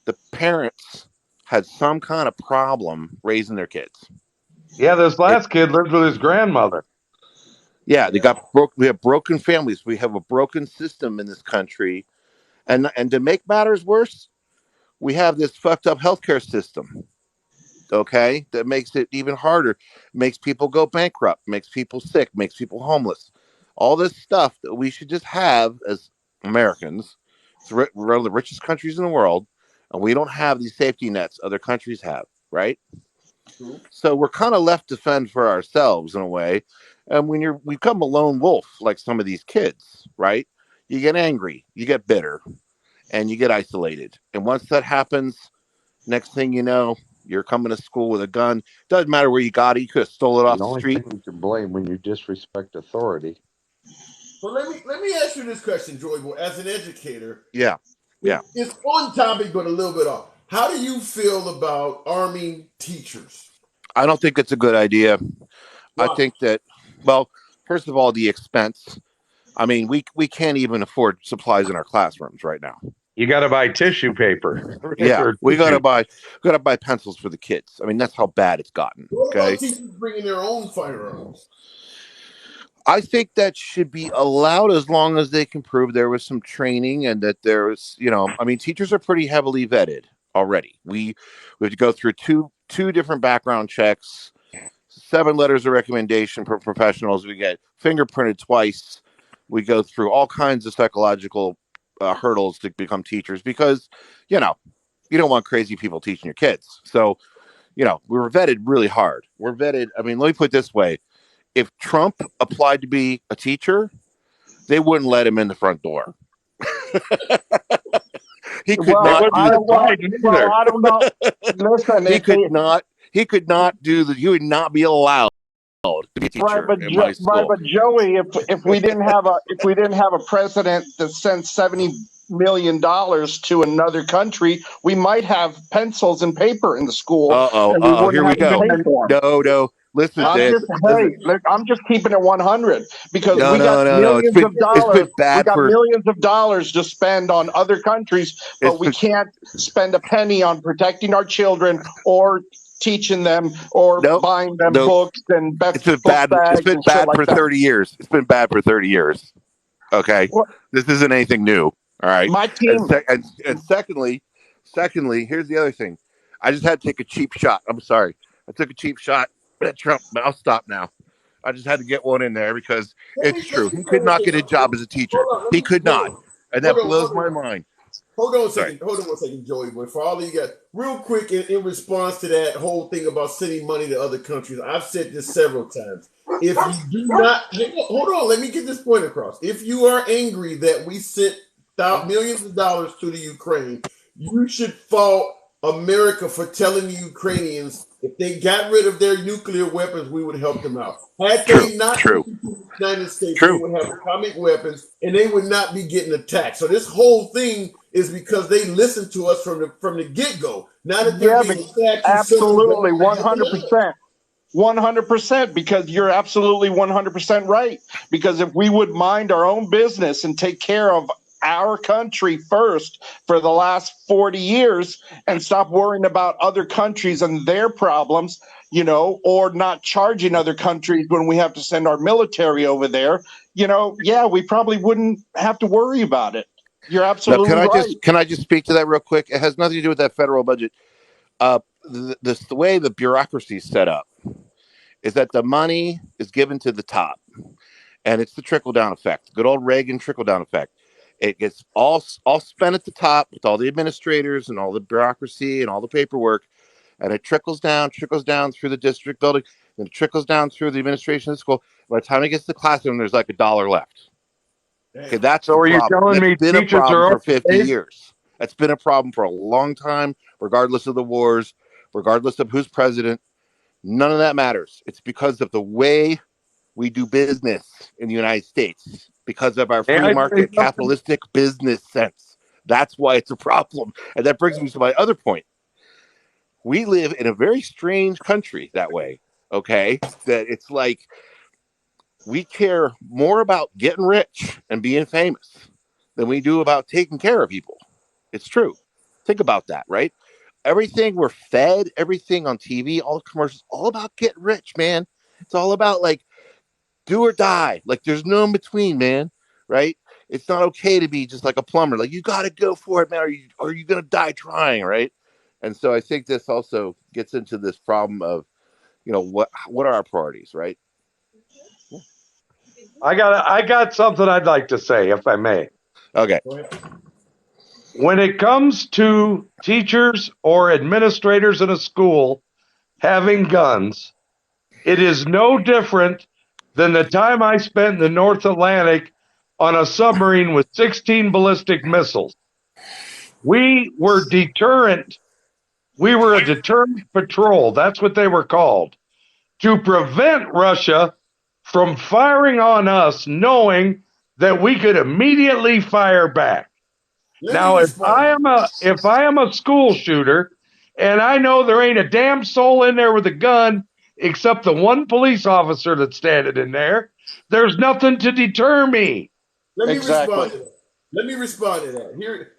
the parents had some kind of problem raising their kids. Yeah, this last kid lived with his grandmother. Yeah, they got broke. We have broken families. We have a broken system in this country, and to make matters worse, we have this fucked up healthcare system. Okay, that makes it even harder. Makes people go bankrupt. Makes people sick. Makes people homeless. All this stuff that we should just have as Americans. It's one of the richest countries in the world, and we don't have these safety nets other countries have. Right. So we're kind of left to fend for ourselves in a way. And when you become a lone wolf, like some of these kids, right, you get angry, you get bitter, and you get isolated. And once that happens, next thing you know, you're coming to school with a gun. Doesn't matter where you got it. You could have stole it off The the only street. thing you can blame when you disrespect authority. Well, let me ask you this question, Joy Boy, as an educator. Yeah. It's on topic, but a little bit off. How do you feel about arming teachers? I don't think it's a good idea. Why? I think that, well, first of all, the expense. I mean, we can't even afford supplies in our classrooms right now. You got to buy tissue paper. Yeah, we gotta buy pencils for the kids. I mean, that's how bad it's gotten. What Okay, about teachers bringing their own firearms? I think that should be allowed as long as they can prove there was some training and that there was, I mean, teachers are pretty heavily vetted already. We have to go through two different background checks, 7 letters of recommendation for professionals. We get fingerprinted twice. We go through all kinds of psychological hurdles to become teachers because, you don't want crazy people teaching your kids. So, we were vetted really hard. We're vetted. I mean, let me put it this way. If Trump applied to be a teacher, they wouldn't let him in the front door. He could not do the I don't know. Listen, he would not be allowed to be a teacher in my school. Right, but Joey, if we didn't have a president that sent $70 million to another country, we might have pencils and paper in the school. Here we go. Listen, I'm Dick. just I'm just keeping it 100 because No, we got no, no, no. millions of It's dollars. been We bad got for. millions of dollars to spend on other countries, It's but we been can't spend a penny on protecting our children or teaching them or nope, buying them nope. books and It's been book bad. It's bags been and shit bad like for that. 30 years. It's been bad for 30 years. Okay, Well, this isn't anything new. All right, my and team. secondly, here's the other thing. I just had to take a cheap shot. I'm sorry. I took a cheap shot at Trump, but I'll stop now. I just had to get one in there because it's let true. me He could throw this not in. get a job as a teacher. Hold on, let He me could not, and that blows hold my on. mind. Hold on a Sorry. second. Hold on one second, Joey. But for all of you guys, real quick, in response to that whole thing about sending money to other countries, I've said this several times. If you do not, hold on, let me get this point across. If you are angry that we sent millions of dollars to the Ukraine, you should fault America for telling the Ukrainians if they got rid of their nuclear weapons, we would help them out. Had True. they not True. listened to the United States, they True. would have atomic weapons and they would not be getting attacked. So this whole thing is because they listened to us from the get go. Now that they're Yeah, being attacked, you send them absolutely, back to help them out. 100%. 100%, because you're absolutely 100% right. Because if we would mind our own business and take care of our country first for the last 40 years and stop worrying about other countries and their problems, or not charging other countries when we have to send our military over there, yeah, we probably wouldn't have to worry about it. You're Now, absolutely right. can I just speak to that real quick? It has nothing to do with that federal budget. The way the bureaucracy is set up is that the money is given to the top, and it's the trickle down effect. Good old Reagan trickle down effect. It gets all spent at the top with all the administrators and all the bureaucracy and all the paperwork, and it trickles down through the district building, and it trickles down through the administration of the school. By the time it gets to the classroom, there's like $1 left. Okay, that's So the are you problem. telling That's me been a teachers problem are for 50 overpaid? years. That's been a problem for a long time, regardless of the wars, regardless of who's president. None of that matters. It's because of the way we do business in the United States, because of our May free I say market something? capitalistic business sense. That's why it's a problem. And that brings me to my other point. We live in a very strange country that way, okay? That it's like we care more about getting rich and being famous than we do about taking care of people. It's true. Think about that, right? Everything we're fed, everything on TV, all the commercials, all about getting rich, man. It's all about like do or die. Like there's no in between, man. Right? It's not okay to be just like a plumber. Like you got to go for it, man. Or are you gonna die trying? Right? And so I think this also gets into this problem of what are our priorities, right? I got something I'd like to say, if I may. Okay. When it comes to teachers or administrators in a school having guns, it is no different than the time I spent in the North Atlantic on a submarine with 16 ballistic missiles. We were deterrent. We were a deterrent patrol. That's what they were called, to prevent Russia from firing on us, knowing that we could immediately fire back. Now, if I am a school shooter and I know there ain't a damn soul in there with a gun except the one police officer that's standing in there, there's nothing to deter me. Let me respond to that. Here,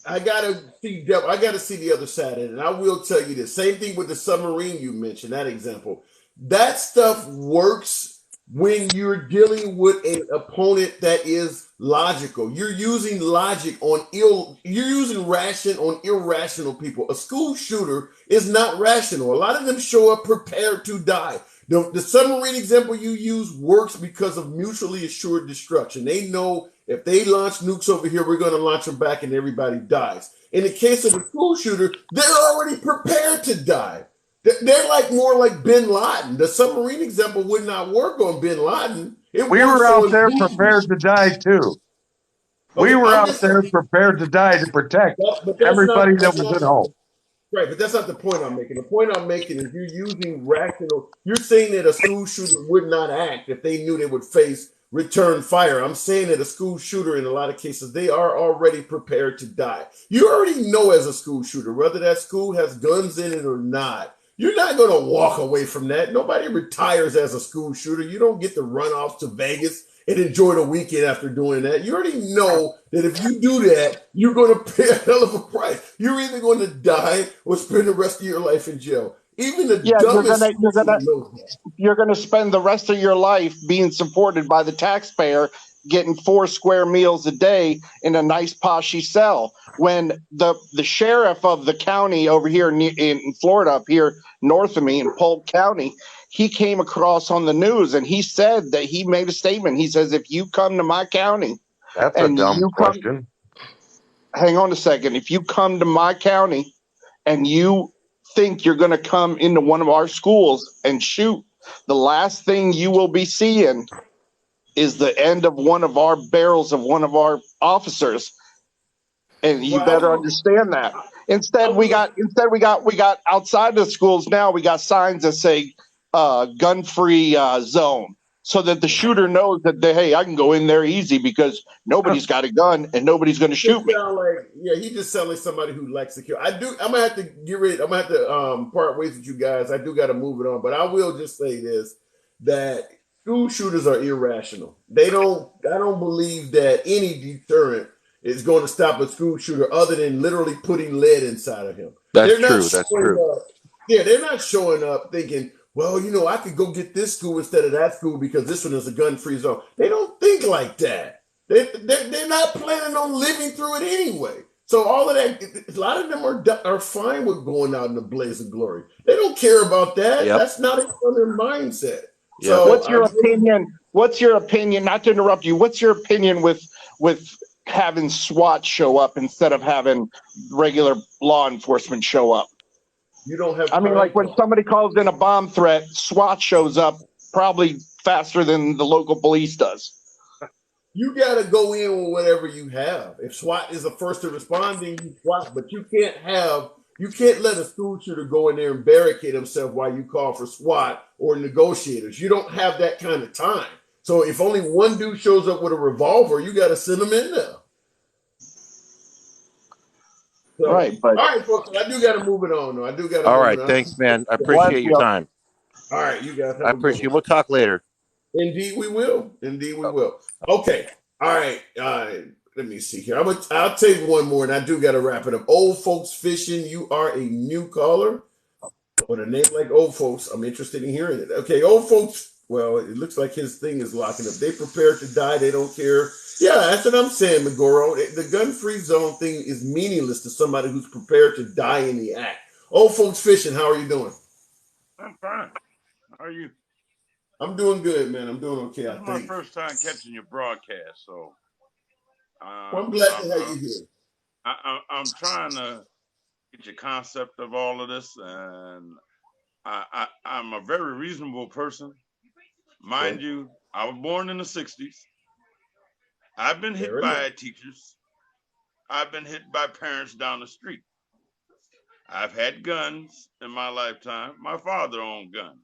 I gotta see the other side of it, and I will tell you this. Same thing with the submarine you mentioned. That example, that stuff works when you're dealing with an opponent that is logical. You're using logic on you're using ration on irrational people. A school shooter is not rational. A lot of them show up prepared to die. The submarine example you use works because of mutually assured destruction. They know if they launch nukes over here, we're going to launch them back and everybody dies. In the case of a school shooter, they're already prepared to die. They're like more like bin Laden. The submarine example would not work on bin Laden. We were out there prepared to die too. We were out there prepared to die to protect everybody that was at home. Right, but that's not the point I'm making. The point I'm making is you're using rational. You're saying that a school shooter would not act if they knew they would face return fire. I'm saying that a school shooter, in a lot of cases, they are already prepared to die. You already know as a school shooter, whether that school has guns in it or not, You're not going to walk away from that. Nobody retires as a school shooter. You don't get to run off to Vegas and enjoy the weekend after doing that. You already know that if you do that, you're going to pay a hell of a price. You're either going to die or spend the rest of your life in jail. Even the Yeah, dumbest knows that. you're gonna spend the rest of your life being supported by the taxpayer, getting 4 square meals a day in a nice poshy cell. When the sheriff of the county over here in Florida, up here north of me in Polk County, he came across on the news and he said that he made a statement. He says, if you come to my county That's a and dumb you question. hang on a second, if you come to my county and you think you're going to come into one of our schools and shoot, the last thing you will be seeing is the end of one of our barrels of one of our officers, and you better understand that. Instead, we got outside the schools now. We got signs that say "gun-free zone," so that the shooter knows that hey, I can go in there easy because nobody's got a gun and nobody's going to shoot me. He just sounds like somebody who likes to kill. I'm gonna have to get rid. I'm gonna have to part ways with you guys. I do got to move it on, but I will just say this: that school shooters are irrational. I don't believe that any deterrent is going to stop a school shooter other than literally putting lead inside of him. That's true. They're not showing up thinking, well, I could go get this school instead of that school because this one is a gun-free zone. They don't think like that. They're not planning on living through it anyway. So all of that, a lot of them are fine with going out in the blaze of glory. They don't care about that. Yep. That's not in their mindset. Yep. So What's your opinion? What's your opinion? Not to interrupt you. What's your opinion with having SWAT show up instead of having regular law enforcement show up? You don't have. I mean, like when somebody calls in a bomb threat, SWAT shows up probably faster than the local police does. You got to go in with whatever you have. If SWAT is the first to respond, then you SWAT. But you can't let a school shooter go in there and barricade himself while you call for SWAT or negotiators. You don't have that kind of time. So if only one dude shows up with a revolver, you got to send him in there. So, right. But, all right, folks. I do got to move it on. Though. I do got to. All right. Thanks, man. I appreciate your time. All right, you guys. I appreciate it. We'll talk later. Indeed, we will. Okay. All right. Let me see here. I'll take one more, and I do got to wrap it up. Old Folks Fishing, you are a new caller. With a name like Old Folks, I'm interested in hearing it. Okay, Old Folks, well, it looks like his thing is locking up. They prepared to die. They don't care. Yeah, that's what I'm saying, Megoro. The gun-free zone thing is meaningless to somebody who's prepared to die in the act. Old Folks Fishing, how are you doing? I'm fine. How are you? I'm doing good, man. I'm doing okay. This is my first time catching your broadcast, so I'm glad to have you here. I'm trying to get your concept of all of this, and I'm a very reasonable person. Mind you, I was born in the 60s. I've been hit by teachers. I've been hit by parents down the street. I've had guns in my lifetime. My father owned guns.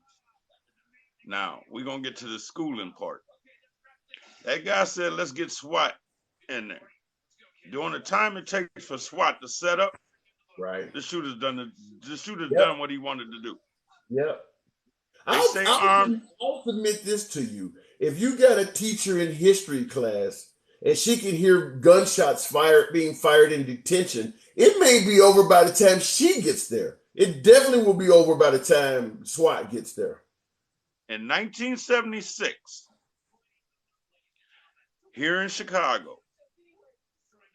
Now, we're going to get to the schooling part. That guy said, let's get SWAT in there. During the time it takes for SWAT to set up, right? The shooter's done done what he wanted to do. Yep. I'll submit this to you. If you got a teacher in history class and she can hear gunshots being fired in detention, it may be over by the time she gets there. It definitely will be over by the time SWAT gets there. In 1976, here in Chicago,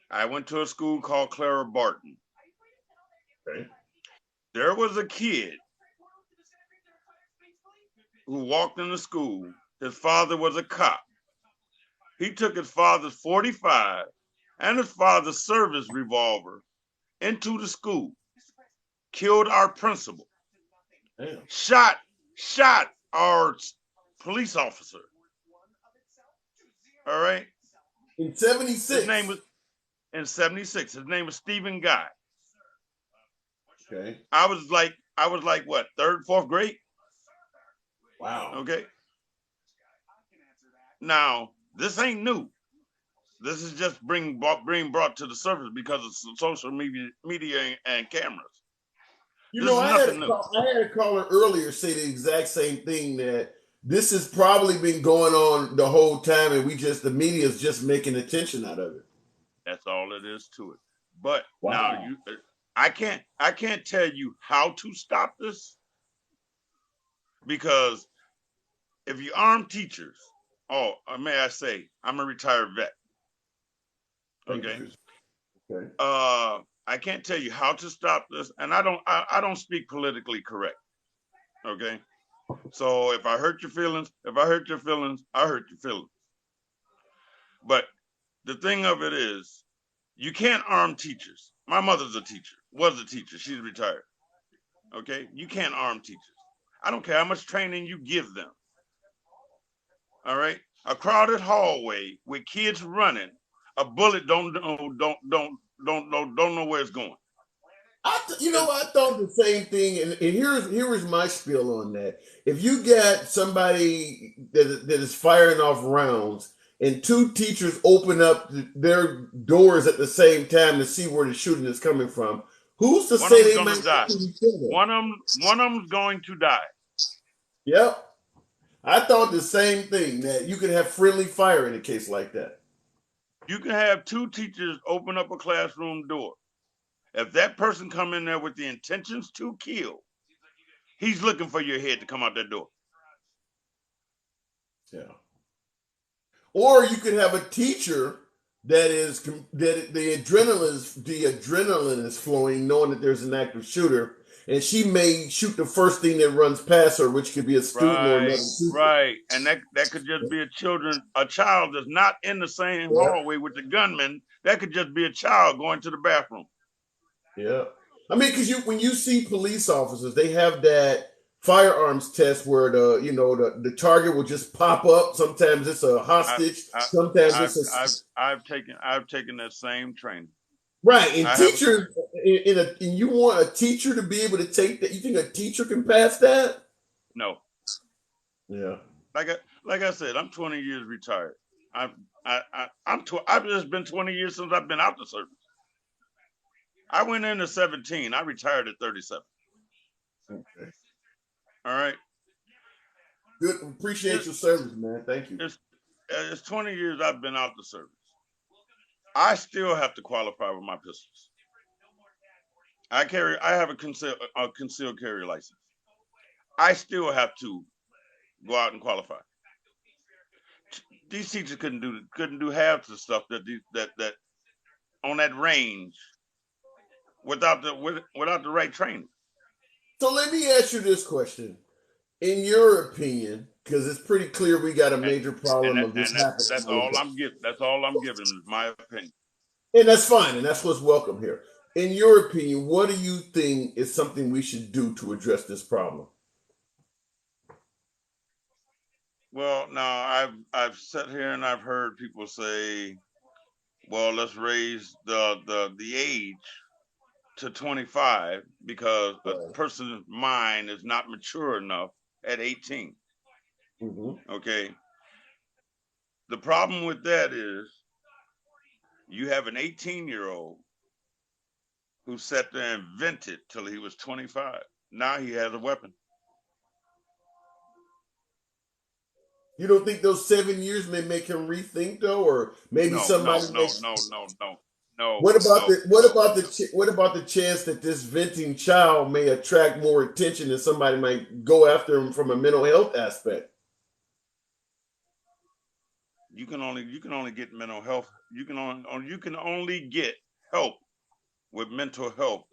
I went to a school called Clara Barton. Okay. There was a kid who walked into school. His father was a cop. He took his father's .45 and his father's service revolver into the school, killed our principal, shot our police officer. All right. In 76. His name was in 76. His name was Stephen Guy. Okay. I was like what, 3rd, 4th grade? Wow. Okay. Now, this ain't new. This is just being brought to the surface because of social media and cameras. You This know, is nothing new. I had a caller earlier say the exact same thing, that this has probably been going on the whole time, and the media is just making attention out of it. That's all it is to it. But now Wow. I can't tell you how to stop this, because if you arm teachers, may I say, I'm a retired vet. Okay. Okay. I can't tell you how to stop this, and I don't speak politically correct. Okay. So if I hurt your feelings, I hurt your feelings. But the thing of it is, you can't arm teachers. My mother's a teacher, was a teacher. She's retired. Okay. You can't arm teachers. I don't care how much training you give them. All right. A crowded hallway with kids running, a bullet don't know where it's going. I thought the same thing, and here was my spiel on that. If you got somebody that is firing off rounds, and two teachers open up their doors at the same time to see where the shooting is coming from, who's to say they might die? One of them's going to die. Yep. I thought the same thing, that you could have friendly fire in a case like that. You can have two teachers open up a classroom door. If that person come in there with the intentions to kill, he's looking for your head to come out that door. Yeah. Or you could have a teacher that the adrenaline is flowing, knowing that there's an active shooter, and she may shoot the first thing that runs past her, which could be a student or another teacher. Right, and that could just be a child that's not in the same hallway with the gunman. That could just be a child going to the bathroom. Yeah, I mean, because when you see police officers, they have that firearms test where the target will just pop up. Sometimes it's a hostage. I've taken that same training. Right, and teachers, and you want a teacher to be able to take that? You think a teacher can pass that? No. Yeah. Like I said, I'm 20 years retired. I've just been 20 years since I've been out the service. I went in at 17. I retired at 37. Okay. All right. Good. Appreciate your service, man. Thank you. It's 20 years I've been out the service. I still have to qualify with my pistols. I have a concealed carry license. I still have to go out and qualify. These teachers couldn't do half the stuff that on that range without the right training. So let me ask you this question. In your opinion, because it's pretty clear we got a major problem of this happening. That's all I'm giving is my opinion. And that's fine, and that's what's welcome here. In your opinion, what do you think is something we should do to address this problem? Well, now I've sat here and I've heard people say, well, let's raise the age to 25 because a person's mind is not mature enough at 18. Mm-hmm. Okay. The problem with that is you have an 18-year-old who sat there and vented till he was 25. Now he has a weapon. You don't think those 7 years may make him rethink, though, or maybe somebody? No. What about the chance that this venting child may attract more attention and somebody might go after him from a mental health aspect? You can only get mental health. You can only get help with mental health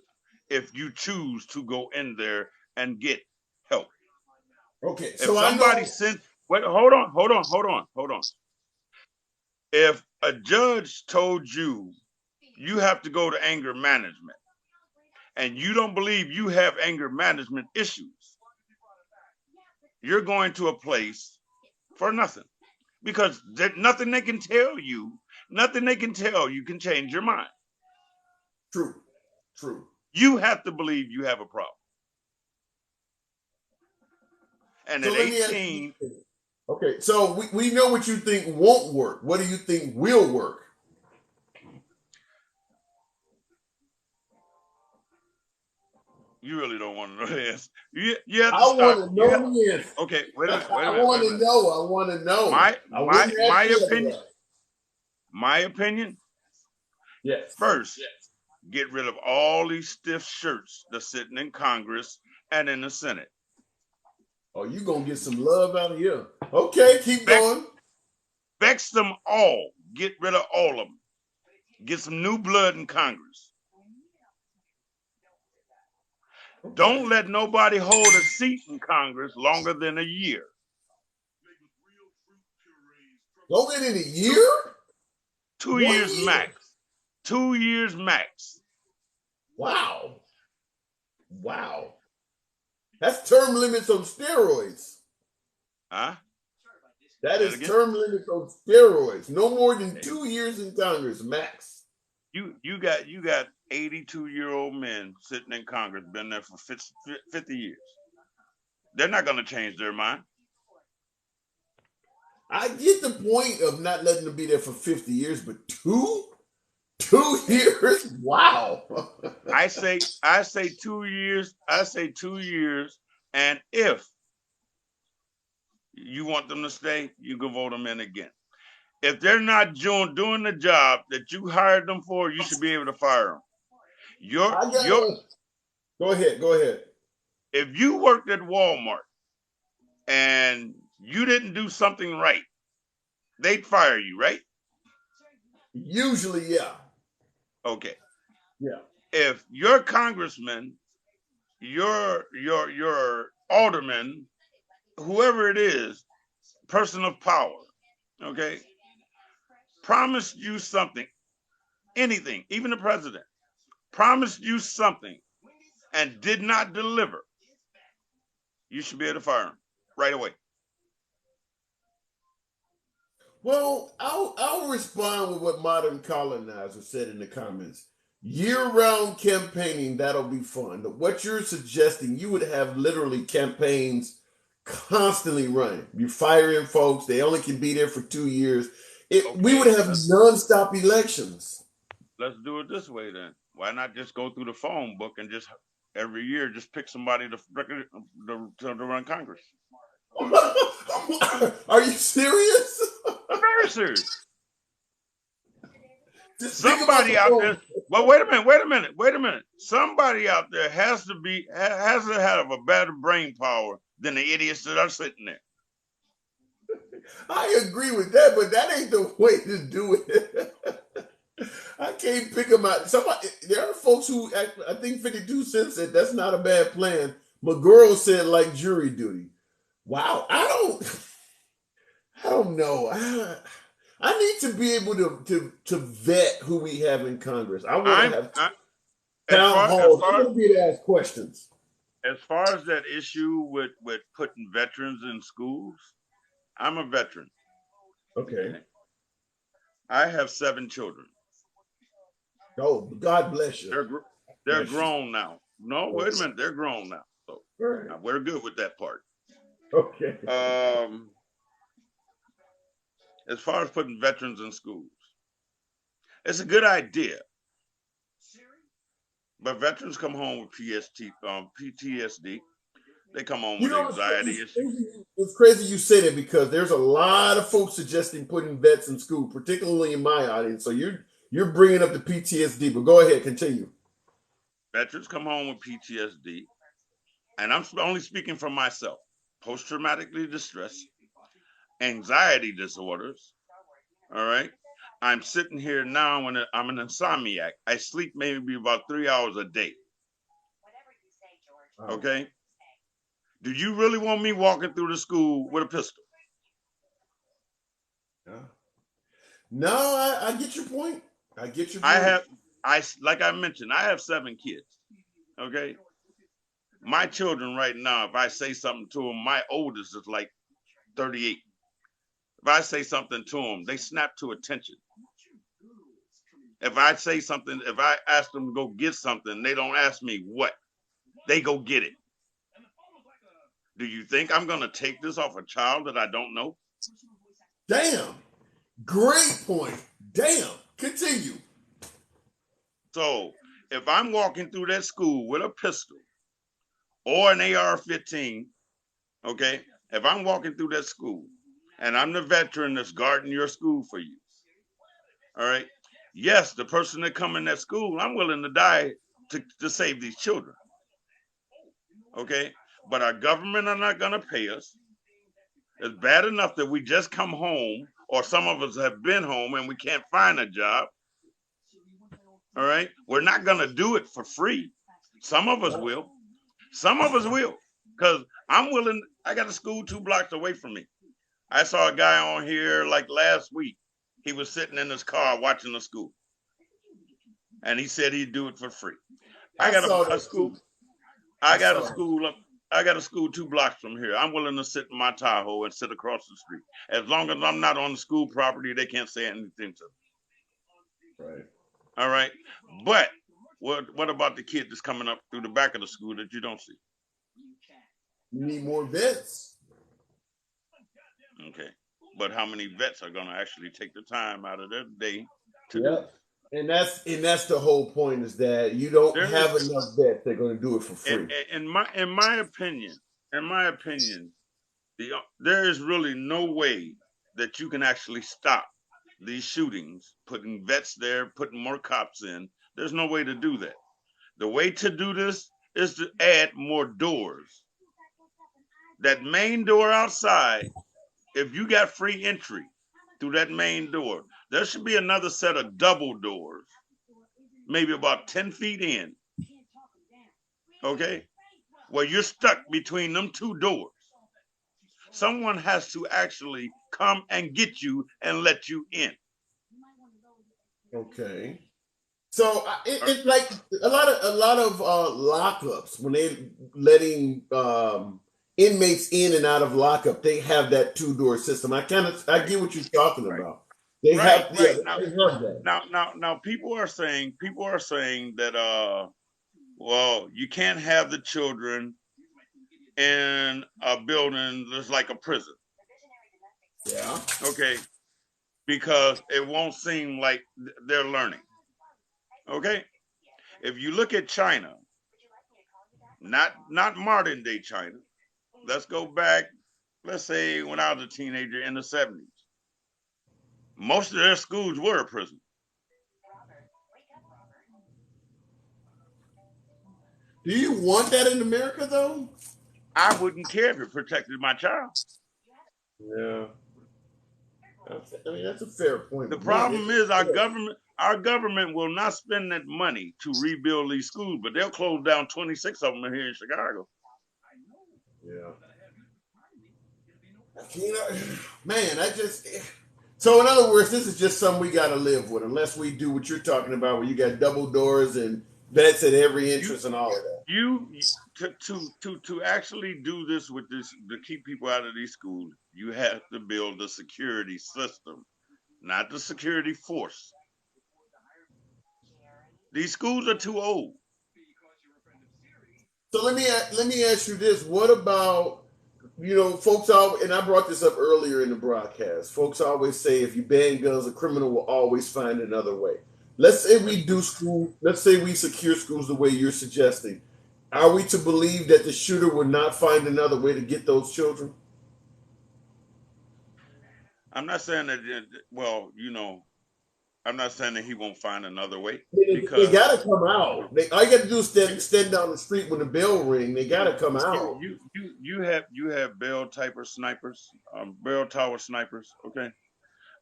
if you choose to go in there and get help. Okay, so if somebody sent, wait, hold on. If a judge told you you have to go to anger management and you don't believe you have anger management issues, you're going to a place for nothing. Because there's nothing they can tell you can change your mind. True. You have to believe you have a problem. And so at 18... Okay, so we know what you think won't work. What do you think will work? You really don't want to know the answer. You have I to start. want to know the answer. Okay, wait a minute. Wait a I minute. want Wait a to minute. know. I want to know. My I my wouldn't my ask you opinion. otherwise. My opinion. Yes. First, get rid of all these stiff shirts that's sitting in Congress and in the Senate. Oh, you gonna get some love out of here. Okay, keep going. Vex them all. Get rid of all of them. Get some new blood in Congress. Don't let nobody hold a seat in Congress longer than a year. Longer than a year? 2 1 years year? max. 2 years max. Wow. Wow. That's term limits on steroids. Huh? That Say it is again? term limits on steroids. No more than 2 years in Congress, max. You got 82-year-old men sitting in Congress, been there for 50 years. They're not going to change their mind. I get the point of not letting them be there for 50 years, but 2 years? Wow. I say 2 years. I say 2 years. And if you want them to stay, you can vote them in again. If they're not doing the job that you hired them for, you should be able to fire them. Go ahead. If you worked at Walmart and you didn't do something right, they'd fire you, right? Usually, yeah. Okay. Yeah. If your congressman, your alderman, whoever it is, person of power, okay, promised you something, anything, even the president, promised you something and did not deliver, you should be able to fire him right away. Well, I'll respond with what Modern Colonizer said in the comments. Year-round campaigning, that'll be fun. But what you're suggesting, you would have literally campaigns constantly running. You're firing folks. They only can be there for 2 years. We would have nonstop elections. Let's do it this way then. Why not just go through the phone book and just every year just pick somebody to run Congress? Are you serious? I'm very serious. Somebody out there. Well, wait a minute. Somebody out there has to have a better brain power than the idiots that are sitting there. I agree with that, but that ain't the way to do it. I can't pick them out. There are folks who, I think 52 Cent said that's not a bad plan. McGurl said like jury duty. Wow, I don't know. I need to be able to vet who we have in Congress. I want to have town halls. I want to be able to ask questions. As far as that issue with putting veterans in schools, I'm a veteran. Okay. I have 7 children. Oh, God bless you. They're grown now. No, wait a minute. They're grown now. So we're good with that part. Okay. As far as putting veterans in schools, it's a good idea. But veterans come home with PTSD. They come home with anxiety issues. It's crazy you say that because there's a lot of folks suggesting putting vets in school, particularly in my audience. So you're bringing up the PTSD, but go ahead, continue. Veterans come home with PTSD, and I'm only speaking for myself. Post-traumatic distress, anxiety disorders. All right. I'm sitting here now when I'm an insomniac. I sleep maybe about 3 hours a day. Okay. Do you really want me walking through the school with a pistol? No, I get your point. I get your point. Like I mentioned, I have 7 kids. Okay. My children right now, if I say something to them, my oldest is like 38. If I say something to them, they snap to attention. If I say something, if I ask them to go get something, they don't ask me what. They go get it. Do you think I'm going to take this off a child that I don't know? Damn. Great point. Damn. Continue. So if I'm walking through that school with a pistol or an AR-15, okay, if I'm walking through that school and I'm the veteran that's guarding your school for you, all right, yes, the person that come in that school, I'm willing to die to save these children, okay? But our government are not going to pay us. It's bad enough that we just come home, or some of us have been home and we can't find a job, all right? We're not going to do it for free. Some of us will. Some of us will, because I'm willing. I got a school 2 blocks away from me. I saw a guy on here like last week. He was sitting in his car watching the school, and he said he'd do it for free. I got a school. I got a school 2 blocks from here. I'm willing to sit in my Tahoe and sit across the street. As long as I'm not on the school property, they can't say anything to me. Right. All right. But what about the kid that's coming up through the back of the school that you don't see? You need more vets. Okay. But how many vets are going to actually take the time out of their day to do Yep. And that's the whole point, is that you don't have enough vets that are going to do it for free. In my opinion, there is really no way that you can actually stop these shootings, putting vets there, putting more cops in. There's no way to do that. The way to do this is to add more doors. That main door outside, if you got free entry through that main door, there should be another set of double doors, maybe about 10 feet in, okay, where you're stuck between them 2 doors. Someone has to actually come and get you and let you in. Okay. So it's like a lot of lockups, when they letting inmates in and out of lockup, they have that 2-door system. I get what you're talking about. They have that. Now people are saying that well, you can't have the children in a building that's like a prison. Yeah. Okay. Because it won't seem like they're learning. Okay. If you look at China, not modern day China, let's go back, let's say when I was a teenager in the 70s. Most of their schools were a prison. Do you want that in America, though? I wouldn't care if it protected my child. Yeah. I mean, that's a fair point. The problem is our government will not spend that money to rebuild these schools, but they'll close down 26 of them here in Chicago. Yeah. Man, so in other words, this is just something we got to live with, unless we do what you're talking about, where you got double doors and vets at every entrance and all of that. To actually do this with this, to keep people out of these schools, you have to build a security system, not the security force. These schools are too old. So let me ask you this: what about, folks always, and I brought this up earlier in the broadcast, folks always say if you ban guns, a criminal will always find another way. Let's say we secure schools the way you're suggesting. Are we to believe that the shooter would not find another way to get those children? I'm not saying that, I'm not saying that he won't find another way. They got to come out. All you got to do is stand down the street when the bell ring. They got to come out. You have bell tower snipers, okay?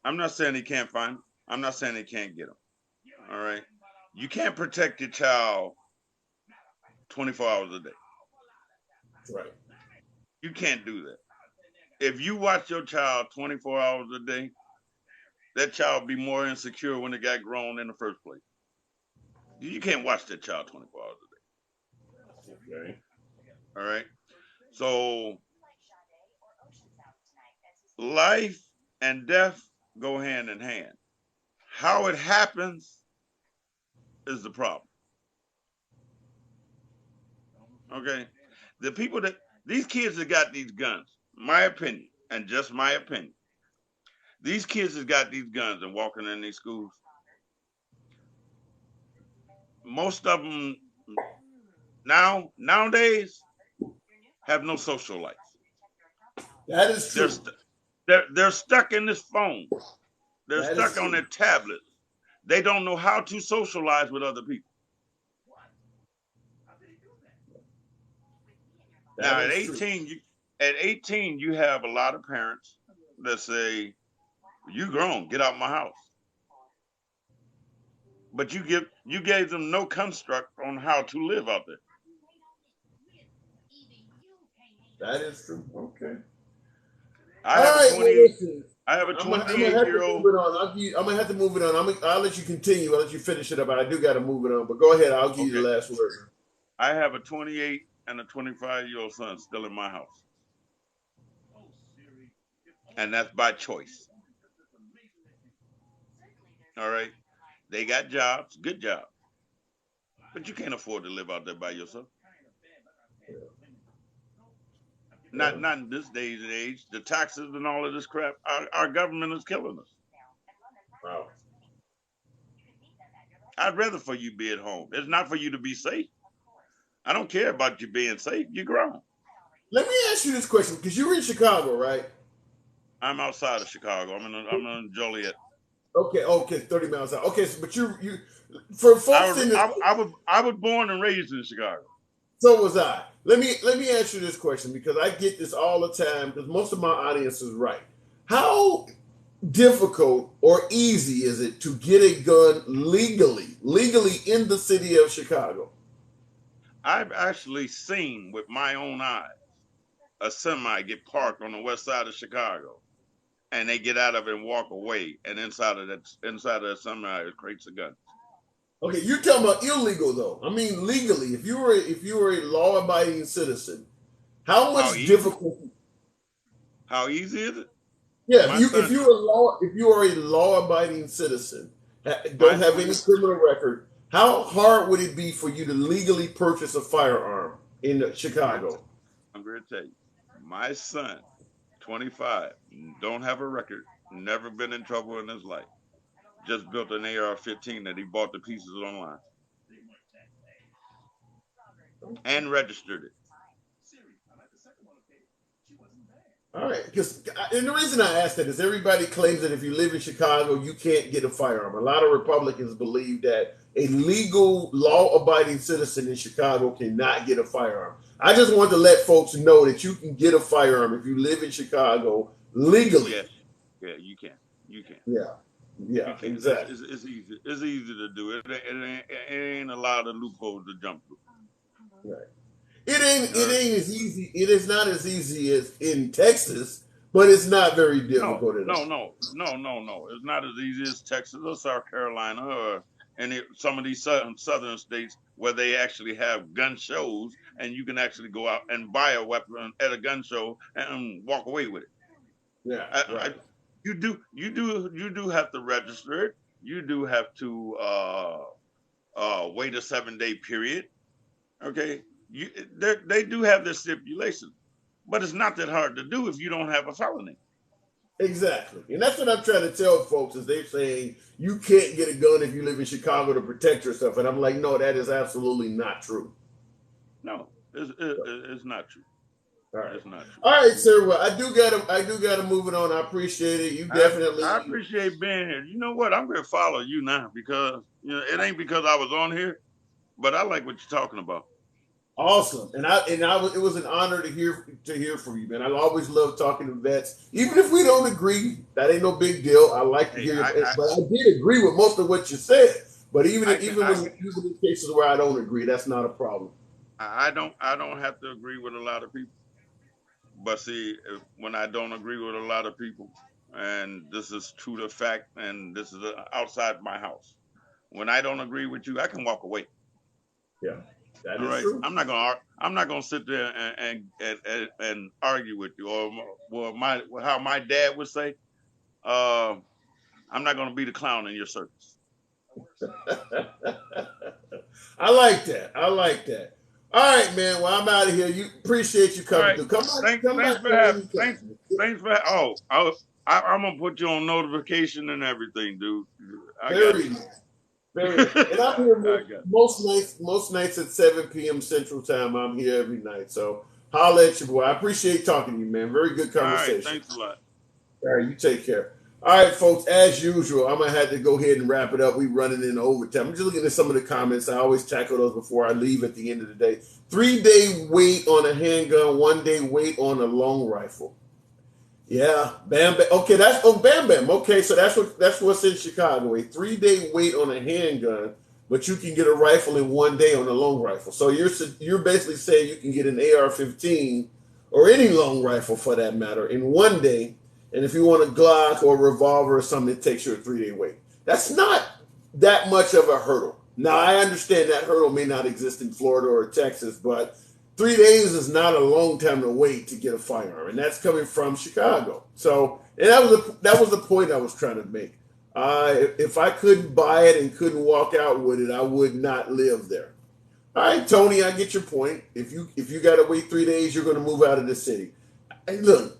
I'm not saying he can't find them. I'm not saying he can't get them. All right? You can't protect your child 24 hours a day. Right. You can't do that. If you watch your child 24 hours a day, that child will be more insecure when it got grown in the first place. You can't watch that child 24 hours a day. Okay. All right. So life and death go hand in hand. How it happens is the problem. Okay. These kids that got these guns, my opinion, and just my opinion, these kids that got these guns and walking in these schools, most of them nowadays, have no social life. That is true. They're stuck in this phone. They're That stuck is on true. their tablet. They don't know how to socialize with other people. Now That at is true. 18, you have a lot of parents that say, "You grown, get out my house." But you gave them no construct on how to live out there. That is true. Okay. I have All a right, 28. I have a I'm gonna have to move 28-year-old. it on. I'm gonna have to move it on. I'll let you continue. I'll let you finish it up. But I do got to move it on. But go ahead. I'll give you the last word. I have a 28 and a 25-year-old son still in my house, and that's by choice. All right, they got jobs, good jobs, but you can't afford to live out there by yourself. Not in this day and age. The taxes and all of this crap. Our government is killing us. Wow. I'd rather for you be at home. It's not for you to be safe. I don't care about you being safe. You're grown. Let me ask you this question, because you're in Chicago, right? I'm outside of Chicago. I'm in Joliet. Okay, 30 miles out. Okay, so, but you for folks in this, I was born and raised in Chicago. So was I. Let me ask you this question, because I get this all the time, because most of my audience is right. How difficult or easy is it to get a gun legally in the city of Chicago? I've actually seen with my own eyes a semi get parked on the west side of Chicago, and they get out of it and walk away, and inside of that semi is crates of guns. Okay, you're talking about illegal though. I mean legally. If you were a law-abiding citizen, how much difficulty? How easy is it? Yeah, if you are a law-abiding citizen, don't have any criminal record, how hard would it be for you to legally purchase a firearm in Chicago? I'm going to tell you, my son, 25, don't have a record, never been in trouble in his life. Just built an AR-15 that he bought the pieces online and registered it. All right, and the reason I ask that is everybody claims that if you live in Chicago, you can't get a firearm. A lot of Republicans believe that a legal, law-abiding citizen in Chicago cannot get a firearm. I just want to let folks know that you can get a firearm if you live in Chicago legally. Yeah, you can. You can. Yeah, exactly. It's easy. It's easy to do. It ain't a lot of loopholes to jump through. Right. It ain't as easy. It is not as easy as in Texas, but it's not very difficult at all. No. It's not as easy as Texas or South Carolina or some of these southern states where they actually have gun shows, and you can actually go out and buy a weapon at a gun show and walk away with it. Yeah, right. You do have to register it. You do have to wait a 7-day period. Okay. They do have their stipulations, but it's not that hard to do if you don't have a felony. Exactly, and that's what I'm trying to tell folks is they're saying you can't get a gun if you live in Chicago to protect yourself, and I'm like, no, that is absolutely not true. No, it's not true. All right, it's not true. All right, sir. Well, I do gotta move it on. I appreciate it. You definitely. I appreciate being here. You know what? I'm going to follow you now because it ain't because I was on here, but I like what you're talking about. Awesome, it was an honor to hear from you, man. I always love talking to vets, even if we don't agree. That ain't no big deal. I like to hear it, but I did agree with most of what you said. But even in cases where I don't agree, that's not a problem. I don't have to agree with a lot of people, but see, when I don't agree with a lot of people, and this is true to fact, and this is outside my house, when I don't agree with you, I can walk away. Yeah. That is right. True. I'm not gonna sit there and argue with you, or how my dad would say, I'm not gonna be the clown in your circus. I like that. All right, man. Well, I'm out of here. You appreciate you coming through. Thanks for having. Thanks for. I'm gonna put you on notification and everything, dude. Very nice. And I'm here most nights at 7 p.m. Central Time. I'm here every night. So Holla at your boy. I appreciate talking to you, man. Very good All right, conversation. thanks a lot. All right, you take care. All right, folks, as usual, I'm going to have to go ahead and wrap it up. We're running into overtime. I'm just looking at some of the comments. I always tackle those before I leave at the end of the day. 3-day wait on a handgun, 1-day wait on a long rifle. Yeah, Bam Bam. Okay, Bam Bam. Okay, so that's what's in Chicago. A 3-day wait on a handgun, but you can get a rifle in 1 day on a long rifle. So you're basically saying you can get an AR-15 or any long rifle for that matter in 1 day. And if you want a Glock or a revolver or something, it takes you a 3-day wait. That's not that much of a hurdle. Now, I understand that hurdle may not exist in Florida or Texas, but 3 days is not a long time to wait to get a firearm, and that's coming from Chicago. So, and that was the point I was trying to make. If I couldn't buy it and couldn't walk out with it, I would not live there. All right, Tony, I get your point. If you got to wait 3 days, you're going to move out of the city. Hey, look.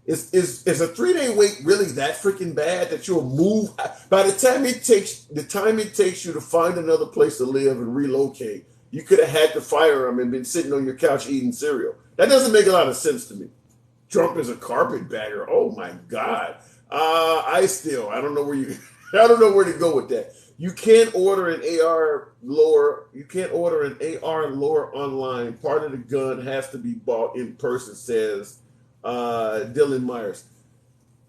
Is a 3-day wait really that freaking bad that you'll move? By the time it takes you to find another place to live and relocate, you could have had the firearm and been sitting on your couch eating cereal. That doesn't make a lot of sense to me. Trump is a carpetbagger. Oh my God. I don't know where to go with that. You can't order an AR lower. You can't order an AR lower online. Part of the gun has to be bought in person, says Dylan Myers.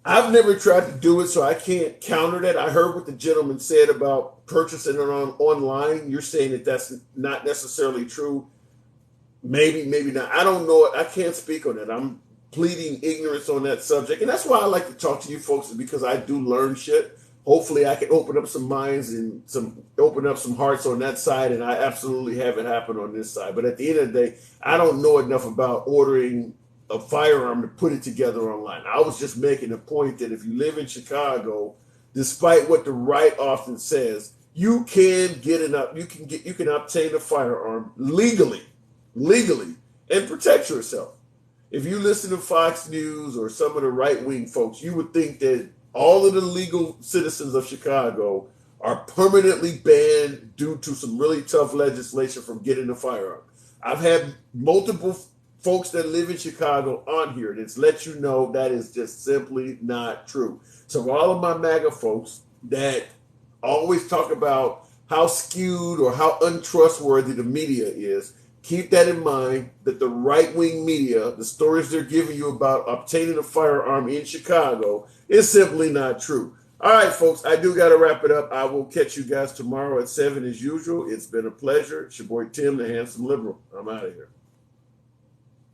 I've never tried to do it, so I can't counter that. I heard what the gentleman said about purchasing it online. You're saying that that's not necessarily true. Maybe not. I don't know it. I can't speak on it. I'm pleading ignorance on that subject. And that's why I like to talk to you folks, because I do learn shit. Hopefully I can open up some minds and open up some hearts on that side, and I absolutely have it happen on this side. But at the end of the day, I don't know enough about ordering a firearm to put it together online. I was just making a point that if you live in Chicago, despite what the right often says, you can obtain a firearm legally and protect yourself. If you listen to Fox News or some of the right-wing folks, you would think that all of the legal citizens of Chicago are permanently banned due to some really tough legislation from getting a firearm. I've had multiple folks that live in Chicago on here that's let you know that is just simply not true. So for all of my MAGA folks that always talk about how skewed or how untrustworthy the media is, keep that in mind, that the right-wing media, the stories they're giving you about obtaining a firearm in Chicago is simply not true. All right, folks, I do got to wrap it up. I will catch you guys tomorrow at 7 as usual. It's been a pleasure. It's your boy Tim, the Handsome Liberal. I'm out of here.